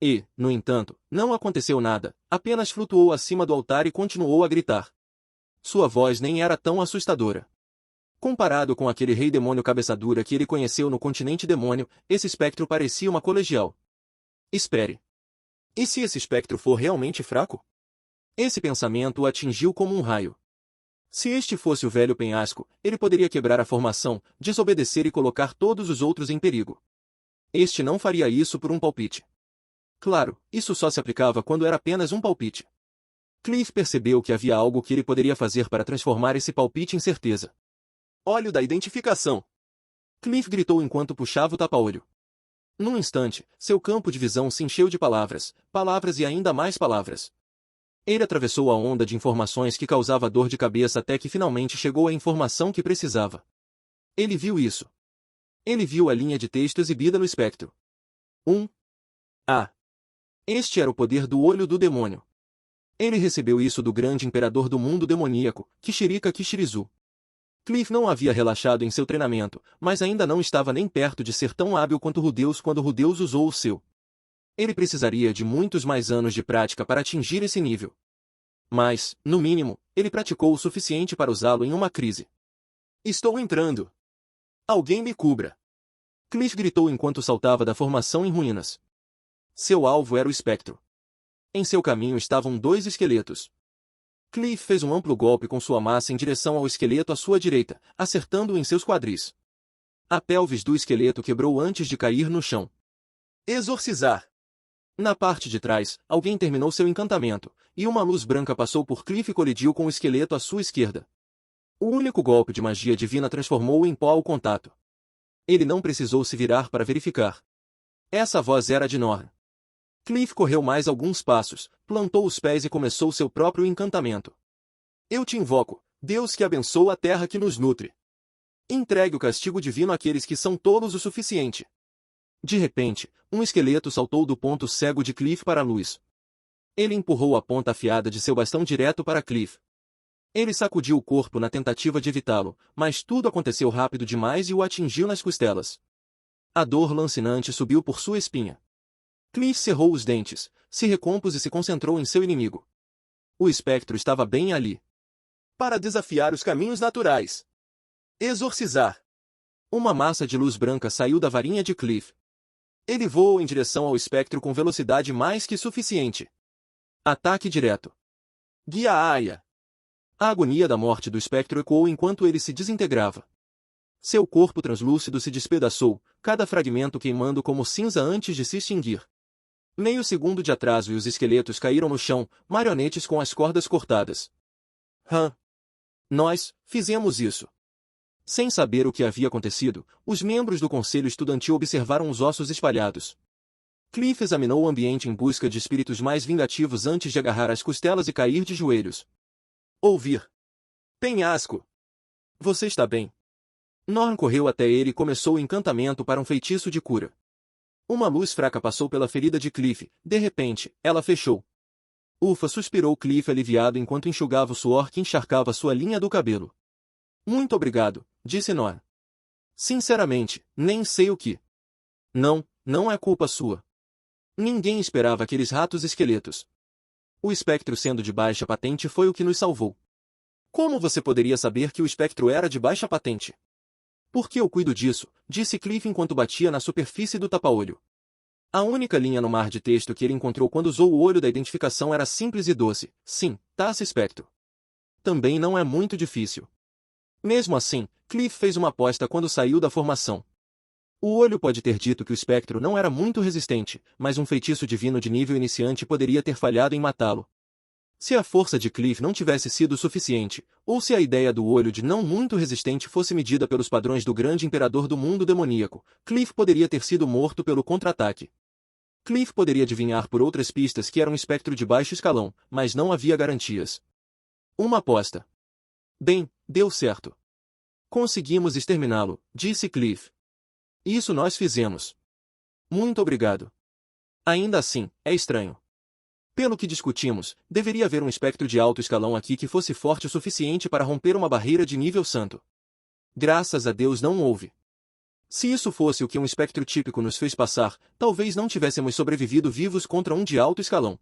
E, no entanto, não aconteceu nada, apenas flutuou acima do altar e continuou a gritar. Sua voz nem era tão assustadora. Comparado com aquele rei demônio cabeça dura que ele conheceu no continente demônio, esse espectro parecia uma colegial. Espere. E se esse espectro for realmente fraco? Esse pensamento o atingiu como um raio. Se este fosse o velho penhasco, ele poderia quebrar a formação, desobedecer e colocar todos os outros em perigo. Este não faria isso por um palpite. Claro, isso só se aplicava quando era apenas um palpite. Cliff percebeu que havia algo que ele poderia fazer para transformar esse palpite em certeza. Óleo da identificação! Cliff gritou enquanto puxava o tapa-olho. Num instante, seu campo de visão se encheu de palavras, palavras e ainda mais palavras. Ele atravessou a onda de informações que causava dor de cabeça até que finalmente chegou à informação que precisava. Ele viu isso. Ele viu a linha de texto exibida no espectro. Este era o poder do olho do demônio. Ele recebeu isso do grande imperador do mundo demoníaco, Kishirika Kishirizu. Cliff não havia relaxado em seu treinamento, mas ainda não estava nem perto de ser tão hábil quanto Rudeus quando Rudeus usou o seu. Ele precisaria de muitos mais anos de prática para atingir esse nível. Mas, no mínimo, ele praticou o suficiente para usá-lo em uma crise. Estou entrando! Alguém me cubra! Cliff gritou enquanto saltava da formação em ruínas. Seu alvo era o espectro. Em seu caminho estavam 2 esqueletos. Cliff fez um amplo golpe com sua massa em direção ao esqueleto à sua direita, acertando-o em seus quadris. A pelvis do esqueleto quebrou antes de cair no chão. Exorcizar! Na parte de trás, alguém terminou seu encantamento, e uma luz branca passou por Cliff e colidiu com o esqueleto à sua esquerda. O único golpe de magia divina transformou-o em pó ao contato. Ele não precisou se virar para verificar. Essa voz era de Norn. Cliff correu mais alguns passos, plantou os pés e começou seu próprio encantamento. Eu te invoco, Deus que abençoa a terra que nos nutre. Entregue o castigo divino àqueles que são tolos o suficiente. De repente, um esqueleto saltou do ponto cego de Cliff para a luz. Ele empurrou a ponta afiada de seu bastão direto para Cliff. Ele sacudiu o corpo na tentativa de evitá-lo, mas tudo aconteceu rápido demais e o atingiu nas costelas. A dor lancinante subiu por sua espinha. Cliff cerrou os dentes, se recompôs e se concentrou em seu inimigo. O espectro estava bem ali. Para desafiar os caminhos naturais. Exorcizar. Uma massa de luz branca saiu da varinha de Cliff. Ele voou em direção ao espectro com velocidade mais que suficiente. Ataque direto. Guia Aya. A agonia da morte do espectro ecoou enquanto ele se desintegrava. Seu corpo translúcido se despedaçou, cada fragmento queimando como cinza antes de se extinguir. Meio segundo de atraso e os esqueletos caíram no chão, marionetes com as cordas cortadas. Nós fizemos isso. Sem saber o que havia acontecido, os membros do conselho estudantil observaram os ossos espalhados. Cliff examinou o ambiente em busca de espíritos mais vingativos antes de agarrar as costelas e cair de joelhos. Ouvir. Penhasco. Você está bem? Norn correu até ele e começou o encantamento para um feitiço de cura. Uma luz fraca passou pela ferida de Cliff, de repente, ela fechou. Ufa, suspirou Cliff aliviado enquanto enxugava o suor que encharcava sua linha do cabelo. Muito obrigado, disse Norn. Sinceramente, nem sei o que. Não é culpa sua. Ninguém esperava aqueles ratos esqueletos. O espectro sendo de baixa patente foi o que nos salvou. Como você poderia saber que o espectro era de baixa patente? Porque eu cuido disso, disse Cliff enquanto batia na superfície do tapa-olho. A única linha no mar de texto que ele encontrou quando usou o olho da identificação era simples e doce. Sim, taça espectro. Também não é muito difícil. Mesmo assim, Cliff fez uma aposta quando saiu da formação. O olho pode ter dito que o espectro não era muito resistente, mas um feitiço divino de nível iniciante poderia ter falhado em matá-lo. Se a força de Cliff não tivesse sido suficiente, ou se a ideia do olho de não muito resistente fosse medida pelos padrões do grande imperador do mundo demoníaco, Cliff poderia ter sido morto pelo contra-ataque. Cliff poderia adivinhar por outras pistas que era um espectro de baixo escalão, mas não havia garantias. Uma aposta. Bem, deu certo. Conseguimos exterminá-lo, disse Cliff. Isso nós fizemos. Muito obrigado. Ainda assim, é estranho. Pelo que discutimos, deveria haver um espectro de alto escalão aqui que fosse forte o suficiente para romper uma barreira de nível santo. Graças a Deus não houve. Se isso fosse o que um espectro típico nos fez passar, talvez não tivéssemos sobrevivido vivos contra um de alto escalão.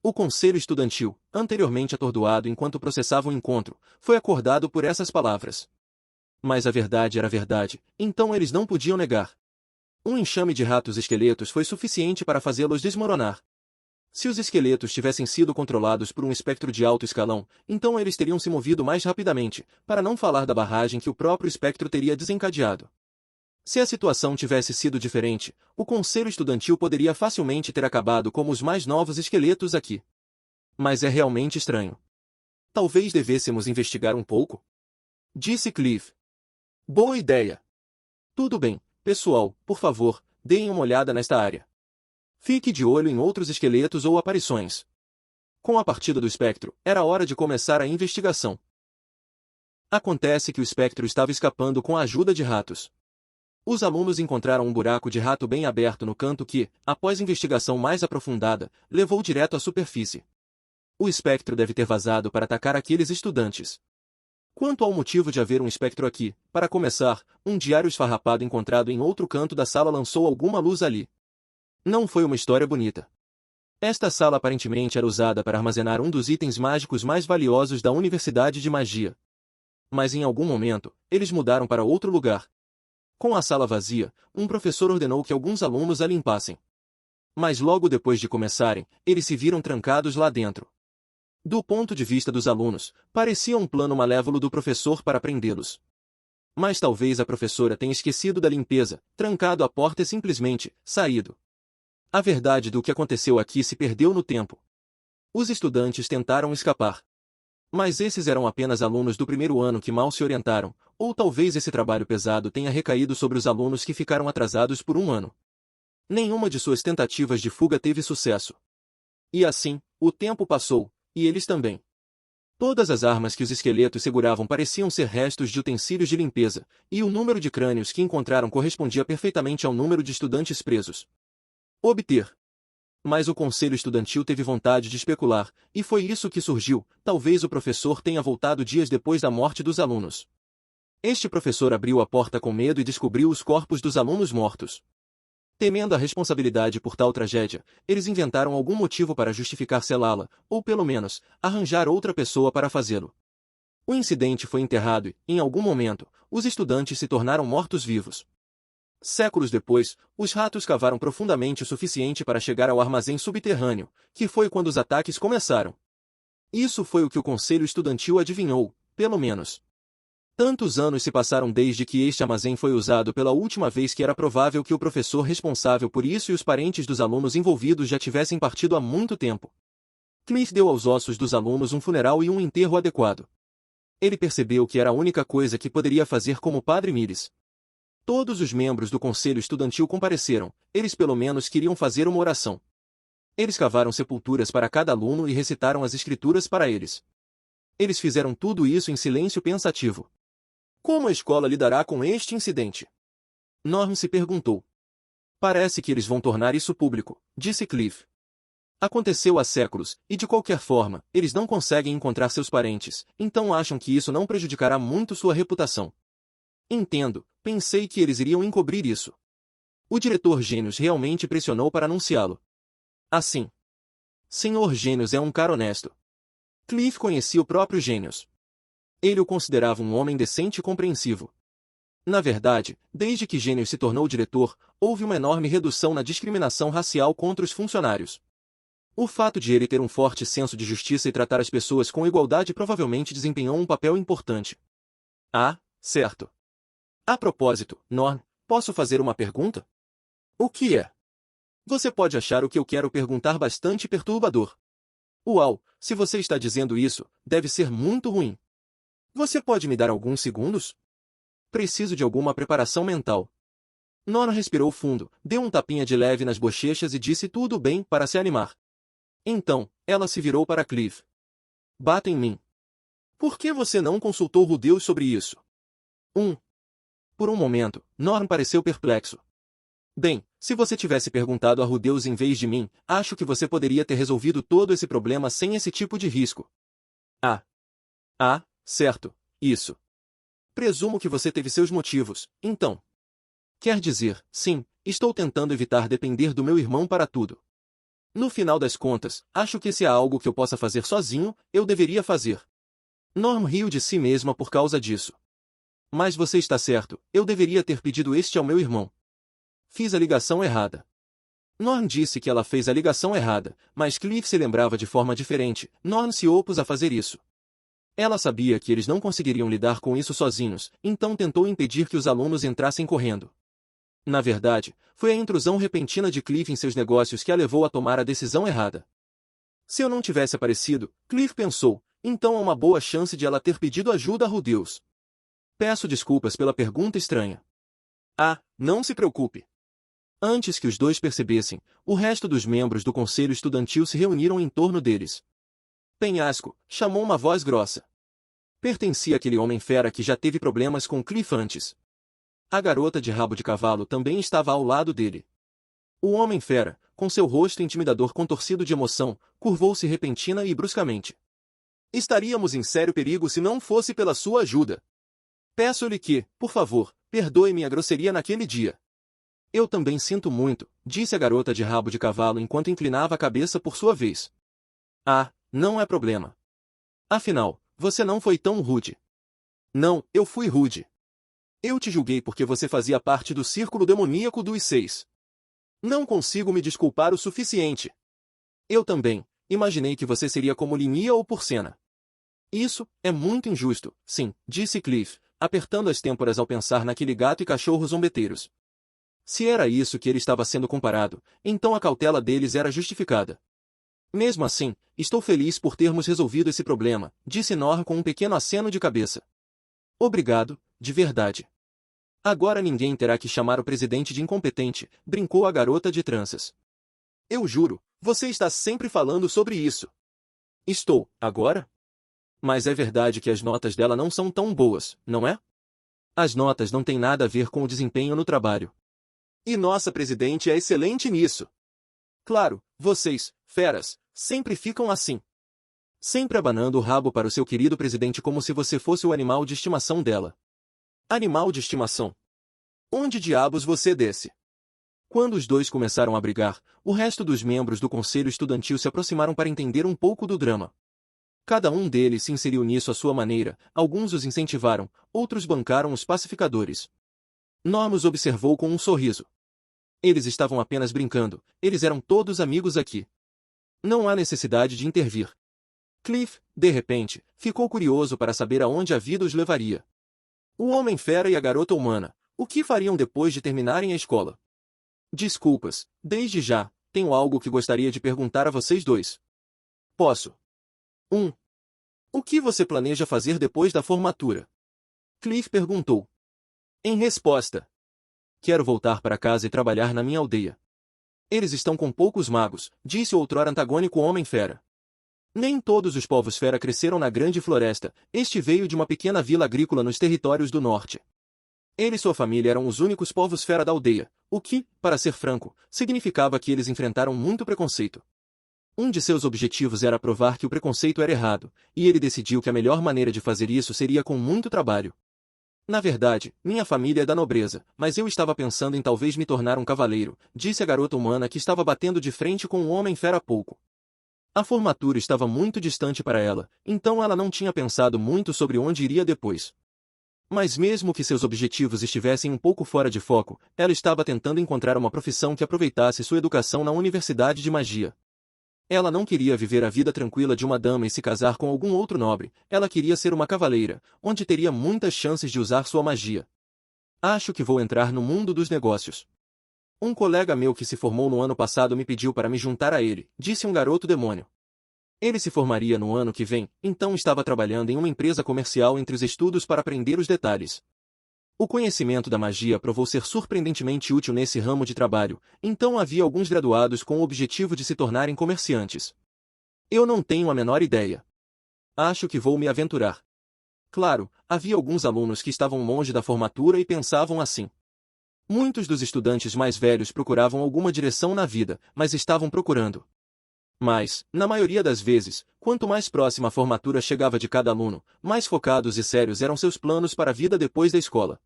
O conselho estudantil, anteriormente atordoado enquanto processava o encontro, foi acordado por essas palavras. Mas a verdade era verdade, então eles não podiam negar. Um enxame de ratos esqueletos foi suficiente para fazê-los desmoronar. Se os esqueletos tivessem sido controlados por um espectro de alto escalão, então eles teriam se movido mais rapidamente, para não falar da barragem que o próprio espectro teria desencadeado. Se a situação tivesse sido diferente, o conselho estudantil poderia facilmente ter acabado como os mais novos esqueletos aqui. Mas é realmente estranho. Talvez devêssemos investigar um pouco? Disse Cliff. Boa ideia. Tudo bem, pessoal, por favor, deem uma olhada nesta área. Fique de olho em outros esqueletos ou aparições. Com a partida do espectro, era hora de começar a investigação. Acontece que o espectro estava escapando com a ajuda de ratos. Os alunos encontraram um buraco de rato bem aberto no canto que, após investigação mais aprofundada, levou direto à superfície. O espectro deve ter vazado para atacar aqueles estudantes. Quanto ao motivo de haver um espectro aqui, para começar, um diário esfarrapado encontrado em outro canto da sala lançou alguma luz ali. Não foi uma história bonita. Esta sala aparentemente era usada para armazenar um dos itens mágicos mais valiosos da Universidade de Magia. Mas em algum momento, eles mudaram para outro lugar. Com a sala vazia, um professor ordenou que alguns alunos a limpassem. Mas logo depois de começarem, eles se viram trancados lá dentro. Do ponto de vista dos alunos, parecia um plano malévolo do professor para prendê-los. Mas talvez a professora tenha esquecido da limpeza, trancado a porta e simplesmente saído. A verdade do que aconteceu aqui se perdeu no tempo. Os estudantes tentaram escapar. Mas esses eram apenas alunos do primeiro ano que mal se orientaram, ou talvez esse trabalho pesado tenha recaído sobre os alunos que ficaram atrasados por um ano. Nenhuma de suas tentativas de fuga teve sucesso. E assim, o tempo passou, e eles também. Todas as armas que os esqueletos seguravam pareciam ser restos de utensílios de limpeza, e o número de crânios que encontraram correspondia perfeitamente ao número de estudantes presos. Obter. Mas o conselho estudantil teve vontade de especular, e foi isso que surgiu. Talvez o professor tenha voltado dias depois da morte dos alunos. Este professor abriu a porta com medo e descobriu os corpos dos alunos mortos. Temendo a responsabilidade por tal tragédia, eles inventaram algum motivo para justificar selá-la, ou pelo menos, arranjar outra pessoa para fazê-lo. O incidente foi enterrado e, em algum momento, os estudantes se tornaram mortos-vivos. Séculos depois, os ratos cavaram profundamente o suficiente para chegar ao armazém subterrâneo, que foi quando os ataques começaram. Isso foi o que o conselho estudantil adivinhou, pelo menos. Tantos anos se passaram desde que este armazém foi usado pela última vez que era provável que o professor responsável por isso e os parentes dos alunos envolvidos já tivessem partido há muito tempo. Cliff deu aos ossos dos alunos um funeral e um enterro adequado. Ele percebeu que era a única coisa que poderia fazer como Padre Miles. Todos os membros do conselho estudantil compareceram, eles pelo menos queriam fazer uma oração. Eles cavaram sepulturas para cada aluno e recitaram as escrituras para eles. Eles fizeram tudo isso em silêncio pensativo. Como a escola lidará com este incidente? Norm se perguntou. Parece que eles vão tornar isso público, disse Cliff. Aconteceu há séculos, e de qualquer forma, eles não conseguem encontrar seus parentes, então acham que isso não prejudicará muito sua reputação. Entendo, pensei que eles iriam encobrir isso. O diretor Gênios realmente pressionou para anunciá-lo. Assim. Senhor Gênios é um cara honesto. Cliff conhecia o próprio Gênios. Ele o considerava um homem decente e compreensivo. Na verdade, desde que Gênios se tornou diretor, houve uma enorme redução na discriminação racial contra os funcionários. O fato de ele ter um forte senso de justiça e tratar as pessoas com igualdade provavelmente desempenhou um papel importante. Ah, certo. A propósito, Norm, posso fazer uma pergunta? O que é? Você pode achar o que eu quero perguntar bastante perturbador. Uau, se você está dizendo isso, deve ser muito ruim. Você pode me dar alguns segundos? Preciso de alguma preparação mental. Norm respirou fundo, deu um tapinha de leve nas bochechas e disse tudo bem para se animar. Então, ela se virou para Cliff. Bata em mim. Por que você não consultou Rudeus sobre isso? 1. Por um momento, Norm pareceu perplexo. Bem, se você tivesse perguntado a Rudeus em vez de mim, acho que você poderia ter resolvido todo esse problema sem esse tipo de risco. Certo, isso. Presumo que você teve seus motivos, então. Quer dizer, sim, estou tentando evitar depender do meu irmão para tudo. No final das contas, acho que se há algo que eu possa fazer sozinho, eu deveria fazer. Norm riu de si mesma por causa disso. Mas você está certo, eu deveria ter pedido este ao meu irmão. Fiz a ligação errada. Norm disse que ela fez a ligação errada, mas Cliff se lembrava de forma diferente. Norm se opôs a fazer isso. Ela sabia que eles não conseguiriam lidar com isso sozinhos, então tentou impedir que os alunos entrassem correndo. Na verdade, foi a intrusão repentina de Cliff em seus negócios que a levou a tomar a decisão errada. Se eu não tivesse aparecido, Cliff pensou, então há uma boa chance de ela ter pedido ajuda a Rudeus. Peço desculpas pela pergunta estranha. Não se preocupe. Antes que os dois percebessem, o resto dos membros do conselho estudantil se reuniram em torno deles. Penhasco, chamou uma voz grossa. Pertencia àquele homem fera que já teve problemas com Cliff antes. A garota de rabo de cavalo também estava ao lado dele. O homem fera, com seu rosto intimidador contorcido de emoção, curvou-se repentina e bruscamente. Estaríamos em sério perigo se não fosse pela sua ajuda. Peço-lhe que, por favor, perdoe minha grosseria naquele dia. Eu também sinto muito, disse a garota de rabo de cavalo enquanto inclinava a cabeça por sua vez. Não é problema. Afinal, você não foi tão rude. Não, eu fui rude. Eu te julguei porque você fazia parte do círculo demoníaco dos 6. Não consigo me desculpar o suficiente. Eu também, imaginei que você seria como Linnea ou Porcena. Isso é muito injusto, sim, disse Cliff, apertando as têmporas ao pensar naquele gato e cachorro zombeteiros. Se era isso que ele estava sendo comparado, então a cautela deles era justificada. Mesmo assim, estou feliz por termos resolvido esse problema, disse Norm com um pequeno aceno de cabeça. Obrigado, de verdade. Agora ninguém terá que chamar o presidente de incompetente, brincou a garota de tranças. Eu juro, você está sempre falando sobre isso. Estou, agora? Mas é verdade que as notas dela não são tão boas, não é? As notas não têm nada a ver com o desempenho no trabalho. E nossa presidente é excelente nisso. Claro, vocês, feras, sempre ficam assim. Sempre abanando o rabo para o seu querido presidente como se você fosse o animal de estimação dela. Animal de estimação? Onde diabos você desce? Quando os dois começaram a brigar, o resto dos membros do conselho estudantil se aproximaram para entender um pouco do drama. Cada um deles se inseriu nisso à sua maneira, alguns os incentivaram, outros bancaram os pacificadores. Norm os observou com um sorriso. Eles estavam apenas brincando, eles eram todos amigos aqui. Não há necessidade de intervir. Cliff, de repente, ficou curioso para saber aonde a vida os levaria. O homem-fera e a garota humana, o que fariam depois de terminarem a escola? Desculpas, desde já, tenho algo que gostaria de perguntar a vocês dois. Posso? 1. O que você planeja fazer depois da formatura? Cliff perguntou. Em resposta. Quero voltar para casa e trabalhar na minha aldeia. Eles estão com poucos magos, disse o outrora antagônico homem-fera. Nem todos os povos-fera cresceram na grande floresta, este veio de uma pequena vila agrícola nos territórios do norte. Ele e sua família eram os únicos povos-fera da aldeia, o que, para ser franco, significava que eles enfrentaram muito preconceito. Um de seus objetivos era provar que o preconceito era errado, e ele decidiu que a melhor maneira de fazer isso seria com muito trabalho. Na verdade, minha família é da nobreza, mas eu estava pensando em talvez me tornar um cavaleiro, disse a garota humana que estava batendo de frente com um homem-fera há pouco. A formatura estava muito distante para ela, então ela não tinha pensado muito sobre onde iria depois. Mas mesmo que seus objetivos estivessem um pouco fora de foco, ela estava tentando encontrar uma profissão que aproveitasse sua educação na Universidade de Magia. Ela não queria viver a vida tranquila de uma dama e se casar com algum outro nobre, ela queria ser uma cavaleira, onde teria muitas chances de usar sua magia. Acho que vou entrar no mundo dos negócios. Um colega meu que se formou no ano passado me pediu para me juntar a ele, disse um garoto demônio. Ele se formaria no ano que vem, então estava trabalhando em uma empresa comercial entre os estudos para aprender os detalhes. O conhecimento da magia provou ser surpreendentemente útil nesse ramo de trabalho, então havia alguns graduados com o objetivo de se tornarem comerciantes. Eu não tenho a menor ideia. Acho que vou me aventurar. Claro, havia alguns alunos que estavam longe da formatura e pensavam assim. Muitos dos estudantes mais velhos procuravam alguma direção na vida, mas estavam procurando. Mas, na maioria das vezes, quanto mais próxima a formatura chegava de cada aluno, mais focados e sérios eram seus planos para a vida depois da escola.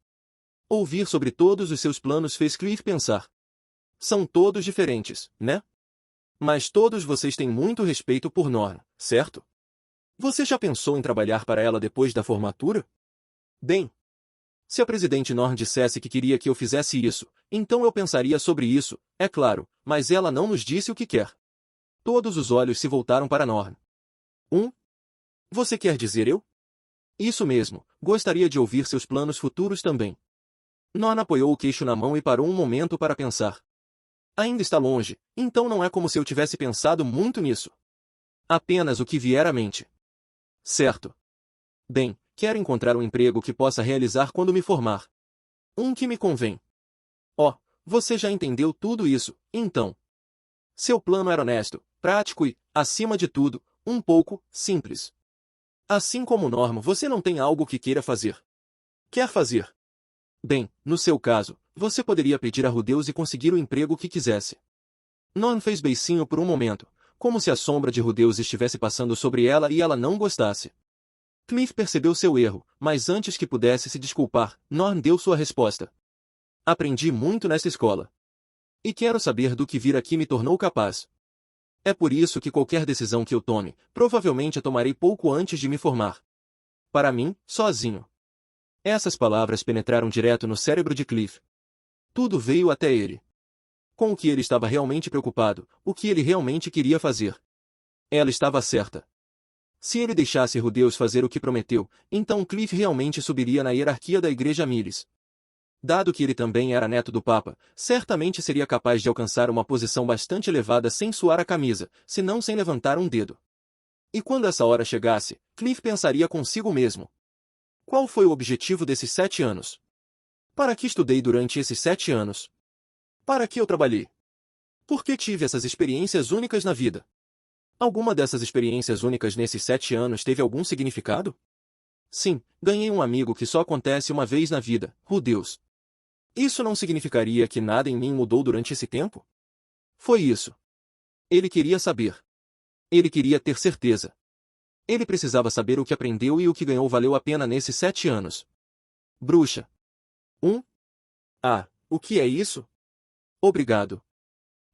Ouvir sobre todos os seus planos fez Cliff pensar. São todos diferentes, né? Mas todos vocês têm muito respeito por Norma, certo? Você já pensou em trabalhar para ela depois da formatura? Bem, se a presidente Norm dissesse que queria que eu fizesse isso, então eu pensaria sobre isso, é claro, mas ela não nos disse o que quer. Todos os olhos se voltaram para Norm. Você quer dizer eu? Isso mesmo, gostaria de ouvir seus planos futuros também. Norm apoiou o queixo na mão e parou um momento para pensar. Ainda está longe, então não é como se eu tivesse pensado muito nisso. Apenas o que vier à mente. Certo. Bem, quero encontrar um emprego que possa realizar quando me formar. Um que me convém. Oh, você já entendeu tudo isso, então. Seu plano era honesto, prático e, acima de tudo, um pouco simples. Assim como Norma, você não tem algo que queira fazer. Quer fazer? Bem, no seu caso, você poderia pedir a Rudeus e conseguir o emprego que quisesse. Norm fez beicinho por um momento, como se a sombra de Rudeus estivesse passando sobre ela e ela não gostasse. Cliff percebeu seu erro, mas antes que pudesse se desculpar, Norm deu sua resposta. Aprendi muito nessa escola. E quero saber do que vir aqui me tornou capaz. É por isso que qualquer decisão que eu tome, provavelmente a tomarei pouco antes de me formar. Para mim, sozinho. Essas palavras penetraram direto no cérebro de Cliff. Tudo veio até ele. Com o que ele estava realmente preocupado, o que ele realmente queria fazer. Ela estava certa. Se ele deixasse Rudeus fazer o que prometeu, então Cliff realmente subiria na hierarquia da Igreja Miles. Dado que ele também era neto do Papa, certamente seria capaz de alcançar uma posição bastante elevada sem suar a camisa, se não sem levantar um dedo. E quando essa hora chegasse, Cliff pensaria consigo mesmo. Qual foi o objetivo desses 7 anos? Para que estudei durante esses 7 anos? Para que eu trabalhei? Por que tive essas experiências únicas na vida? Alguma dessas experiências únicas nesses 7 anos teve algum significado? Sim, ganhei um amigo que só acontece uma vez na vida, Rudeus. Isso não significaria que nada em mim mudou durante esse tempo? Foi isso. Ele queria saber. Ele queria ter certeza. Ele precisava saber o que aprendeu e o que ganhou valeu a pena nesses 7 anos. Bruxa. O que é isso? Obrigado.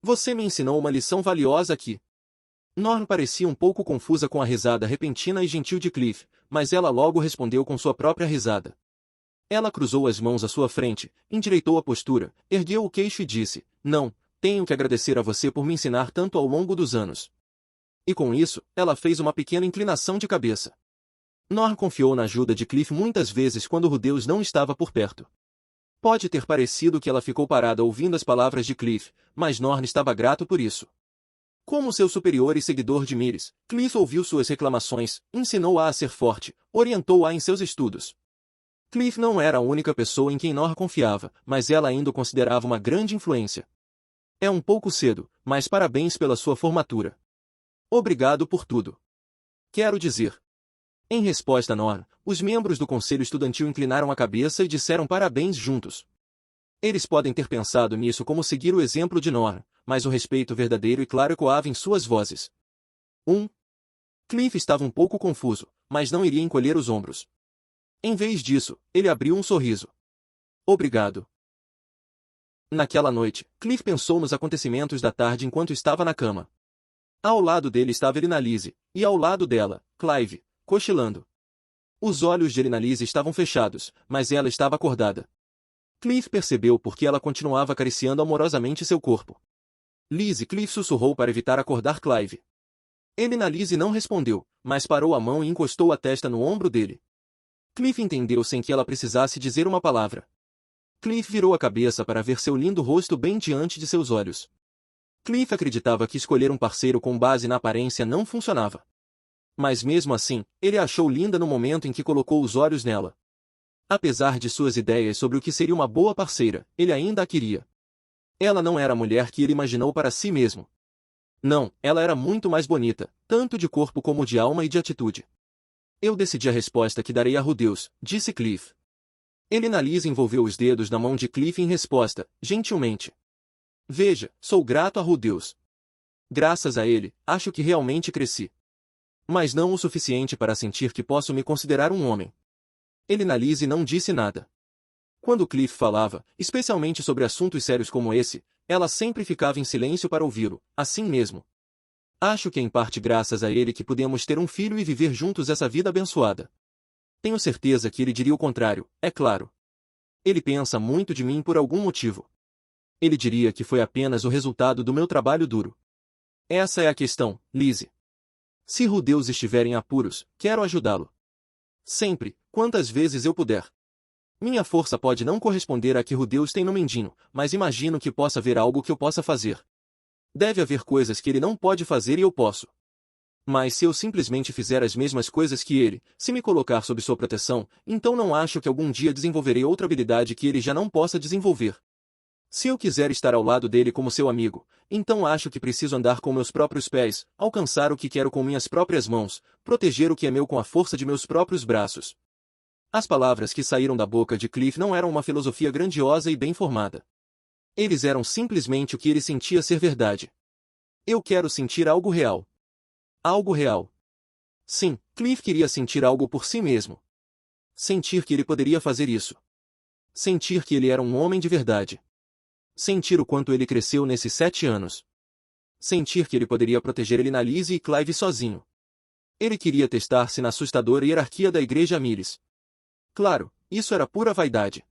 Você me ensinou uma lição valiosa aqui. Norm parecia um pouco confusa com a risada repentina e gentil de Cliff, mas ela logo respondeu com sua própria risada. Ela cruzou as mãos à sua frente, endireitou a postura, ergueu o queixo e disse, não, tenho que agradecer a você por me ensinar tanto ao longo dos anos. E com isso, ela fez uma pequena inclinação de cabeça. Norm confiou na ajuda de Cliff muitas vezes quando Rudeus não estava por perto. Pode ter parecido que ela ficou parada ouvindo as palavras de Cliff, mas Norm estava grato por isso. Como seu superior e seguidor de Miles, Cliff ouviu suas reclamações, ensinou-a a ser forte, orientou-a em seus estudos. Cliff não era a única pessoa em quem Norm confiava, mas ela ainda o considerava uma grande influência. É um pouco cedo, mas parabéns pela sua formatura. Obrigado por tudo. Quero dizer. Em resposta a Norm, os membros do conselho estudantil inclinaram a cabeça e disseram parabéns juntos. Eles podem ter pensado nisso como seguir o exemplo de Norm, mas o respeito verdadeiro e claro ecoava em suas vozes. Cliff estava um pouco confuso, mas não iria encolher os ombros. Em vez disso, ele abriu um sorriso. Obrigado. Naquela noite, Cliff pensou nos acontecimentos da tarde enquanto estava na cama. Ao lado dele estava Elinalise, e ao lado dela, Clive, cochilando. Os olhos de Elinalise estavam fechados, mas ela estava acordada. Cliff percebeu porque ela continuava acariciando amorosamente seu corpo. Cliff sussurrou para evitar acordar Clive. Elinalise não respondeu, mas parou a mão e encostou a testa no ombro dele. Cliff entendeu sem que ela precisasse dizer uma palavra. Cliff virou a cabeça para ver seu lindo rosto bem diante de seus olhos. Cliff acreditava que escolher um parceiro com base na aparência não funcionava. Mas mesmo assim, ele a achou linda no momento em que colocou os olhos nela. Apesar de suas ideias sobre o que seria uma boa parceira, ele ainda a queria. Ela não era a mulher que ele imaginou para si mesmo. Não, ela era muito mais bonita, tanto de corpo como de alma e de atitude. Eu decidi a resposta que darei a Rudeus, disse Cliff. Elinalise envolveu os dedos na mão de Cliff em resposta, gentilmente. Veja, sou grato a Rudeus. Graças a ele, acho que realmente cresci. Mas não o suficiente para sentir que posso me considerar um homem. Elinalise não disse nada. Quando Cliff falava, especialmente sobre assuntos sérios como esse, ela sempre ficava em silêncio para ouvi-lo, assim mesmo. Acho que é em parte graças a ele que podemos ter um filho e viver juntos essa vida abençoada. Tenho certeza que ele diria o contrário, é claro. Ele pensa muito de mim por algum motivo. Ele diria que foi apenas o resultado do meu trabalho duro. Essa é a questão, Lizzie. Se Rudeus estiver em apuros, quero ajudá-lo. Sempre, quantas vezes eu puder. Minha força pode não corresponder à que Rudeus tem no Mendinho, mas imagino que possa haver algo que eu possa fazer. Deve haver coisas que ele não pode fazer e eu posso. Mas se eu simplesmente fizer as mesmas coisas que ele, se me colocar sob sua proteção, então não acho que algum dia desenvolverei outra habilidade que ele já não possa desenvolver. Se eu quiser estar ao lado dele como seu amigo, então acho que preciso andar com meus próprios pés, alcançar o que quero com minhas próprias mãos, proteger o que é meu com a força de meus próprios braços. As palavras que saíram da boca de Cliff não eram uma filosofia grandiosa e bem formada. Eles eram simplesmente o que ele sentia ser verdade. Eu quero sentir algo real. Algo real. Sim, Cliff queria sentir algo por si mesmo. Sentir que ele poderia fazer isso. Sentir que ele era um homem de verdade. Sentir o quanto ele cresceu nesses 7 anos. Sentir que ele poderia proteger Elinalise e Clive sozinho. Ele queria testar-se na assustadora hierarquia da Igreja Miles. Claro, isso era pura vaidade.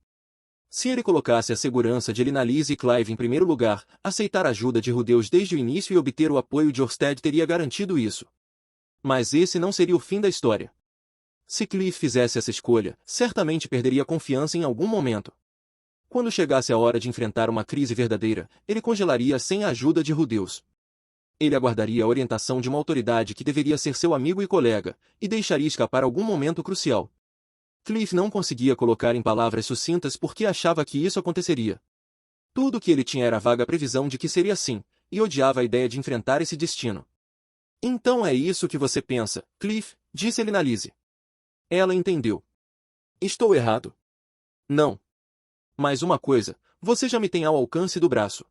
Se ele colocasse a segurança de Elinalise e Clive em primeiro lugar, aceitar a ajuda de Rudeus desde o início e obter o apoio de Orsted teria garantido isso. Mas esse não seria o fim da história. Se Cliff fizesse essa escolha, certamente perderia confiança em algum momento. Quando chegasse a hora de enfrentar uma crise verdadeira, ele congelaria sem a ajuda de Rudeus. Ele aguardaria a orientação de uma autoridade que deveria ser seu amigo e colega, e deixaria escapar algum momento crucial. Cliff não conseguia colocar em palavras sucintas por que achava que isso aconteceria. Tudo o que ele tinha era a vaga previsão de que seria assim, e odiava a ideia de enfrentar esse destino. Então é isso que você pensa, Cliff, disse Elinalise. Ela entendeu. Estou errado? Não. Mas uma coisa, você já me tem ao alcance do braço.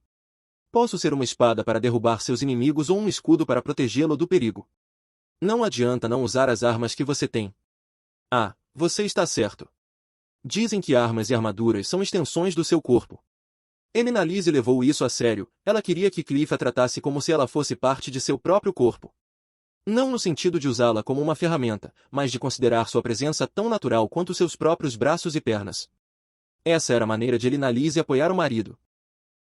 Posso ser uma espada para derrubar seus inimigos ou um escudo para protegê-lo do perigo. Não adianta não usar as armas que você tem. Ah, você está certo. Dizem que armas e armaduras são extensões do seu corpo. Elinalise levou isso a sério, ela queria que Cliff a tratasse como se ela fosse parte de seu próprio corpo. Não no sentido de usá-la como uma ferramenta, mas de considerar sua presença tão natural quanto seus próprios braços e pernas. Essa era a maneira de Elinalise apoiar o marido.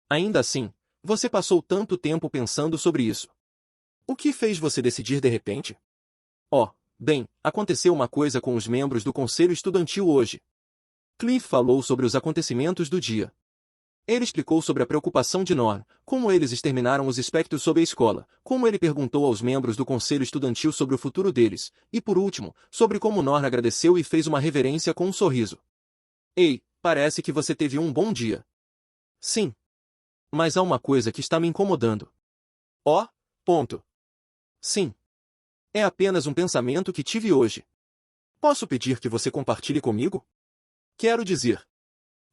Ainda assim, você passou tanto tempo pensando sobre isso. O que fez você decidir de repente? Oh, bem, aconteceu uma coisa com os membros do conselho estudantil hoje. Cliff falou sobre os acontecimentos do dia. Ele explicou sobre a preocupação de Norn, como eles exterminaram os espectros sob a escola, como ele perguntou aos membros do conselho estudantil sobre o futuro deles, e por último, sobre como Norn agradeceu e fez uma reverência com um sorriso. Ei, parece que você teve um bom dia. Sim. Mas há uma coisa que está me incomodando. Oh, ponto. Sim. É apenas um pensamento que tive hoje. Posso pedir que você compartilhe comigo? Quero dizer.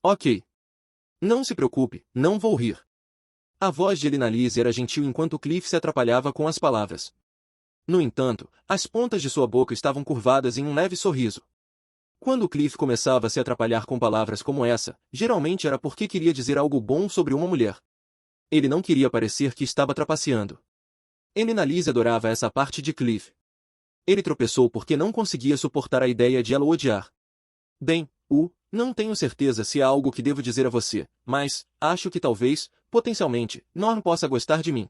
Ok. Não se preocupe, não vou rir. A voz de Elinalise era gentil enquanto Cliff se atrapalhava com as palavras. No entanto, as pontas de sua boca estavam curvadas em um leve sorriso. Quando Cliff começava a se atrapalhar com palavras como essa, geralmente era porque queria dizer algo bom sobre uma mulher. Ele não queria parecer que estava trapaceando. Elinalise adorava essa parte de Cliff. Ele tropeçou porque não conseguia suportar a ideia de ela o odiar. Bem, não tenho certeza se há algo que devo dizer a você, mas, acho que talvez, potencialmente, Norn possa gostar de mim.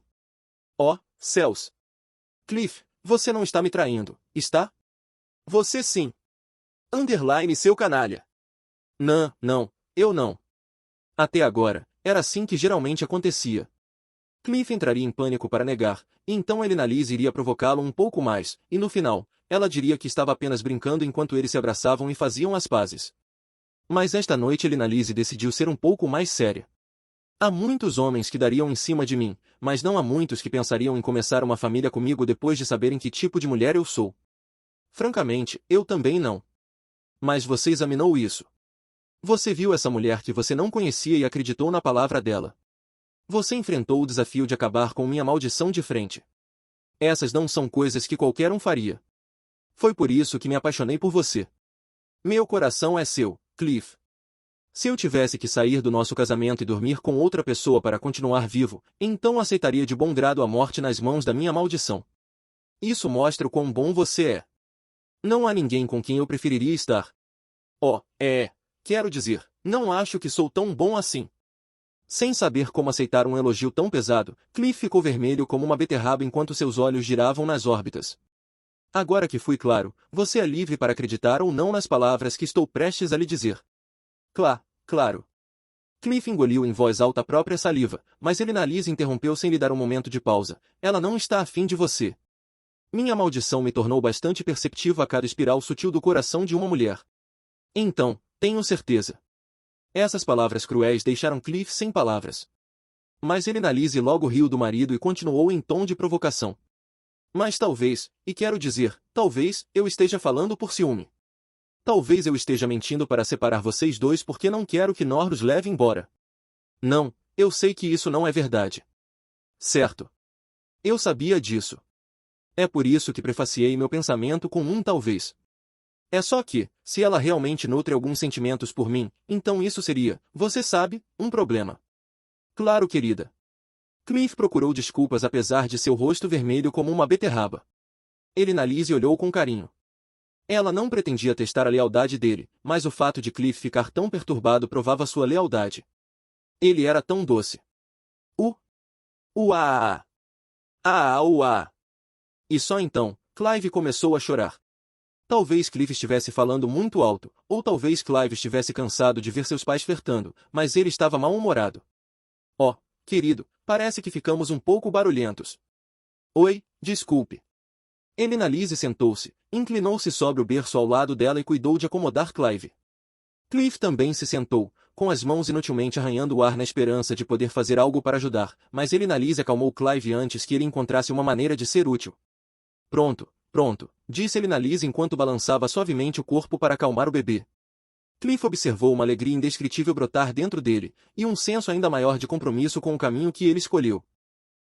Oh, céus! Cliff, você não está me traindo, está? Você sim. Underline seu canalha. Não, eu não. Até agora, era assim que geralmente acontecia. Cliff entraria em pânico para negar, e então Elinalise iria provocá-lo um pouco mais, e no final, ela diria que estava apenas brincando enquanto eles se abraçavam e faziam as pazes. Mas esta noite Elinalise decidiu ser um pouco mais séria. Há muitos homens que dariam em cima de mim, mas não há muitos que pensariam em começar uma família comigo depois de saberem que tipo de mulher eu sou. Francamente, eu também não. Mas você examinou isso. Você viu essa mulher que você não conhecia e acreditou na palavra dela. Você enfrentou o desafio de acabar com minha maldição de frente. Essas não são coisas que qualquer um faria. Foi por isso que me apaixonei por você. Meu coração é seu, Cliff. Se eu tivesse que sair do nosso casamento e dormir com outra pessoa para continuar vivo, então aceitaria de bom grado a morte nas mãos da minha maldição. Isso mostra o quão bom você é. Não há ninguém com quem eu preferiria estar. Quero dizer, não acho que sou tão bom assim. Sem saber como aceitar um elogio tão pesado, Cliff ficou vermelho como uma beterraba enquanto seus olhos giravam nas órbitas. Agora que fui claro, você é livre para acreditar ou não nas palavras que estou prestes a lhe dizer. Claro. Cliff engoliu em voz alta a própria saliva, mas Elinalise interrompeu sem lhe dar um momento de pausa. Ela não está afim de você. Minha maldição me tornou bastante perceptivo a cada espiral sutil do coração de uma mulher. Então, tenho certeza. Essas palavras cruéis deixaram Cliff sem palavras. Mas Elinalise logo riu do marido e continuou em tom de provocação. Mas talvez, e quero dizer, talvez, eu esteja falando por ciúme. Talvez eu esteja mentindo para separar vocês dois porque não quero que Nor os leve embora. Não, eu sei que isso não é verdade. Certo. Eu sabia disso. É por isso que prefaciei meu pensamento com um talvez. É só que, se ela realmente nutre alguns sentimentos por mim, então isso seria, você sabe, um problema. Claro, querida. Cliff procurou desculpas apesar de seu rosto vermelho como uma beterraba. Elinalise olhou com carinho. Ela não pretendia testar a lealdade dele, mas o fato de Cliff ficar tão perturbado provava sua lealdade. Ele era tão doce. Uá! Uá! E só então, Clive começou a chorar. Talvez Cliff estivesse falando muito alto, ou talvez Clive estivesse cansado de ver seus pais flertando, mas ele estava mal-humorado. Querido, parece que ficamos um pouco barulhentos. Oi, desculpe. Elinalise sentou-se, inclinou-se sobre o berço ao lado dela e cuidou de acomodar Clive. Cliff também se sentou, com as mãos inutilmente arranhando o ar na esperança de poder fazer algo para ajudar, mas Elinalise acalmou Clive antes que ele encontrasse uma maneira de ser útil. Pronto, disse Elinalise enquanto balançava suavemente o corpo para acalmar o bebê. Cliff observou uma alegria indescritível brotar dentro dele, e um senso ainda maior de compromisso com o caminho que ele escolheu.